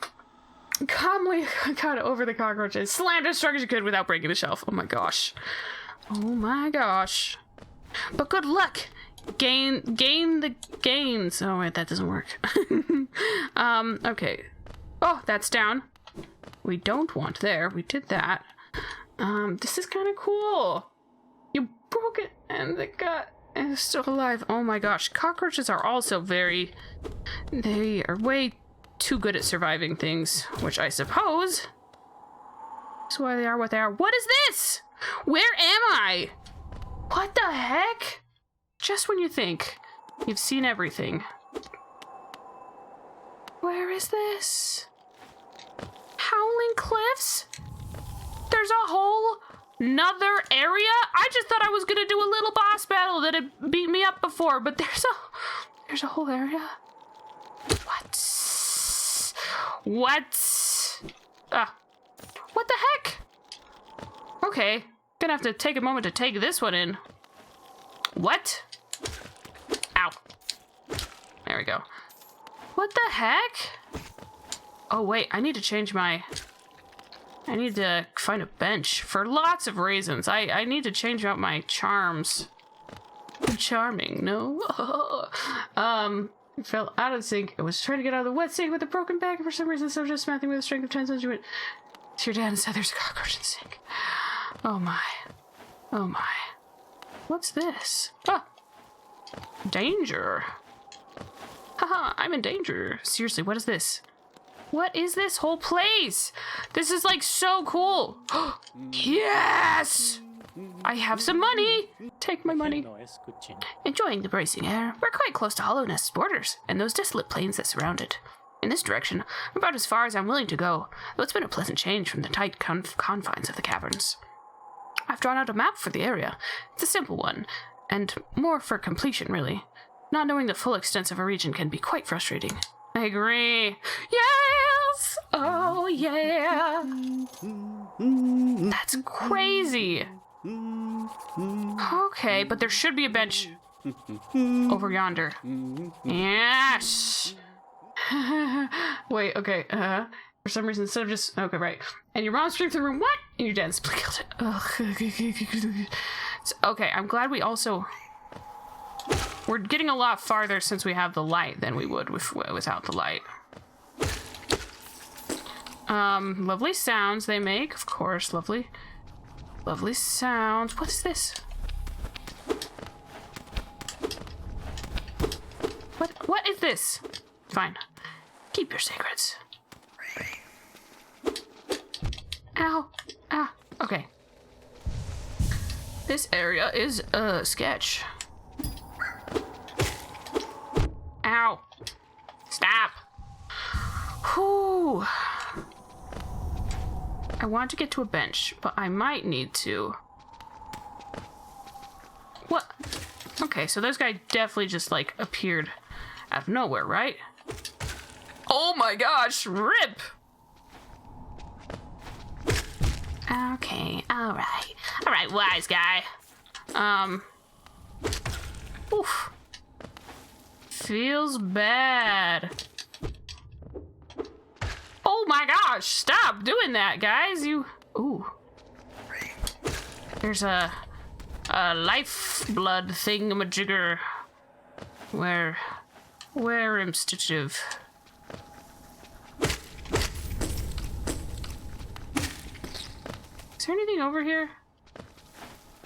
Calmly got over the cockroaches, slammed as strong as you could without breaking the shelf. Oh my gosh. Oh my gosh. But good luck. Gain the gains. Oh wait, that doesn't work. Okay. Oh, that's down. We don't want there. We did that. This is kind of cool. You broke it and the gut is still alive. Oh my gosh. Cockroaches are also they are way too good at surviving things, which I suppose is why they are what they are. What is this? Where am I? What the heck? Just when you think you've seen everything. Where is this? Howling Cliffs? There's a whole nother area? I just thought I was gonna do a little boss battle that had beat me up before, but there's a whole area? What? What the heck? Okay, gonna have to take a moment to take this one in. What? Ow. There we go. What the heck? Oh wait, I need to find a bench for lots of reasons. I need to change out my charms. Charming, no? It fell out of the sink. It was trying to get out of the wet sink with a broken back, and for some reason, so just smacking with a strength of 10 cents. You went to your dad and said there's a cockroach in the sink. Oh my. Oh my. What's this? Ah! Danger. Haha, I'm in danger. Seriously, what is this? What is this whole place? This is like so cool. Yes! I have some money. Take my money. Enjoying the bracing air, we're quite close to Hollow Nest's borders and those desolate plains that surround it. In this direction, I'm about as far as I'm willing to go, though it's been a pleasant change from the tight confines of the caverns. I've drawn out a map for the area. It's a simple one, and more for completion, really. Not knowing the full extent of a region can be quite frustrating. I agree. Yes! Oh, yeah! That's crazy! Okay, but there should be a bench over yonder. Yes! Wait, okay, for some reason, instead of just... Okay, right. And your mom streamed through the room, what? And your dad split killed it. Ugh. So, okay, I'm glad we also... We're getting a lot farther since we have the light than we would without the light. Lovely sounds they make, of course, lovely sounds. What is this? What is this? Fine. Keep your secrets. Ow. Ah. Okay. This area is a sketch. Ow. Stop. Whew. I want to get to a bench, but I might need to... What? Okay, so this guy definitely just, like, appeared out of nowhere, right? Oh my gosh, rip! Okay, alright. Alright, wise guy. Oof. Feels bad. Oh my gosh, stop doing that, guys. Ooh. There's a lifeblood thingamajigger. Where instinctive. Is there anything over here?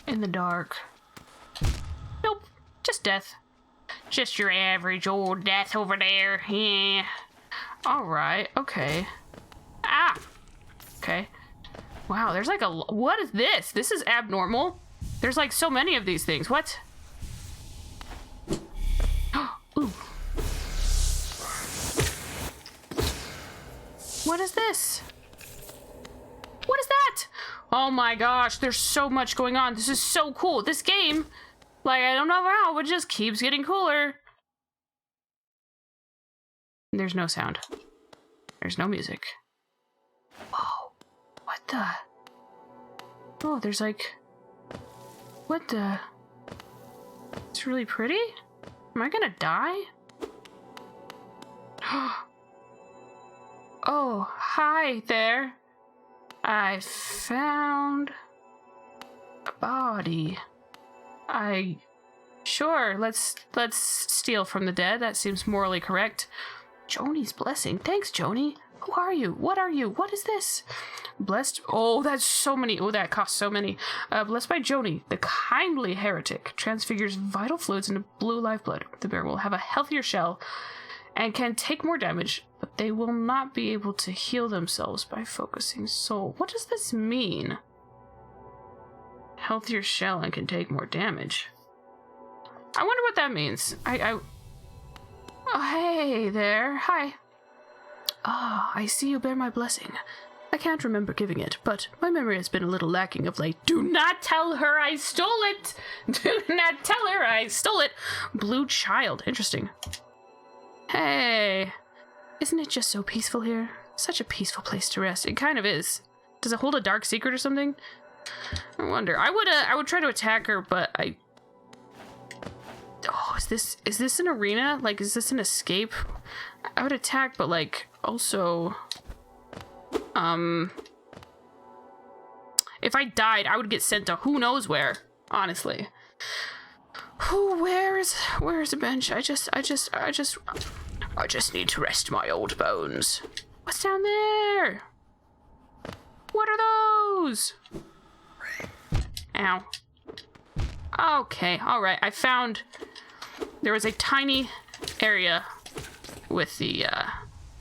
In the dark. Nope, just death. Just your average old death over there. Yeah. Alright, okay. Ah! Okay. Wow, there's like what is this? This is abnormal. There's like so many of these things. What? Ooh. What is this? What is that? Oh my gosh, there's so much going on. This is so cool. This game, like, I don't know how, it just keeps getting cooler. There's no sound. There's no music. Whoa. What the? Oh, there's like... What the? It's really pretty? Am I gonna die? Oh, hi there. I found a body. Sure, let's steal from the dead. That seems morally correct. Joni's blessing. Thanks, Joni. Who are you? What are you? What is this? Blessed. Oh, that's so many. Oh, that costs so many. Blessed by Joni, the kindly heretic, transfigures vital fluids into blue lifeblood. The bear will have a healthier shell and can take more damage, but they will not be able to heal themselves by focusing soul. What does this mean? Healthier shell and can take more damage. I wonder what that means. Oh, hey there. Hi. Ah, I see you bear my blessing. I can't remember giving it, but my memory has been a little lacking of late. Do not tell her I stole it! Do not tell her I stole it! Blue child. Interesting. Hey. Isn't it just so peaceful here? Such a peaceful place to rest. It kind of is. Does it hold a dark secret or something? I wonder. I would try to attack her, but I... Oh, is this an arena? Like, is this an escape? I would attack, but like, also... If I died, I would get sent to who knows where, honestly. Oh, where is a bench? I just need to rest my old bones. What's down there? What are those? Ow. Okay, alright. I found... There was a tiny area with the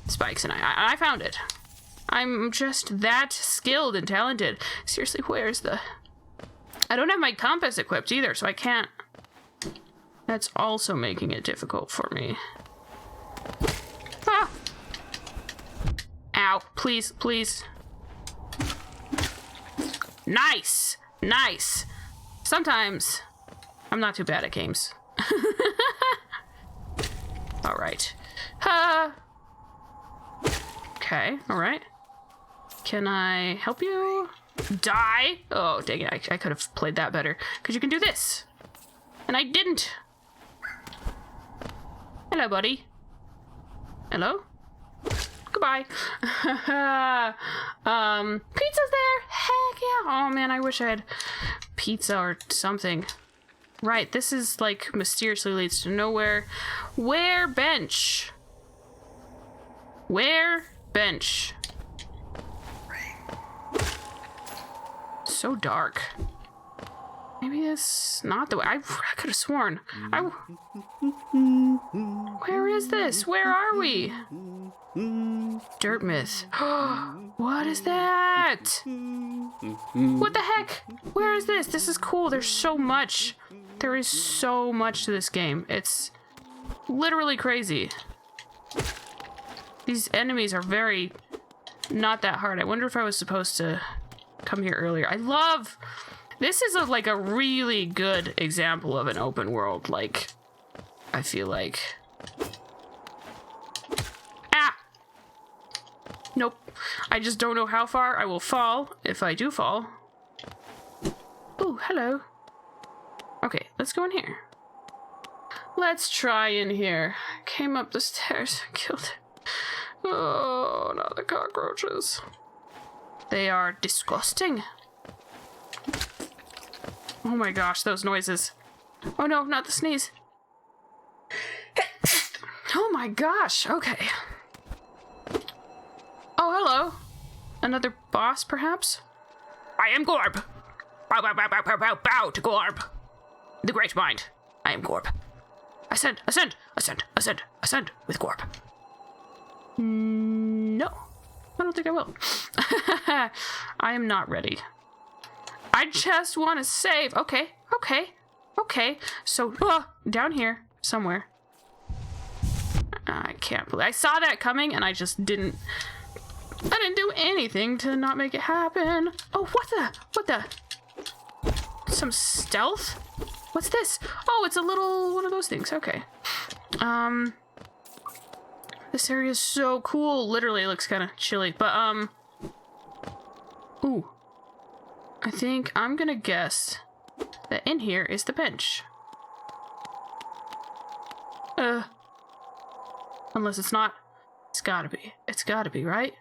spikes, and I found it. I'm just that skilled and talented. Seriously, where's the... I don't have my compass equipped either, so I can't... That's also making it difficult for me. Ah! Ow, please, please. Nice! Nice! Sometimes I'm not too bad at games. Alright. Okay, alright. Can I help you? Die? Oh, dang it. I could have played that better. Because you can do this. And I didn't. Hello, buddy. Hello? Goodbye. Pizza's there. Heck yeah. Oh, man, I wish I had pizza or something. Right, this is like mysteriously leads to nowhere. Where bench? Where bench? So dark. Maybe it's not the way. I could have sworn. Where is this? Where are we? Dirt myth. What is that? What the heck? Where is this? This is cool. There's so much. There is so much to this game. It's literally crazy. These enemies are very not that hard. I wonder if I was supposed to come here earlier. I love... This is like a really good example of an open world. Like, I feel like Nope. I just don't know how far I will fall if I do fall. Ooh, hello. Okay, let's go in here. Let's try in here. Came up the stairs, killed it. Oh, not the cockroaches. They are disgusting. Oh my gosh, those noises. Oh no, not the sneeze. Oh my gosh, okay. Oh, hello. Another boss, perhaps? I am Gorb. Bow, bow, bow, bow, bow, bow, bow to Gorb. The great mind. I am Gorb. Ascend, ascend, ascend, ascend, ascend with Gorb. No, I don't think I will. I am not ready. I just want to save. Okay, okay, okay. So, down here, somewhere. I can't believe I saw that coming and I just didn't. I didn't do anything to not make it happen. Oh, what the? Some stealth? What's this? Oh, it's a little one of those things. Okay. This area is so cool. Literally, it looks kind of chilly, but ooh. I think I'm gonna guess that in here is the bench. Unless it's not. It's gotta be. It's gotta be, right?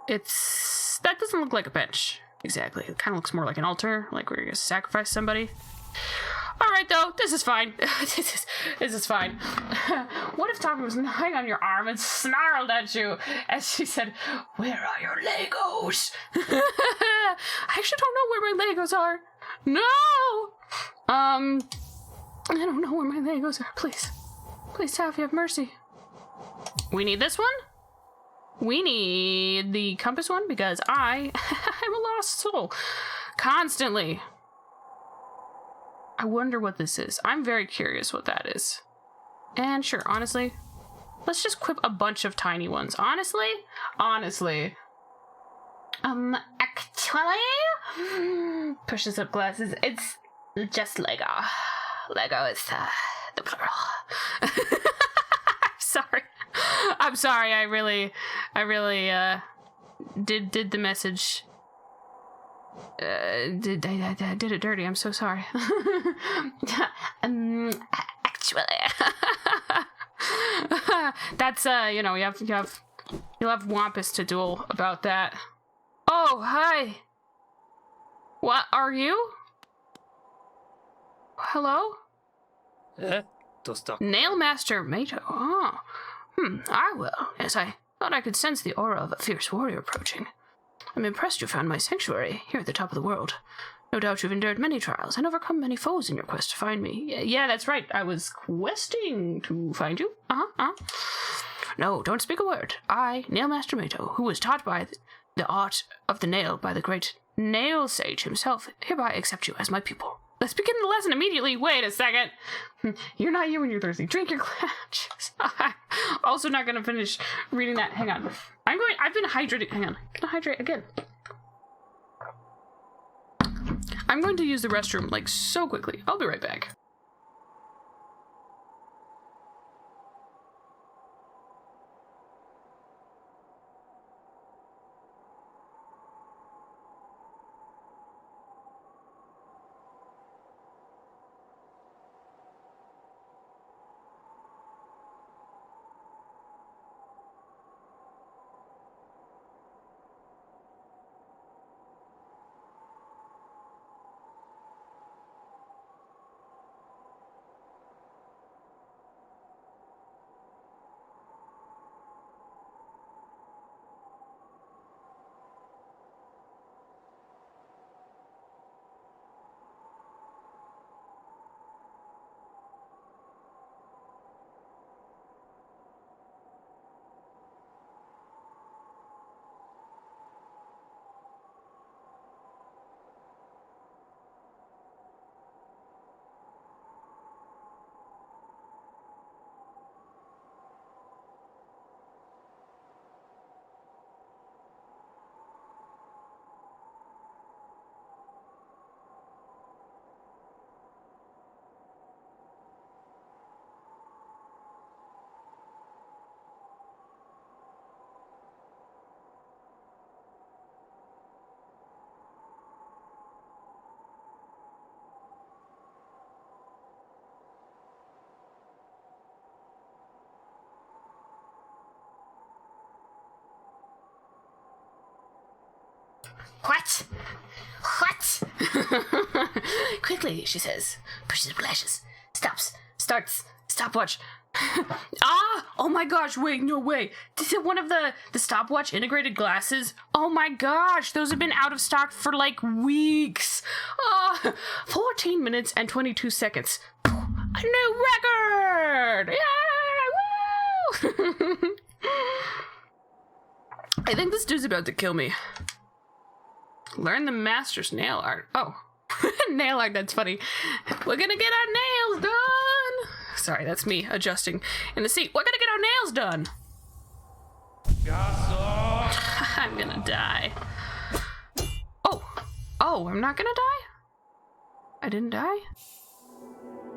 That doesn't look like a bench. Exactly. It kind of looks more like an altar, like where you're gonna sacrifice somebody. Alright though, this is fine. this is fine. What if Tommy was lying on your arm and snarled at you as she said, "Where are your Legos?" I actually don't know where my Legos are. No! I don't know where my Legos are. Please. Please, Taffy, have mercy. We need this one? We need the compass one because I am a lost soul. Constantly. I wonder what this is. I'm very curious what that is. And sure, honestly, let's just equip a bunch of tiny ones. Honestly. Actually, pushes up glasses. It's just Lego. Lego is the plural. I'm sorry. I really did the message. Did it dirty. I'm so sorry. Actually, that's you'll have Wampus to duel about that. Oh, hi. What are you? Hello? Nail Master Mato. Oh. I will. Yes, I thought I could sense the aura of a fierce warrior approaching. I'm impressed you found my sanctuary here at the top of the world. No doubt you've endured many trials and overcome many foes in your quest to find me. Yeah, that's right. I was questing to find you. No, don't speak a word. I, Nail Master Mato, who was taught by the art of the nail by the great nail sage himself, hereby accept you as my pupil. Let's begin the lesson immediately. Wait a second. You're not you when you're thirsty. Drink your glass. I'm also not going to finish reading that. Hang on. I've been hydrating. Hang on. I'm going to hydrate again. I'm going to use the restroom like so quickly. I'll be right back. What? What? Quickly, she says. Pushes, flashes. Stops. Starts. Stopwatch. Ah! Oh my gosh, wait, no way. Is it one of the stopwatch integrated glasses? Oh my gosh, those have been out of stock for like weeks. 14 minutes and 22 seconds. A new record! Yay! Woo! I think this dude's about to kill me. Learn the master's nail art. Oh, nail art, that's funny. We're gonna get our nails done. Sorry, that's me adjusting in the seat. We're gonna get our nails done. I'm gonna die. Oh, I'm not gonna die? I didn't die?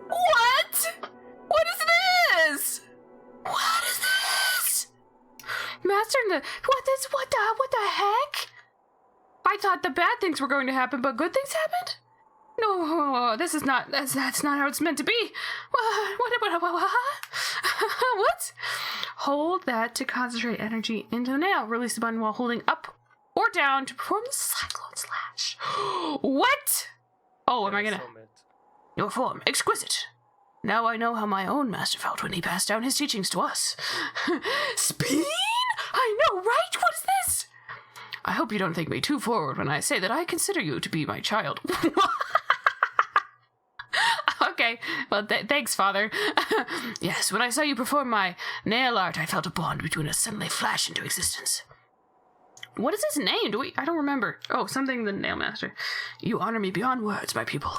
What? What is this? What is this? Master in the... What the heck? I thought the bad things were going to happen, but good things happened? No, this is not... That's not how it's meant to be. What? What? Hold that to concentrate energy into the nail. Release the button while holding up or down to perform the cyclone slash. What? Oh, am I gonna... Your form, exquisite. Now I know how my own master felt when he passed down his teachings to us. Speen? I know, right? What is this? I hope you don't think me too forward when I say that I consider you to be my child. Okay, well, thanks, Father. Yes, when I saw you perform my nail art, I felt a bond between us suddenly flash into existence. What is his name? I don't remember. Oh, something the Nail Master. You honor me beyond words, my people.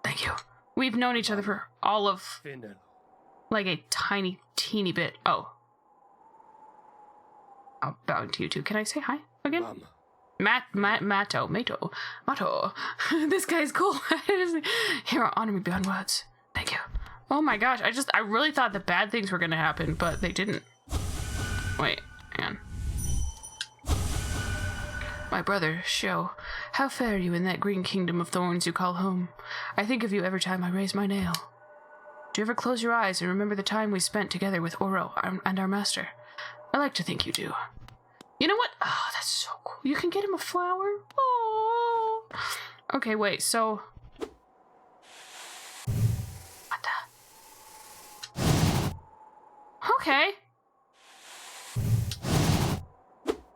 Thank you. We've known each other for all of, like, a tiny, teeny bit. Oh. I'll bow to you two. Can I say hi again? Mato. This guy's cool. Here, honor me beyond words. Thank you. Oh my gosh, I really thought the bad things were gonna happen, but they didn't. Wait, hang on. My brother, Sho, how fare you in that green kingdom of thorns you call home? I think of you every time I raise my nail. Do you ever close your eyes and remember the time we spent together with Oro and our master? I like to think you do. You know what? Oh, that's so cool. You can get him a flower? Oh. Okay, wait, so... What the... Okay.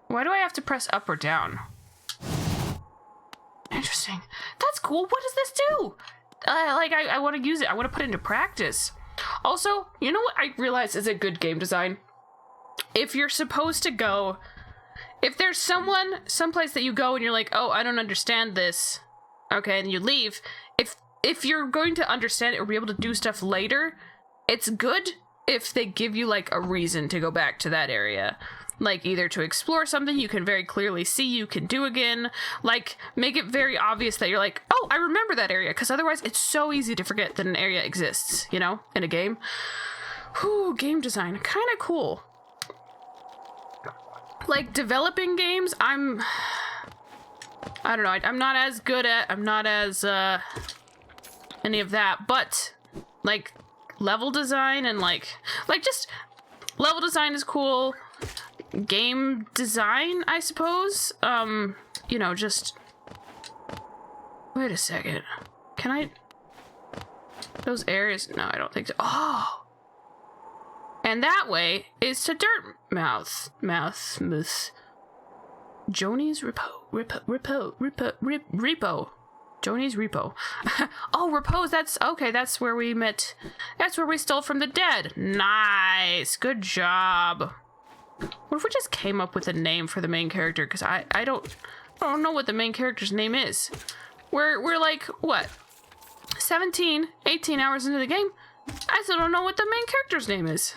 Why do I have to press up or down? Interesting. That's cool. What does this do? I want to use it. I want to put it into practice. Also, you know what I realize is a good game design? If you're supposed to go... If there's someplace that you go and you're like, oh, I don't understand this, okay, and you leave, if you're going to understand it or be able to do stuff later, it's good if they give you, like, a reason to go back to that area. Like, either to explore something you can very clearly see you can do again, like, make it very obvious that you're like, oh, I remember that area, because otherwise it's so easy to forget that an area exists, you know, in a game. Whew, game design, kind of cool. Like, developing games, I don't know, I'm not as good at, I'm not as, any of that, but, like, level design and, like, just, level design is cool, game design, I suppose, you know, just, wait a second, can I, those areas, no, I don't think so, oh! And that way is to Dirtmouth. Joni's Repo. Joni's Repo. Oh, Repose, that's where we met. That's where we stole from the dead. Nice. Good job. What if we just came up with a name for the main character? Because I don't know what the main character's name is. We're like, what? 17, 18 hours into the game. I still don't know what the main character's name is.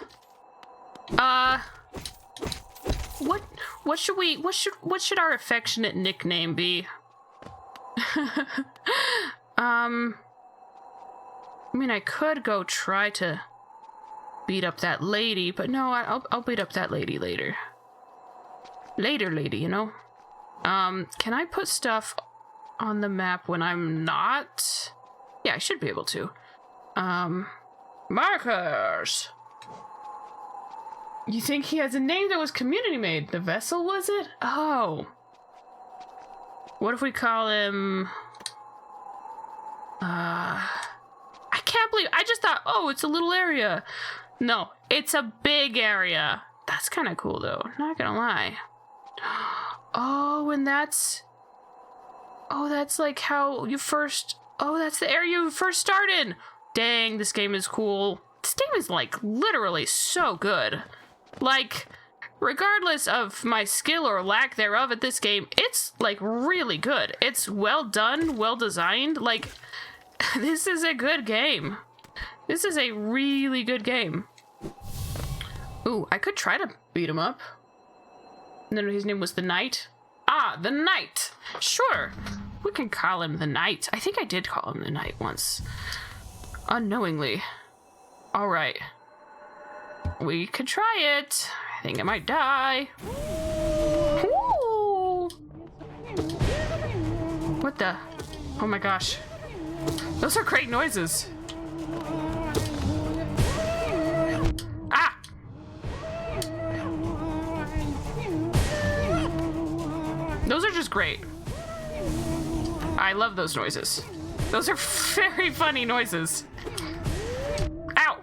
What should our affectionate nickname be? I mean, I could go try to beat up that lady, but no, I'll beat up that lady later. Later, lady, you know? Can I put stuff on the map when I'm not? Yeah, I should be able to. Markers! You think he has a name that was community made? The vessel, was it? Oh. What if we call him... I can't believe... I just thought, oh, it's a little area. No, it's a big area. That's kind of cool, though. Not gonna lie. Oh, and that's... Oh, that's like how you first... Oh, that's the area you first start in. Dang, this game is cool. This game is, like, literally so good. Like... Regardless of my skill or lack thereof at this game, it's, like, really good. It's well done, well designed. Like, this is a good game. This is a really good game. Ooh, I could try to beat him up. No, his name was the Knight. Ah, the Knight. Sure, we can call him the Knight. I think I did call him the Knight once. Unknowingly. All right. We could try it. I think I might die. Ooh. What the? Oh my gosh. Those are great noises. Ah! Those are just great. I love those noises. Those are very funny noises. Ow!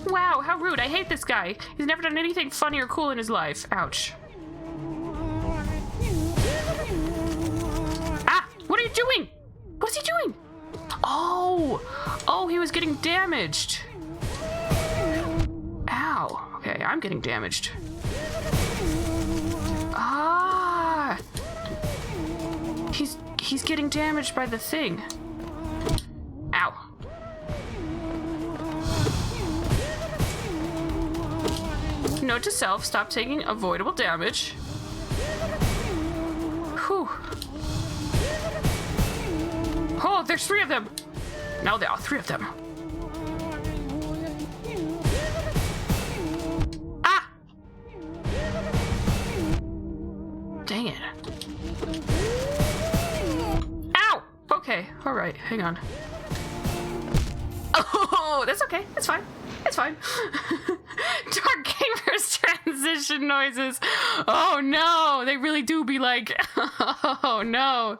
Wow, how rude. I hate this guy. He's never done anything funny or cool in his life. Ouch. Ah! What are you doing? What's he doing? Oh! Oh, he was getting damaged. Ow. Okay, I'm getting damaged. Ah! He's getting damaged by the thing. Ow. Note to self, stop taking avoidable damage. Whew. Oh, there's 3 of them. No, there are 3 of them. Ah! Dang it. Ow! Okay, all right, hang on. Oh, that's okay. It's fine. It's fine. Dark Gamers transition noises. Oh no, they really do be like, oh no.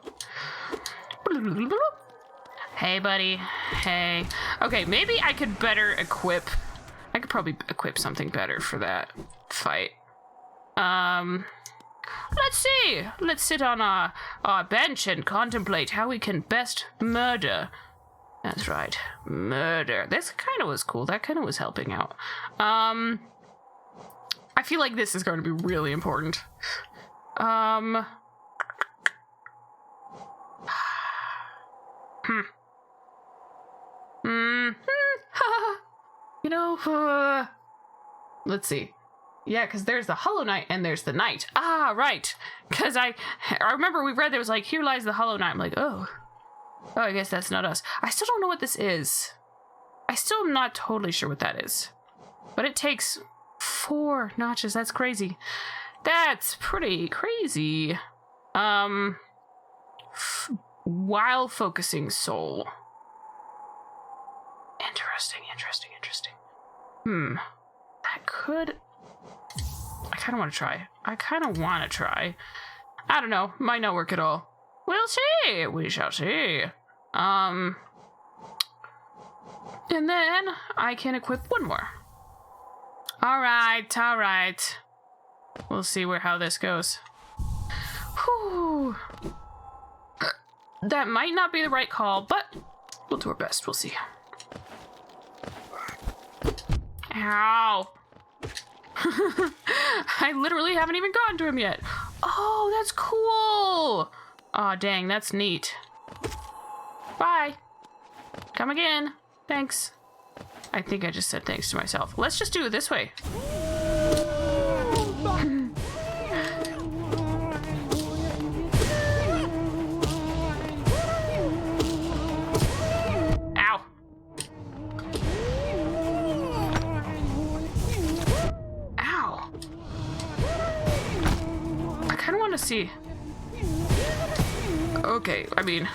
Hey, buddy. Hey. Okay, maybe I could better equip. I could probably equip something better for that fight. Let's see. Let's sit on our bench and contemplate how we can best murder. That's right. Murder. This kind of was cool. That kind of was helping out. I feel like this is going to be really important. You know, let's see. Yeah, because there's the Hollow Knight and there's the Knight. Ah, right. Because I remember we read there was like, here lies the Hollow Knight. I'm like, oh, I guess that's not us. I still don't know what this is. I still am not totally sure what that is. But it takes 4 notches. That's crazy. That's pretty crazy. While focusing soul. Interesting. That could... I kind of want to try. I don't know. Might not work at all. We'll see. We shall see. And then I can equip one more. All right. We'll see how this goes. Whew. That might not be the right call, but we'll do our best. We'll see. Ow. I literally haven't even gotten to him yet. Oh, that's cool. Aw, dang, that's neat. Bye. Come again. Thanks. I think I just said thanks to myself. Let's just do it this way. Ow. Ow. I kind of want to see. Okay, I mean...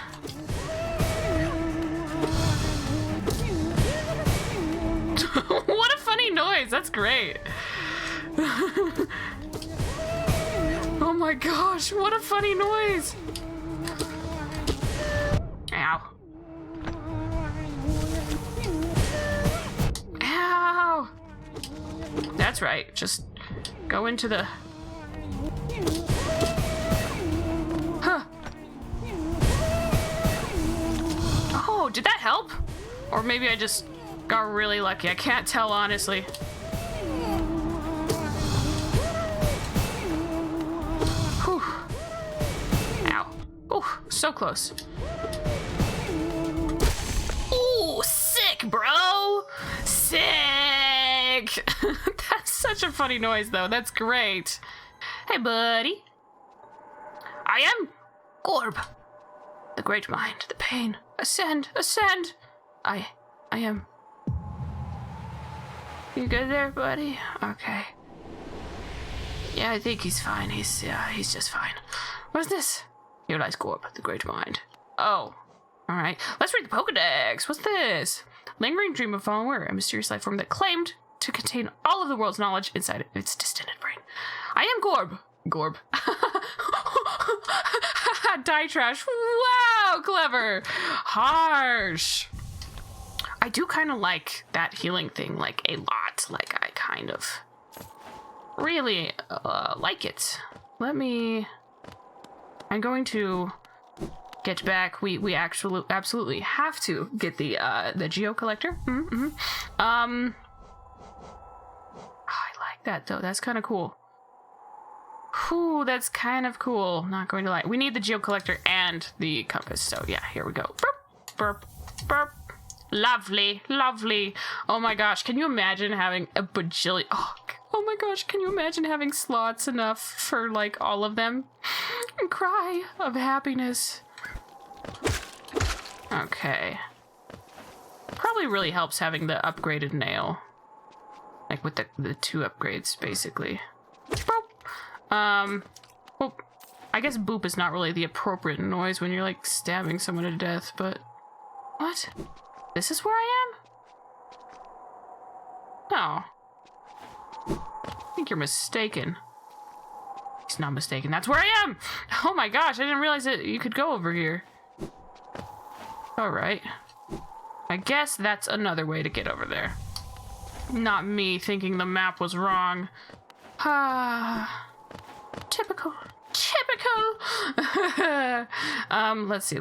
What a funny noise! That's great! Oh my gosh, what a funny noise. Ow. Ow. That's right, just go into the... Huh. Oh, did that help? Or maybe I just got really lucky. I can't tell, honestly. Whew. Ow. Oh, so close. Ooh, sick, bro! Sick! That's such a funny noise, though. That's great. Hey, buddy. I am Gorb. The great mind, the pain. Ascend, ascend! I am... You good there, buddy? Okay. Yeah, I think he's fine. He's just fine. What's this? Here lies Gorb, the great mind. Oh. Alright. Let's read the Pokedex. What's this? Lingering dream of fallen were a mysterious life form that claimed to contain all of the world's knowledge inside its distended brain. I am Gorb. Gorb. Die trash. Wow, clever. Harsh. I do kind of like that healing thing, like, a lot. Like, I kind of really like it. I'm going to get back. We actually absolutely have to get the Geo Collector. I like that, though. That's kind of cool. Whew, that's kind of cool. Not going to lie. We need the Geo Collector and the compass. So yeah, here we go. Burp, burp, burp. Lovely, lovely. Oh my gosh, can you imagine having a bajillion... Oh my gosh, can you imagine having slots enough for, like, all of them? And cry of happiness. Okay. Probably really helps having the upgraded nail. Like, with the 2 upgrades, basically. Boop. Well, I guess boop is not really the appropriate noise when you're, like, stabbing someone to death, but... What? This is where I am? No. I think you're mistaken. He's not mistaken. That's where I am! Oh my gosh, I didn't realize that you could go over here. Alright. I guess that's another way to get over there. Not me thinking the map was wrong. Typical. Typical! Let's see.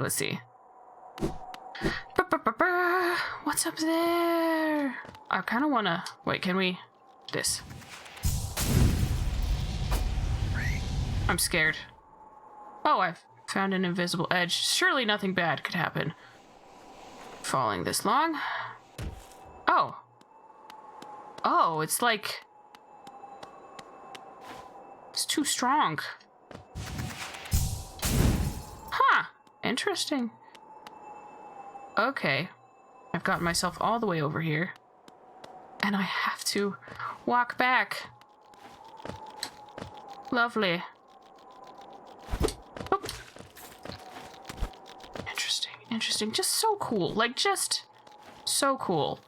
What's up there? I kind of want to... Wait, can we... This. I'm scared. Oh, I've found an invisible edge. Surely nothing bad could happen. Falling this long. Oh. Oh, it's like... It's too strong. Huh. Interesting. Okay. I've gotten myself all the way over here. And I have to walk back. Lovely. Oh. Interesting. Just so cool. Like, just so cool.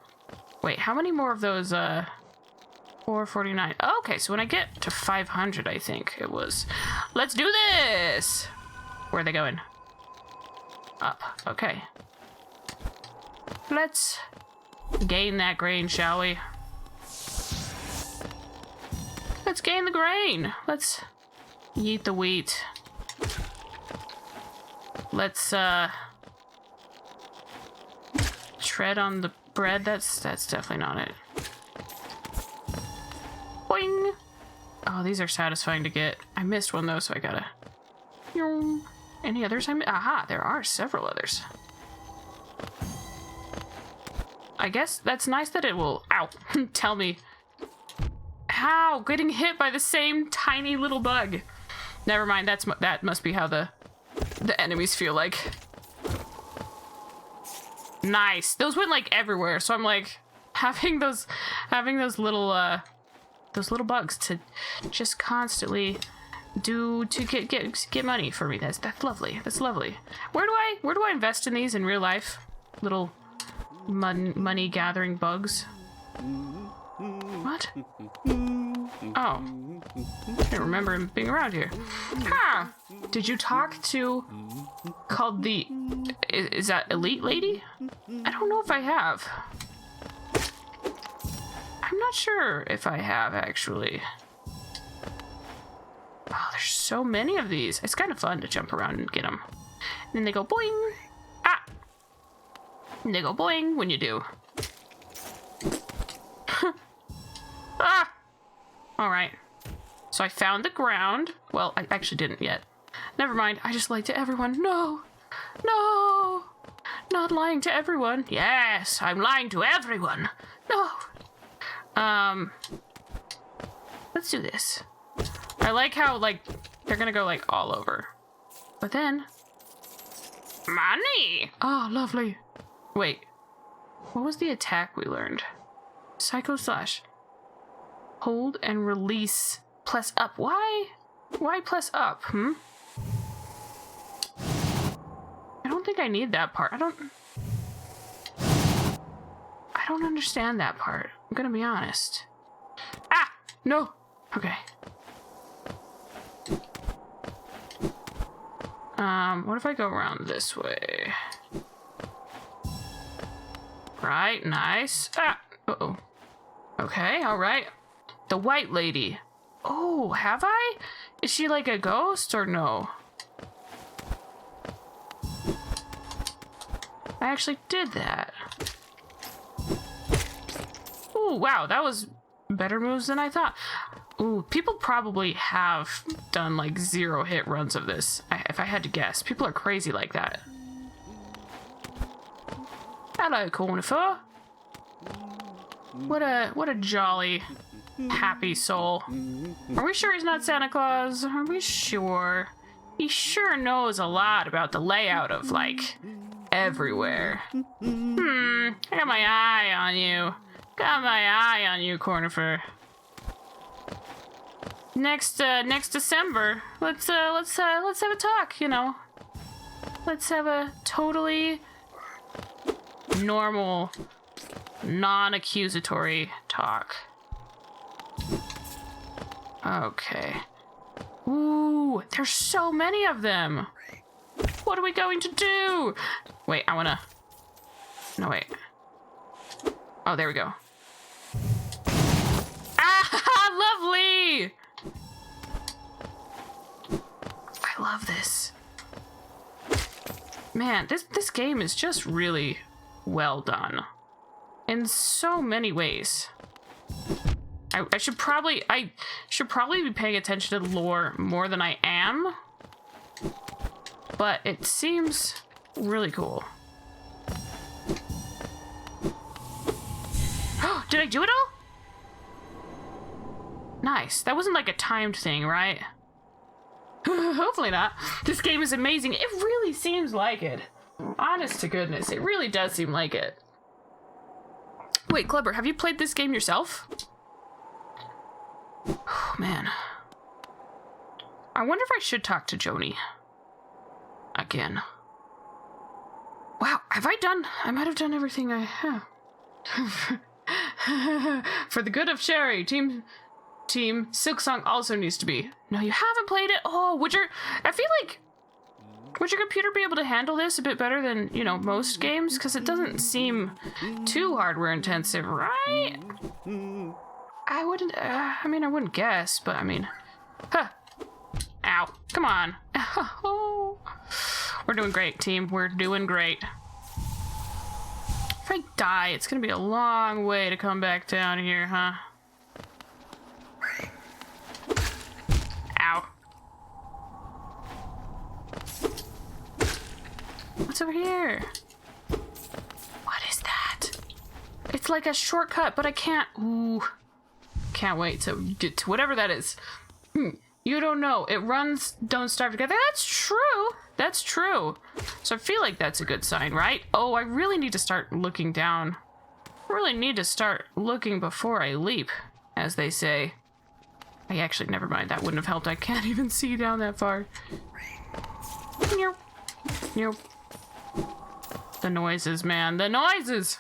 Wait, how many more of those, 449? Oh, okay, so when I get to 500, I think it was. Let's do this! Where are they going? Up. Okay. Let's gain that grain, shall we? Let's gain the grain. Let's eat the wheat. Let's tread on the bread. That's definitely not it. Boing. Oh, these are satisfying to get. I missed one though, so I gotta. Any others? Aha, there are several others. I guess that's nice that it will, ow, tell me how getting hit by the same tiny little bug. Never mind, that must be how the enemies feel like. Nice. Those went like everywhere, so I'm like having those little bugs to just constantly get money for me. That's lovely. That's lovely. Where do I invest in these in real life? Little money gathering bugs. What? Oh. I don't remember him being around here. Huh. Did you talk to... called the... Is that Elite Lady? I don't know if I have. I'm not sure if I have, actually. Oh, there's so many of these. It's kind of fun to jump around and get them. And then they go boing. Ah! And they go boing when you do. Ah! Alright. So I found the ground. Well, I actually didn't yet. Never mind. I just lied to everyone. No! No! Not lying to everyone. Yes, I'm lying to everyone. No! Let's do this. I like how, like, they're gonna go, like, all over. But then... Money! Oh, lovely. Wait. What was the attack we learned? Psycho Slash. Hold and release plus up. Why? Why plus up? I don't think I need that part. I don't understand that part. I'm gonna be honest. Ah! No! Okay. What if I go around this way? Right, nice. Ah! Uh-oh. Okay, alright. The White Lady. Oh, have I? Is she like a ghost or no? I actually did that. Ooh, wow, that was better moves than I thought. Ooh, people probably have done like 0 hit runs of this, if I had to guess. People are crazy like that. Hello, Cornifer. What a jolly, happy soul. Are we sure he's not Santa Claus? Are we sure? He sure knows a lot about the layout of, like, everywhere. I got my eye on you. Got my eye on you, Cornifer. Next December, let's have a talk, you know. Let's have a totally normal, non-accusatory talk. Okay. Ooh, there's so many of them. What are we going to do? Wait, I wanna... No, wait. Oh, there we go. Ah, lovely! I love this. Man, this game is just really well done. In so many ways. I should probably be paying attention to the lore more than I am. But it seems really cool. Did I do it all? Nice. That wasn't like a timed thing, right? Hopefully not. This game is amazing. It really seems like it. Honest to goodness, it really does seem like it. Wait, Kleber, have you played this game yourself? Oh, man. I wonder if I should talk to Joni. Again. Wow, I might have done everything I have. For the good of Sherry, Team Silksong also needs to be. No, you haven't played it? Oh, I feel like... Would your computer be able to handle this a bit better than, you know, most games? Because it doesn't seem too hardware intensive, right? I wouldn't guess, but I mean... Huh. Ow. Come on. We're doing great, team. We're doing great. If I die, it's gonna be a long way to come back down here, huh? Ow. What's over here? What is that? It's like a shortcut, but I can't... Ooh. Can't wait to get to whatever that is. You don't know. It runs, don't starve together. That's true. That's true. So I feel like that's a good sign, right? Oh, I really need to start looking down. I really need to start looking before I leap, as they say. I actually, never mind. That wouldn't have helped. I can't even see down that far. Nope. Nope. The noises, man. The noises!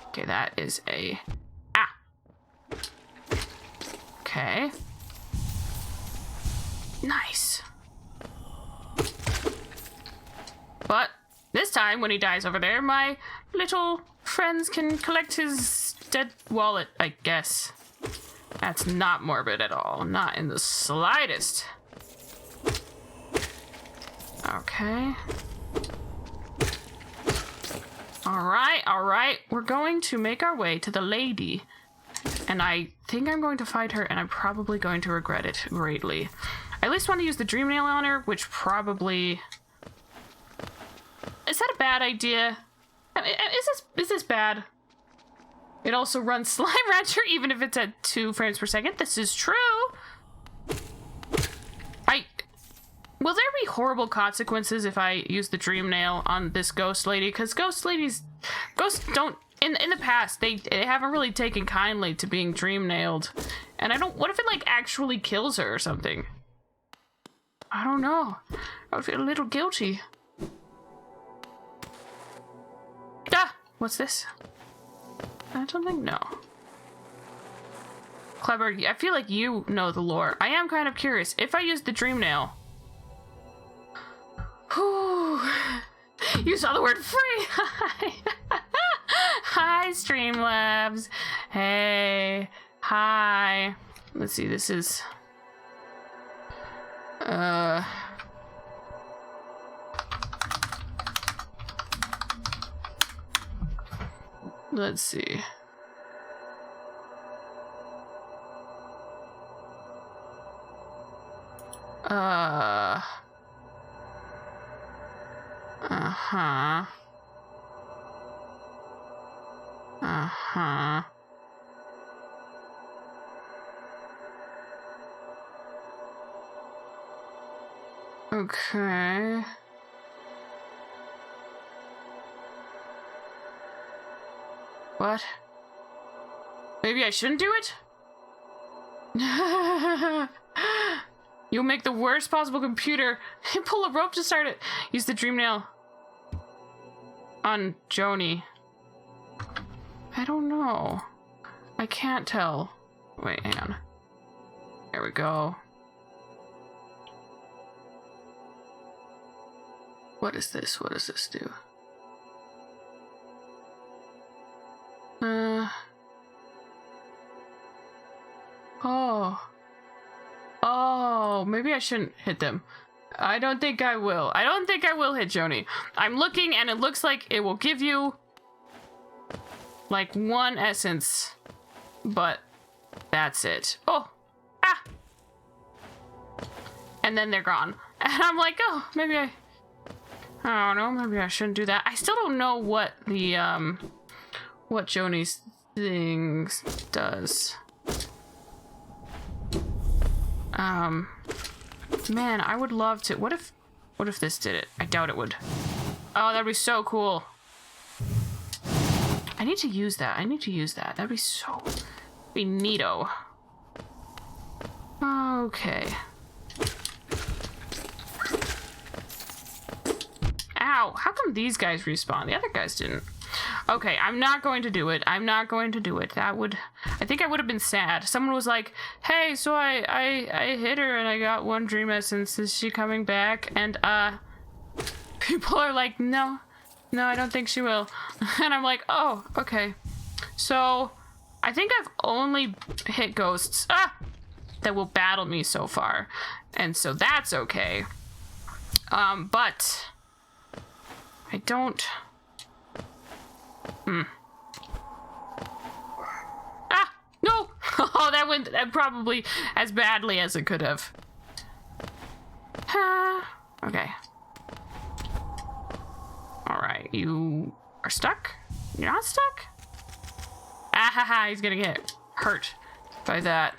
Okay, that is a... Ah! Okay. Nice. But this time, when he dies over there, my little friends can collect his dead wallet, I guess. That's not morbid at all. Not in the slightest. Okay. Alright. We're going to make our way to the lady. And I think I'm going to fight her, and I'm probably going to regret it greatly. I at least want to use the dream nail on her, which probably... Is that a bad idea? Is this bad? It also runs Slime Rancher even if it's at 2 frames per second. This is true. Will there be horrible consequences if I use the dream nail on this ghost lady? Because ghosts don't, in the past, they haven't really taken kindly to being dream nailed. And what if it like actually kills her or something? I don't know. I would feel a little guilty. Ah! What's this? I don't think, no. Clever, I feel like you know the lore. I am kind of curious. If I use the dream nail... Whew. You saw the word free! Hi! Hi, Streamlabs! Hey! Hi! Let's see, this is... Let's see. Uh-huh. Uh-huh. Okay. What? Maybe I shouldn't do it? You'll make the worst possible computer. Pull a rope to start it. Use the dream nail on Joni. I don't know. I can't tell. Wait, hang on. There we go. What is this? What does this do? Oh, maybe I shouldn't hit them. I don't think I will. I don't think I will hit Joni. I'm looking and it looks like it will give you like 1 essence, but that's it. Oh, ah. And then they're gone. And I'm like, oh, maybe I don't know, maybe I shouldn't do that. I still don't know what the, what Joni's things does. Man, I would love to. What if this did it? I doubt it would. Oh, that'd be so cool. I need to use that. That'd be so... be neato. Okay. Ow, how come these guys respawn? The other guys didn't. Okay, I'm not going to do it. That would... I think I would have been sad. Someone was like, hey, so I hit her and I got 1 dream essence. Is she coming back? And, people are like, no, I don't think she will. And I'm like, oh, okay. So, I think I've only hit ghosts that will battle me so far. And so that's okay. But... I don't... Ah! No! Oh, that went probably as badly as it could have. Okay. Alright, you are stuck? You're not stuck? Ah, he's gonna get hurt by that.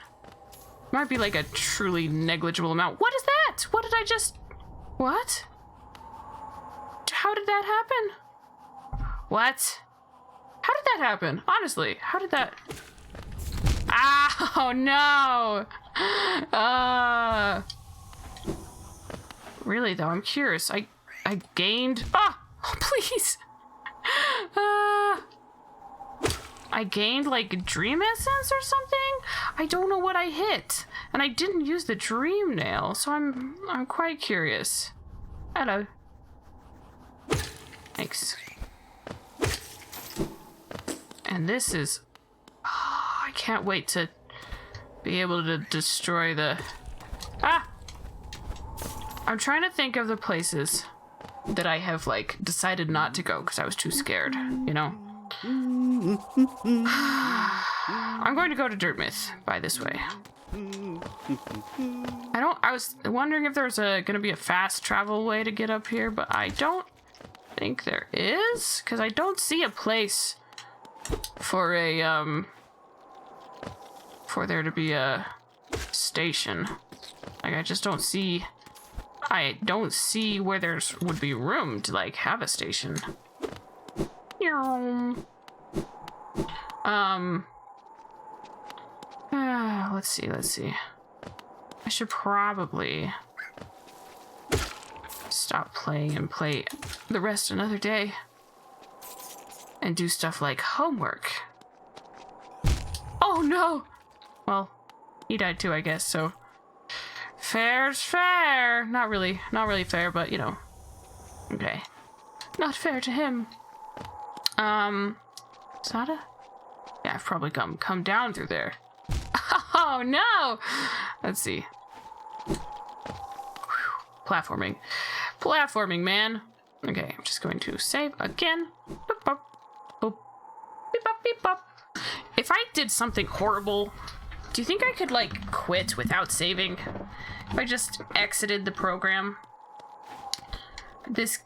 Might be like a truly negligible amount. What is that? What did I just... What? How did that happen? What? How did that happen? Honestly, how did that... Oh, no! Really, though, I'm curious. I gained... Oh, please! I gained like dream essence or something. I don't know what I hit, and I didn't use the dream nail, so I'm quite curious. Hello. Thanks. And this is... Oh, I can't wait to be able to destroy the... Ah! I'm trying to think of the places that I have, like, decided not to go because I was too scared, you know? I'm going to go to Dirtmouth by this way. I was wondering if there's gonna be a fast travel way to get up here, but I don't think there is, because I don't see a place for for there to be a station. Like, I just don't see... I don't see where there's would be room to, like, have a station. Let's see. I should probably stop playing and play the rest another day. And do stuff like homework. Oh no! Well, he died too, I guess, so... Fair's fair! Not really fair, but, you know. Okay. Not fair to him. Sada? Yeah, I've probably come down through there. Oh no! Let's see. Whew. Platforming. Platforming, man. Okay, I'm just going to save again. Boop, boop, boop. Beep, bop, beep, bop. If I did something horrible, do you think I could, like, quit without saving? If I just exited the program? This...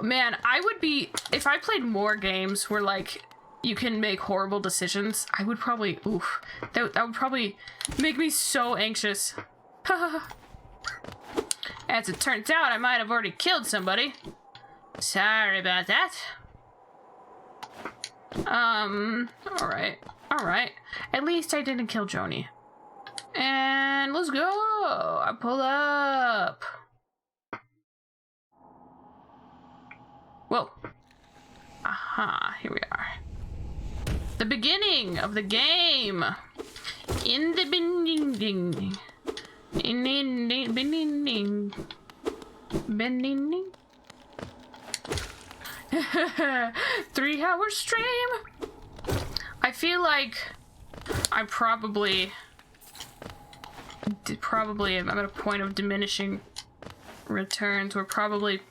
Man, I would be... If I played more games where, like, you can make horrible decisions, I would probably... Oof. That would probably make me so anxious. As it turns out, I might have already killed somebody. Sorry about that. Alright. At least I didn't kill Joni. And let's go! I pull up. Whoa. Aha, here we are. The beginning of the game. In the beginning. In the beginning. Beginning. 3-hour stream. I feel like I'm probably I'm at a point of diminishing returns. We're probably,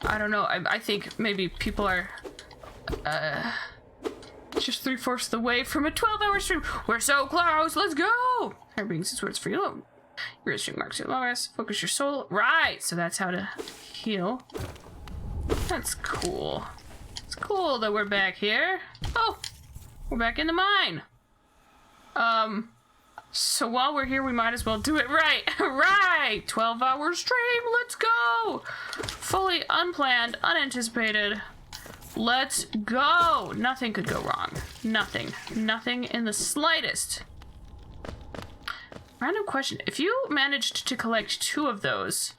I don't know, I think maybe people are just 3/4 the way from a 12-hour stream. We're so close, let's go! Here brings his words for you. Your stream marks your lowest. Focus your soul. Right, so that's how to heal. That's cool. It's cool that we're back here. Oh, we're back in the mine. So while we're here, we might as well do it right. Right, 12-hour stream. Let's go. Fully unplanned, unanticipated. Let's go. Nothing could go wrong. Nothing in the slightest. Random question. If you managed to collect 2 of those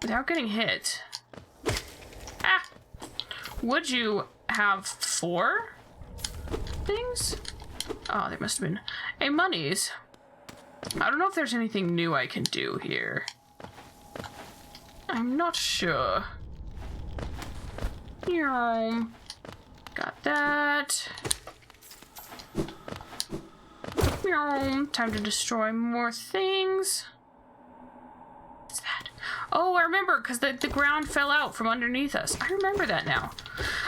without getting hit, would you have 4 things? Oh, there must have been a monies. I don't know if there's anything new I can do here. I'm not sure. Got that. Time to destroy more things. What's that? Oh, I remember, because the ground fell out from underneath us. I remember that now.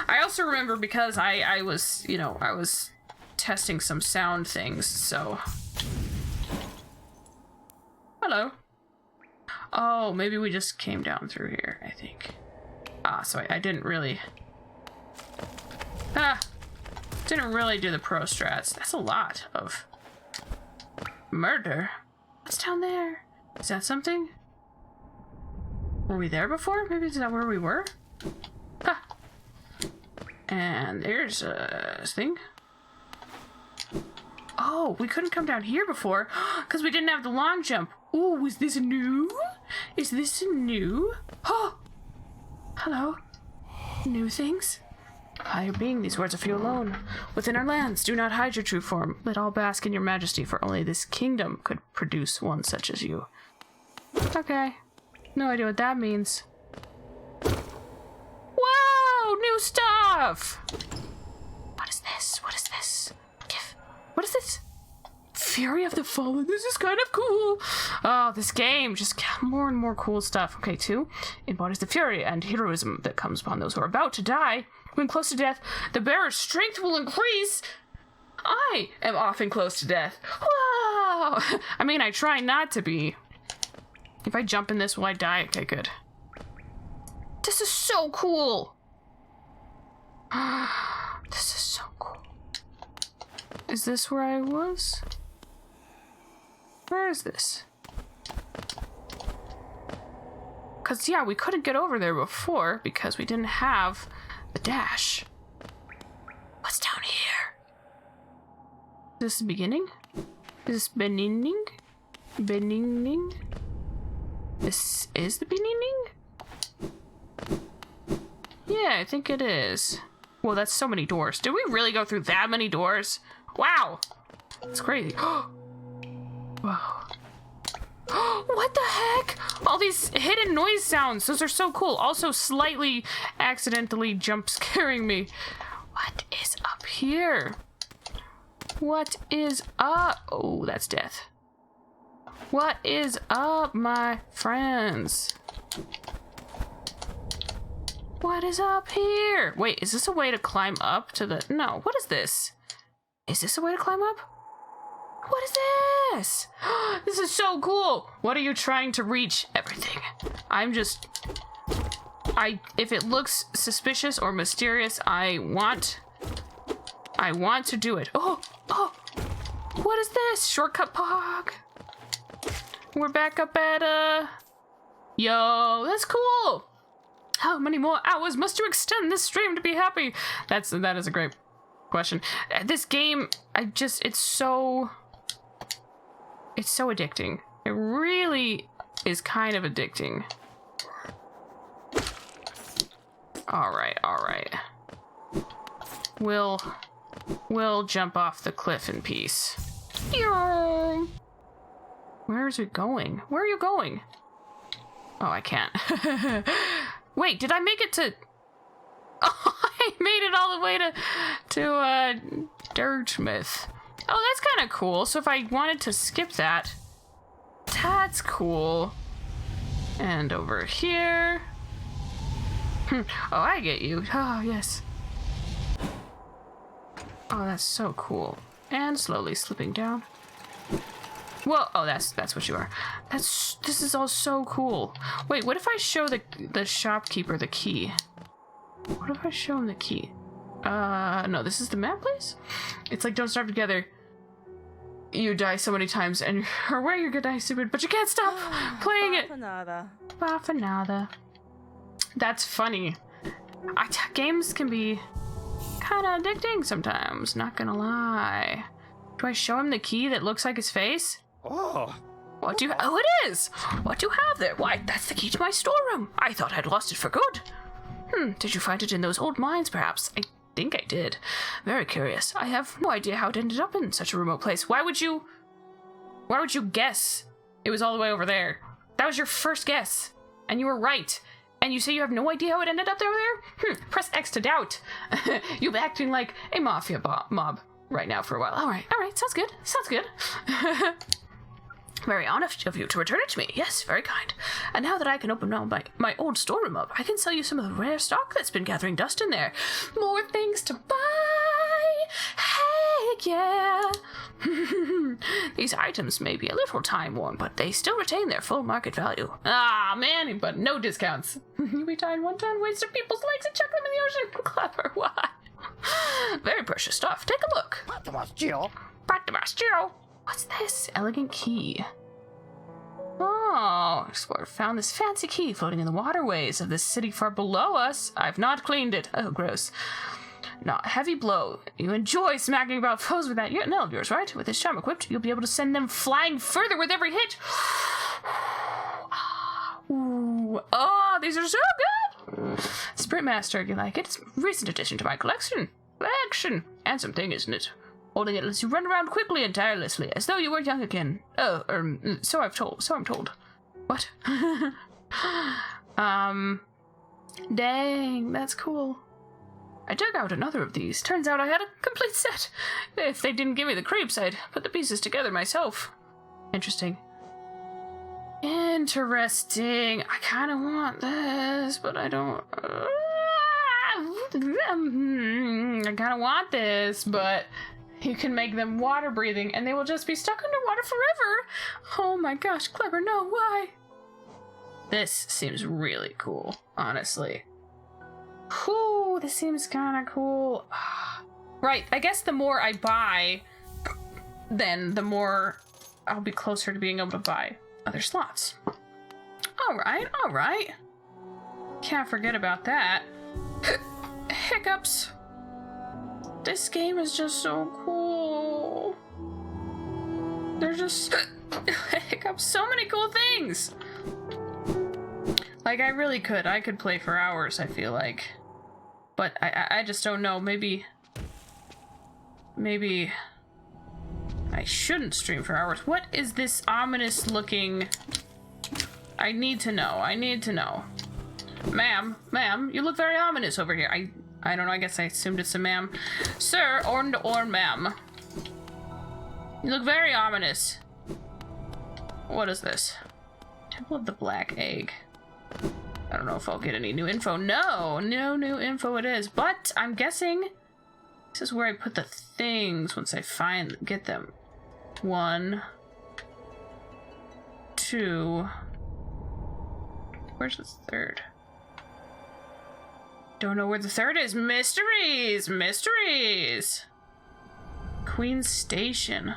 I also remember because I was, you know, I was testing some sound things, so... Hello. Oh, maybe we just came down through here, I think. So I didn't really... Didn't really do the pro strats. That's a lot of... murder. What's down there? Is that something? Were we there before? Maybe is that where we were? And there's a thing. Oh, we couldn't come down here before because we didn't have the long jump. Ooh, is this new? Is this new? Oh, hello. New things? higher being, these words are for you alone. Within our lands, do not hide your true form. Let all bask in your majesty, for only this kingdom could produce one such as you. Okay. No idea what that means. Whoa! New stuff! What is this? What is this? What is this? Fury of the Fallen. This is kind of cool. Oh, this game just got more and more cool stuff. Okay, 2. Embodies the fury and heroism that comes upon those who are about to die. When close to death, the bearer's strength will increase. I am often close to death. Wow! I mean, I try not to be. If I jump in this, will I die? Okay, good. This is so cool. This is so cool. Is this where I was? Where is this? Because, yeah, we couldn't get over there before because we didn't have the dash. What's down here? Is this the beginning? Is this beginning? Beginning? This is the beginning? Yeah, I think it is. Whoa, that's so many doors. Did we really go through that many doors? Wow! It's crazy. Whoa. What the heck? All these hidden noise sounds. Those are so cool. Also slightly accidentally jump scaring me. What is up here? What is up? Oh, that's death. What is up, my friends? What is up here? Wait, is this a way to climb up to the... No, what is this? Is this a way to climb up? What is this? This is so cool. What are you trying to reach? Everything. I'm just... If it looks suspicious or mysterious, I want to do it. Oh! What is this? Shortcut Pog. We're back up at, Yo, that's cool. How many more hours must you extend this stream to be happy? That is a great question. This game, it's so addicting. It really is kind of addicting. All right. We'll jump off the cliff in peace. Where is it going? Where are you going? Oh, I can't. Wait, did I make it to... Oh, I made it all the way to Dirtmouth. Oh, that's kind of cool. So if I wanted to skip that, that's cool. And over here... Oh, I get you. Oh, yes. Oh, that's so cool. And slowly slipping down. Whoa, oh, that's what you are. This is all so cool. Wait, what if I show the shopkeeper the key? What if I show him the key? No, this is the map place? It's like Don't Starve Together. You die so many times and you're where you're gonna die stupid, but you can't stop playing it. Bafanada. That's funny. Games can be kind of addicting sometimes, not gonna lie. Do I show him the key that looks like his face? Oh. What do you... Oh, it is! What do you have there? Why, that's the key to my storeroom. I thought I'd lost it for good. Did you find it in those old mines, perhaps? I think I did. Very curious. I have no idea how it ended up in such a remote place. Why would you guess it was all the way over there? That was your first guess. And you were right. And you say you have no idea how it ended up there? Press X to doubt. You'll be acting like a mafia mob right now for a while. All right. Sounds good. Very honest of you to return it to me. Yes, very kind. And now that I can open my old storeroom up, I can sell you some of the rare stock that's been gathering dust in there. More things to buy. Heck yeah. These items may be a little time-worn, but they still retain their full market value. Ah, man, but no discounts. You be tied 1 ton, wasted people's legs and chuck them in the ocean. Clever, why? Very precious stuff. Take a look. What's this? Elegant key. Oh, explorer found this fancy key floating in the waterways of this city far below us. I've not cleaned it. Oh, gross. Not heavy blow. You enjoy smacking about foes with that nail of yours, right? With this charm equipped, you'll be able to send them flying further with every hit. Ooh. Oh, these are so good. Sprintmaster, you like it? It's a recent addition to my collection. Handsome thing, isn't it? Holding it lets you run around quickly and tirelessly, as though you were young again. Oh, so I'm told. What? Dang, that's cool. I dug out another of these. Turns out I had a complete set. If they didn't give me the creeps, I'd put the pieces together myself. Interesting. I kind of want this, but I don't... I kind of want this, but you can make them water breathing and they will just be stuck underwater forever. Oh my gosh, clever, no, why? This seems really cool, honestly. Whew, this seems kind of cool. Right, I guess the more I buy, then the more I'll be closer to being able to buy other slots. Alright. Can't forget about that. Hiccups. This game is just so cool. There's just hiccups, so many cool things. Like, I could play for hours, I feel like. But I just don't know, maybe I shouldn't stream for hours. What is this ominous looking... I need to know. Ma'am, you look very ominous over here. I don't know, I guess I assumed it's a ma'am. Sir, or ma'am. You look very ominous. What is this? Temple of the Black Egg. I don't know if I'll get any new info. No new info it is. But I'm guessing this is where I put the things once I get them. 1, 2. Where's the third? Don't know where the third is. Mysteries! Queen's Station.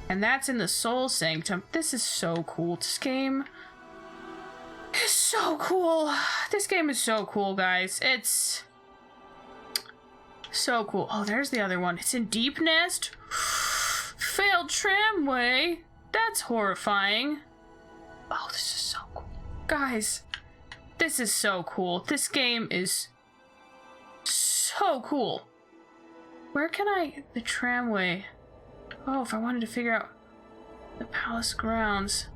And that's in the Soul Sanctum. This is so cool. This game is so cool. This game is so cool, guys. It's so cool. Oh, there's the other one. It's in Deep Nest. Failed tramway. That's horrifying. Oh, this is so cool. Guys, this is so cool. This game is so cool. Where can the tramway? Oh, if I wanted to figure out the palace grounds.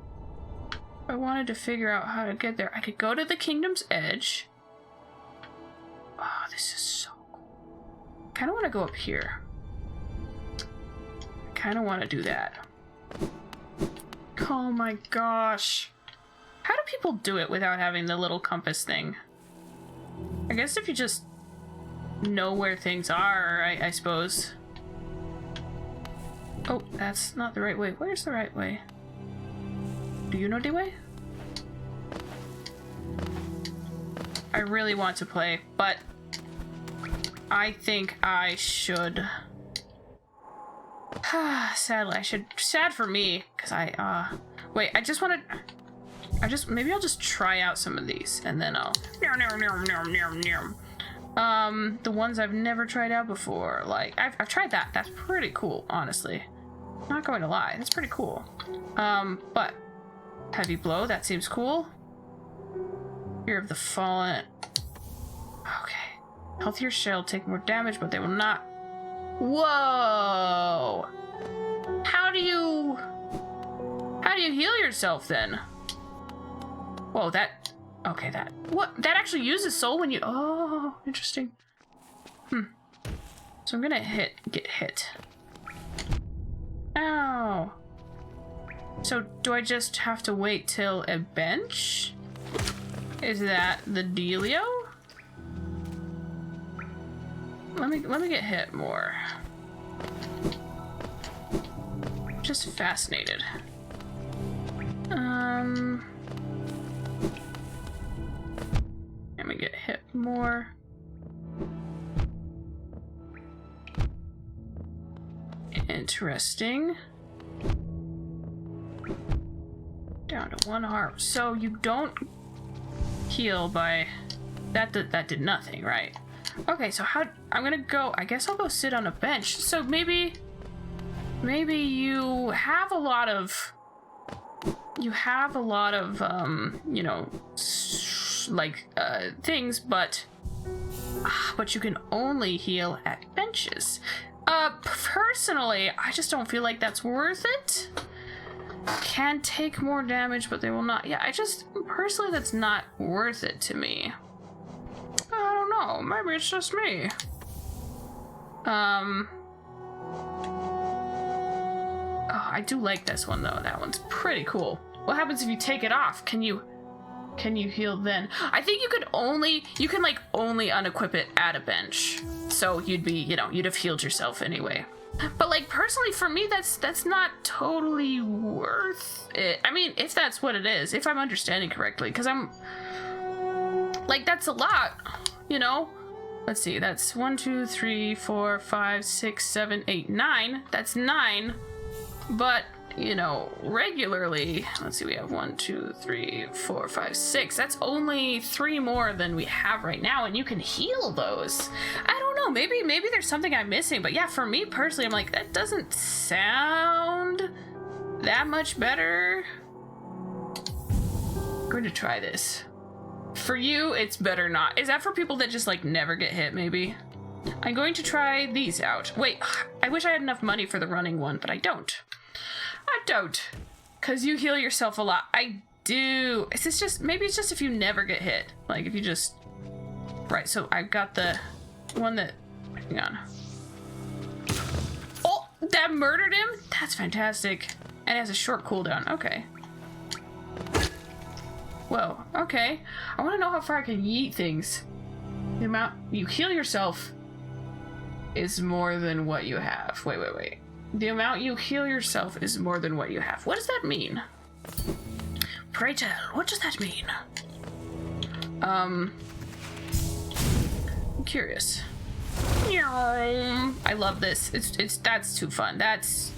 If I wanted to figure out how to get there, I could go to the Kingdom's Edge. Oh, this is so cool. I kind of want to go up here. I kind of want to do that. Oh my gosh. How do people do it without having the little compass thing? I guess if you just know where things are, I suppose. Oh, that's not the right way. Where's the right way? Do you know the way? I really want to play, but I think I should. Sadly, sad for me, because wait, maybe I'll just try out some of these, and then I'll... the ones I've never tried out before, like, I've tried that. That's pretty cool, honestly. Not going to lie, that's pretty cool. But Heavy Blow, that seems cool. Fear of the Fallen. Okay. Healthier shell take more damage, but they will not... Whoa! How do you heal yourself then? Whoa, that... Okay, that... What? That actually uses soul when you... Oh, interesting. So I'm gonna get hit. Ow. So do I just have to wait till a bench? Is that the dealio? Let me get hit more. Just fascinated. Let me get hit more. Interesting. Down to 1 heart. So you don't heal by... That did nothing, right? Okay, so I'm gonna go... I guess I'll go sit on a bench. So maybe you have a lot of... You know... things, but you can only heal at benches. Personally, I just don't feel like that's worth it. Can take more damage, but they will not. Yeah, personally, that's not worth it to me. I don't know. Maybe it's just me. Oh, I do like this one though. That one's pretty cool. What happens if you take it off? Can you heal then? I think you can only unequip it at a bench. So you'd be, you'd have healed yourself anyway. But like personally for me, that's not totally worth it. I mean, if that's what it is, if I'm understanding correctly, because I'm like, that's a lot, Let's see, that's 1, 2, 3, 4, 5, 6, 7, 8, 9. That's 9. But, regularly, let's see, we have 1, 2, 3, 4, 5, 6. That's only 3 more than we have right now, and you can heal those. I don't know, maybe there's something I'm missing, but yeah, for me personally, I'm like, that doesn't sound that much better. I'm going to try this. For you, it's better not. Is that for people that just like never get hit, maybe? I'm going to try these out. Wait, I wish I had enough money for the running one, but I don't. Because you heal yourself a lot. I do. Maybe it's just if you never get hit. Like if you just... Right, so I've got the one that... Hang on. Oh, that murdered him? That's fantastic. And it has a short cooldown. Okay. Whoa, okay. I want to know how far I can yeet things. The amount you heal yourself is more than what you have. Wait. The amount you heal yourself is more than what you have. What does that mean? Pray tell, what does that mean? I'm curious. I love this. That's too fun. That's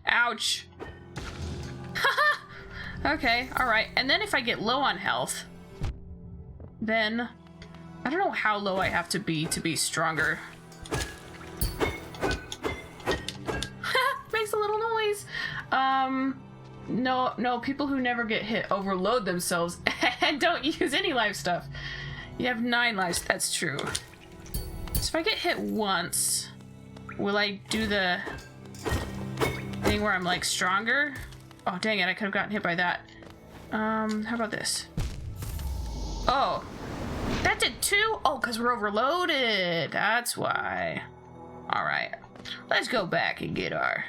ouch. Okay, alright. And then if I get low on health, then I don't know how low I have to be stronger. Makes a little noise. No, people who never get hit overload themselves and don't use any life stuff. You have 9 lives, that's true. So if I get hit once, will I do the thing where I'm like stronger? Oh, dang it, I could have gotten hit by that. How about this? Oh, that did 2? Oh, because we're overloaded. That's why. All right, let's go back and get our...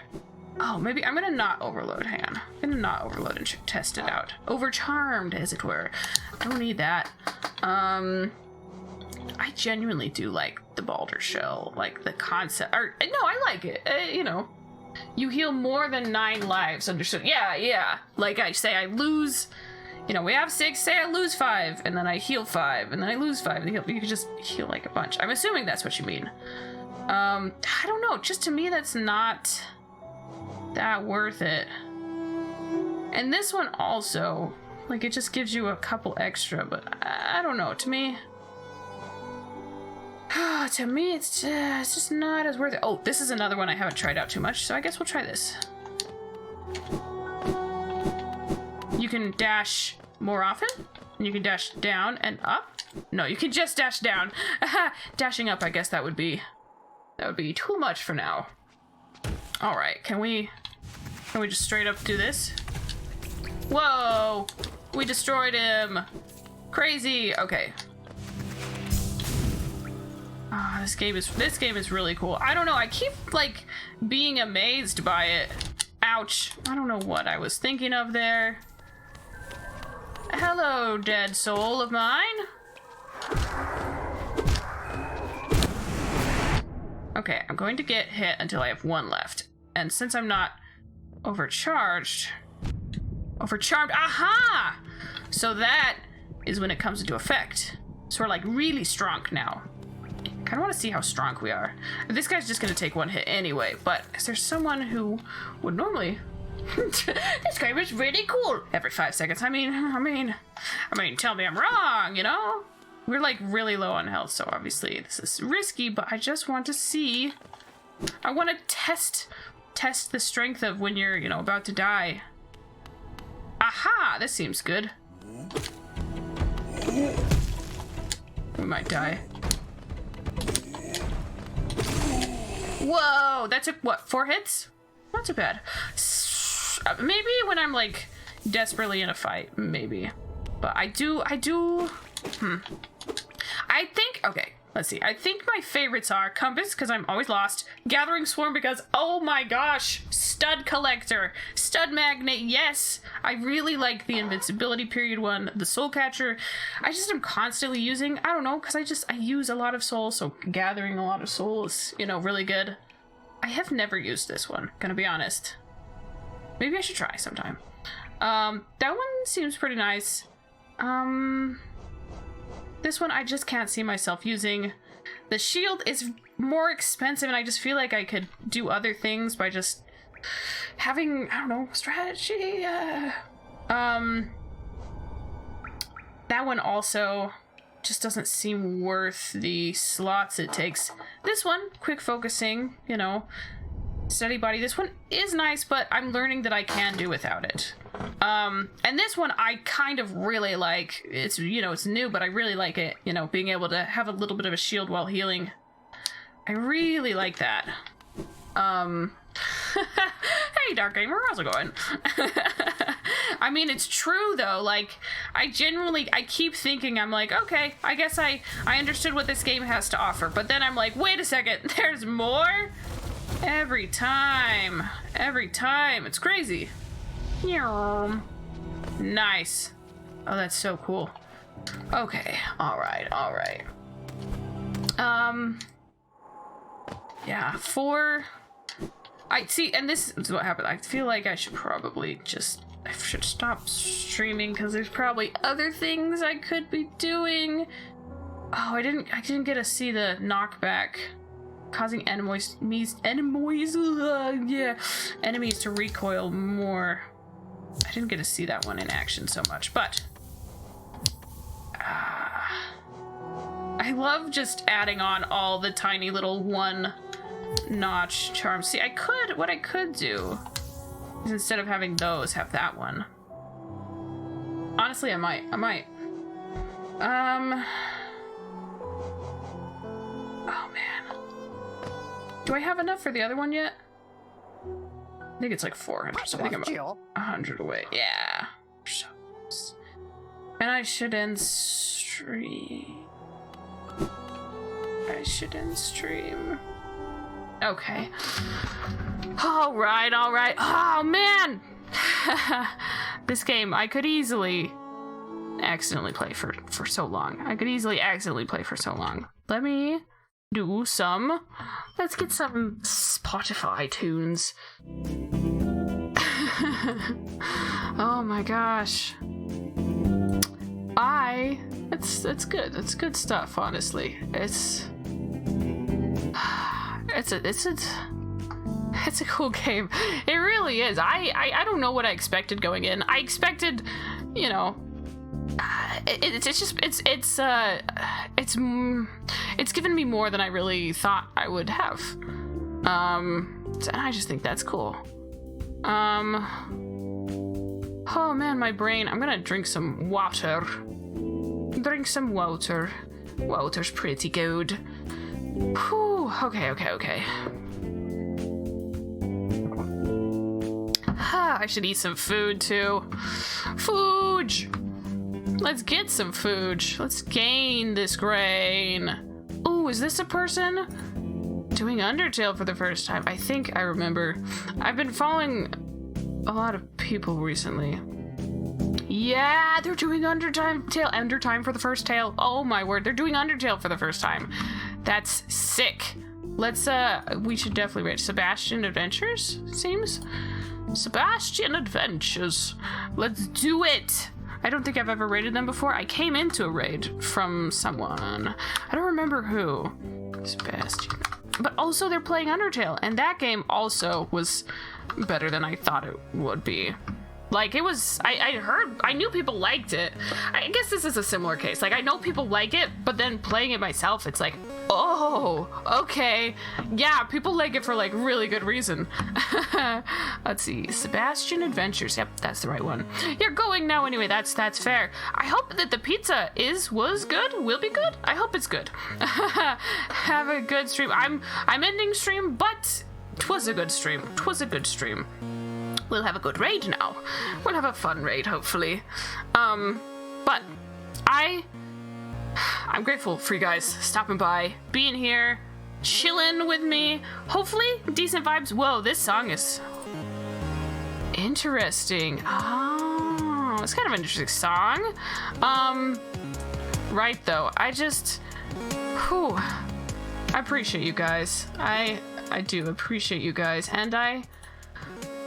Oh, maybe I'm gonna not overload. Hang on. I'm gonna not overload and test it out. Overcharmed, as it were. I don't need that. I genuinely do like the Balder Shell, like the concept. Or, no, I like it. You heal more than 9 lives, understood? Yeah. Like I say, I lose, we have 6, say I lose 5, and then I heal 5, and then I lose 5, and you can just heal like a bunch. I'm assuming that's what you mean. I don't know, just to me that's not that worth it. And this one also, like it just gives you a couple extra, but I don't know, to me... To me, it's just not as worth it. Oh, this is another one I haven't tried out too much, so I guess we'll try this. You can dash more often, and you can dash down and up. No, you can just dash down. Dashing up, I guess that would be too much for now. All right, can we just straight up do this? Whoa, we destroyed him. Crazy. Okay. Ah, this game is really cool. I don't know, I keep like being amazed by it. Ouch. I don't know what I was thinking of there. Hello, dead soul of mine. Okay, I'm going to get hit until I have 1 left. And since I'm not overcharged, aha! So that is when it comes into effect. So we're like really strong now. I want to see how strong we are. This guy's just gonna take 1 hit anyway, but is there someone who would normally... This game is really cool. Every 5 seconds. I mean, tell me I'm wrong, We're like really low on health, so obviously this is risky, but I just want to see... I want to test the strength of when you're, about to die. Aha! This seems good. We might die. Whoa, that took, what, 4 hits? Not too bad. Maybe when I'm, like, desperately in a fight, maybe. But I think, okay, let's see. I think my favorites are Compass, because I'm always lost. Gathering Swarm, because, oh my gosh, Stud Collector, Stud Magnet, yes. I really like the Invincibility Period one, the Soul Catcher. I just am constantly using, I don't know, because I use a lot of souls, so gathering a lot of souls, you know, really good. I have never used this one, gonna be honest. Maybe I should try sometime. That one seems pretty nice. This one I just can't see myself using. The shield is more expensive, and I just feel like I could do other things by just having, I don't know, strategy. That one also just doesn't seem worth the slots it takes. This one, quick focusing, you know, steady body. This one is nice, but I'm learning that I can do without it. And this one I kind of really like. It's, you know, it's new, but I really like it, you know, being able to have a little bit of a shield while healing. I really like that. Hey, Dark Gamer, how's it going? I mean, it's true, though. Like, I keep thinking, I'm like, okay, I guess I understood what this game has to offer. But then I'm like, wait a second, there's more? Every time. It's crazy. Nice. Oh, that's so cool. Okay, alright. Yeah, 4... I see, and this is what happened. I feel like I should probably I should stop streaming because there's probably other things I could be doing. Oh, I didn't get to see the knockback, causing enemies to recoil more. I didn't get to see that one in action so much, but I love just adding on all the tiny little one-notch charms. See, what I could do is instead of having those, have that one. Honestly, I might. Oh man. Do I have enough for the other one yet? I think it's like 400, so I think I'm 100 away. Yeah. And I should end stream. Okay. Alright. Oh, man! This game, I could easily accidentally play for so long. Let me do some... Let's get some Spotify tunes. Oh my gosh. It's good. It's good stuff, honestly. It's a cool game. It really is. I don't know what I expected going in. I expected, you know, it's given me more than I really thought I would have. And I just think that's cool. Oh man, my brain. I'm gonna drink some water. Water's pretty good. Whew. Okay. I should eat some food too. Food! Let's get some food. Let's gain this grain. Ooh, is this a person? Doing Undertale for the first time. I think I remember. I've been following a lot of people recently. Yeah, they're doing Undertale for the first tale. Oh my word, they're doing Undertale for the first time. That's sick. Let's, we should definitely rate Sebastian Adventures, it seems. Sebastian Adventures. Let's do it. I don't think I've ever rated them before. I came into a raid from someone. I don't remember who. Sebastian. But also they're playing Undertale, and that game also was better than I thought it would be. Like, it was, I knew people liked it. I guess this is a similar case. Like, I know people like it, but then playing it myself, it's like, Oh, okay. Yeah, people like it for like really good reason. Let's see. Sebastian Adventures. Yep, that's the right one. You're going now anyway. That's fair. I hope that the pizza was good. Will be good. I hope it's good. Have a good stream. I'm ending stream, but 'twas a good stream. 'Twas a good stream. We'll have a good raid now. We'll have a fun raid, hopefully. But I'm grateful for you guys stopping by, being here, chilling with me. Hopefully, decent vibes. Whoa, this song is interesting. Oh, it's kind of an interesting song. Right though, I appreciate you guys. I do appreciate you guys, and I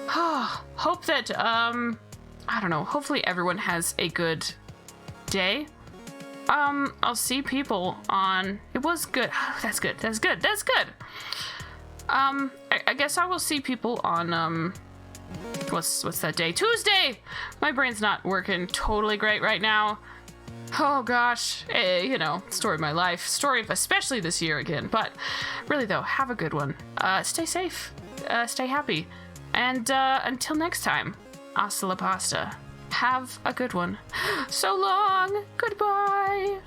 hope that I don't know. Hopefully, everyone has a good day. I'll see people on. It was good. That's good. I guess I will see people on what's that day? Tuesday. My brain's not working totally great right now. Oh gosh, story of my life, story of especially this year again. But really though, have a good one. Stay safe. Stay happy. And until next time, hasta la pasta. Have a good one. So long. Goodbye.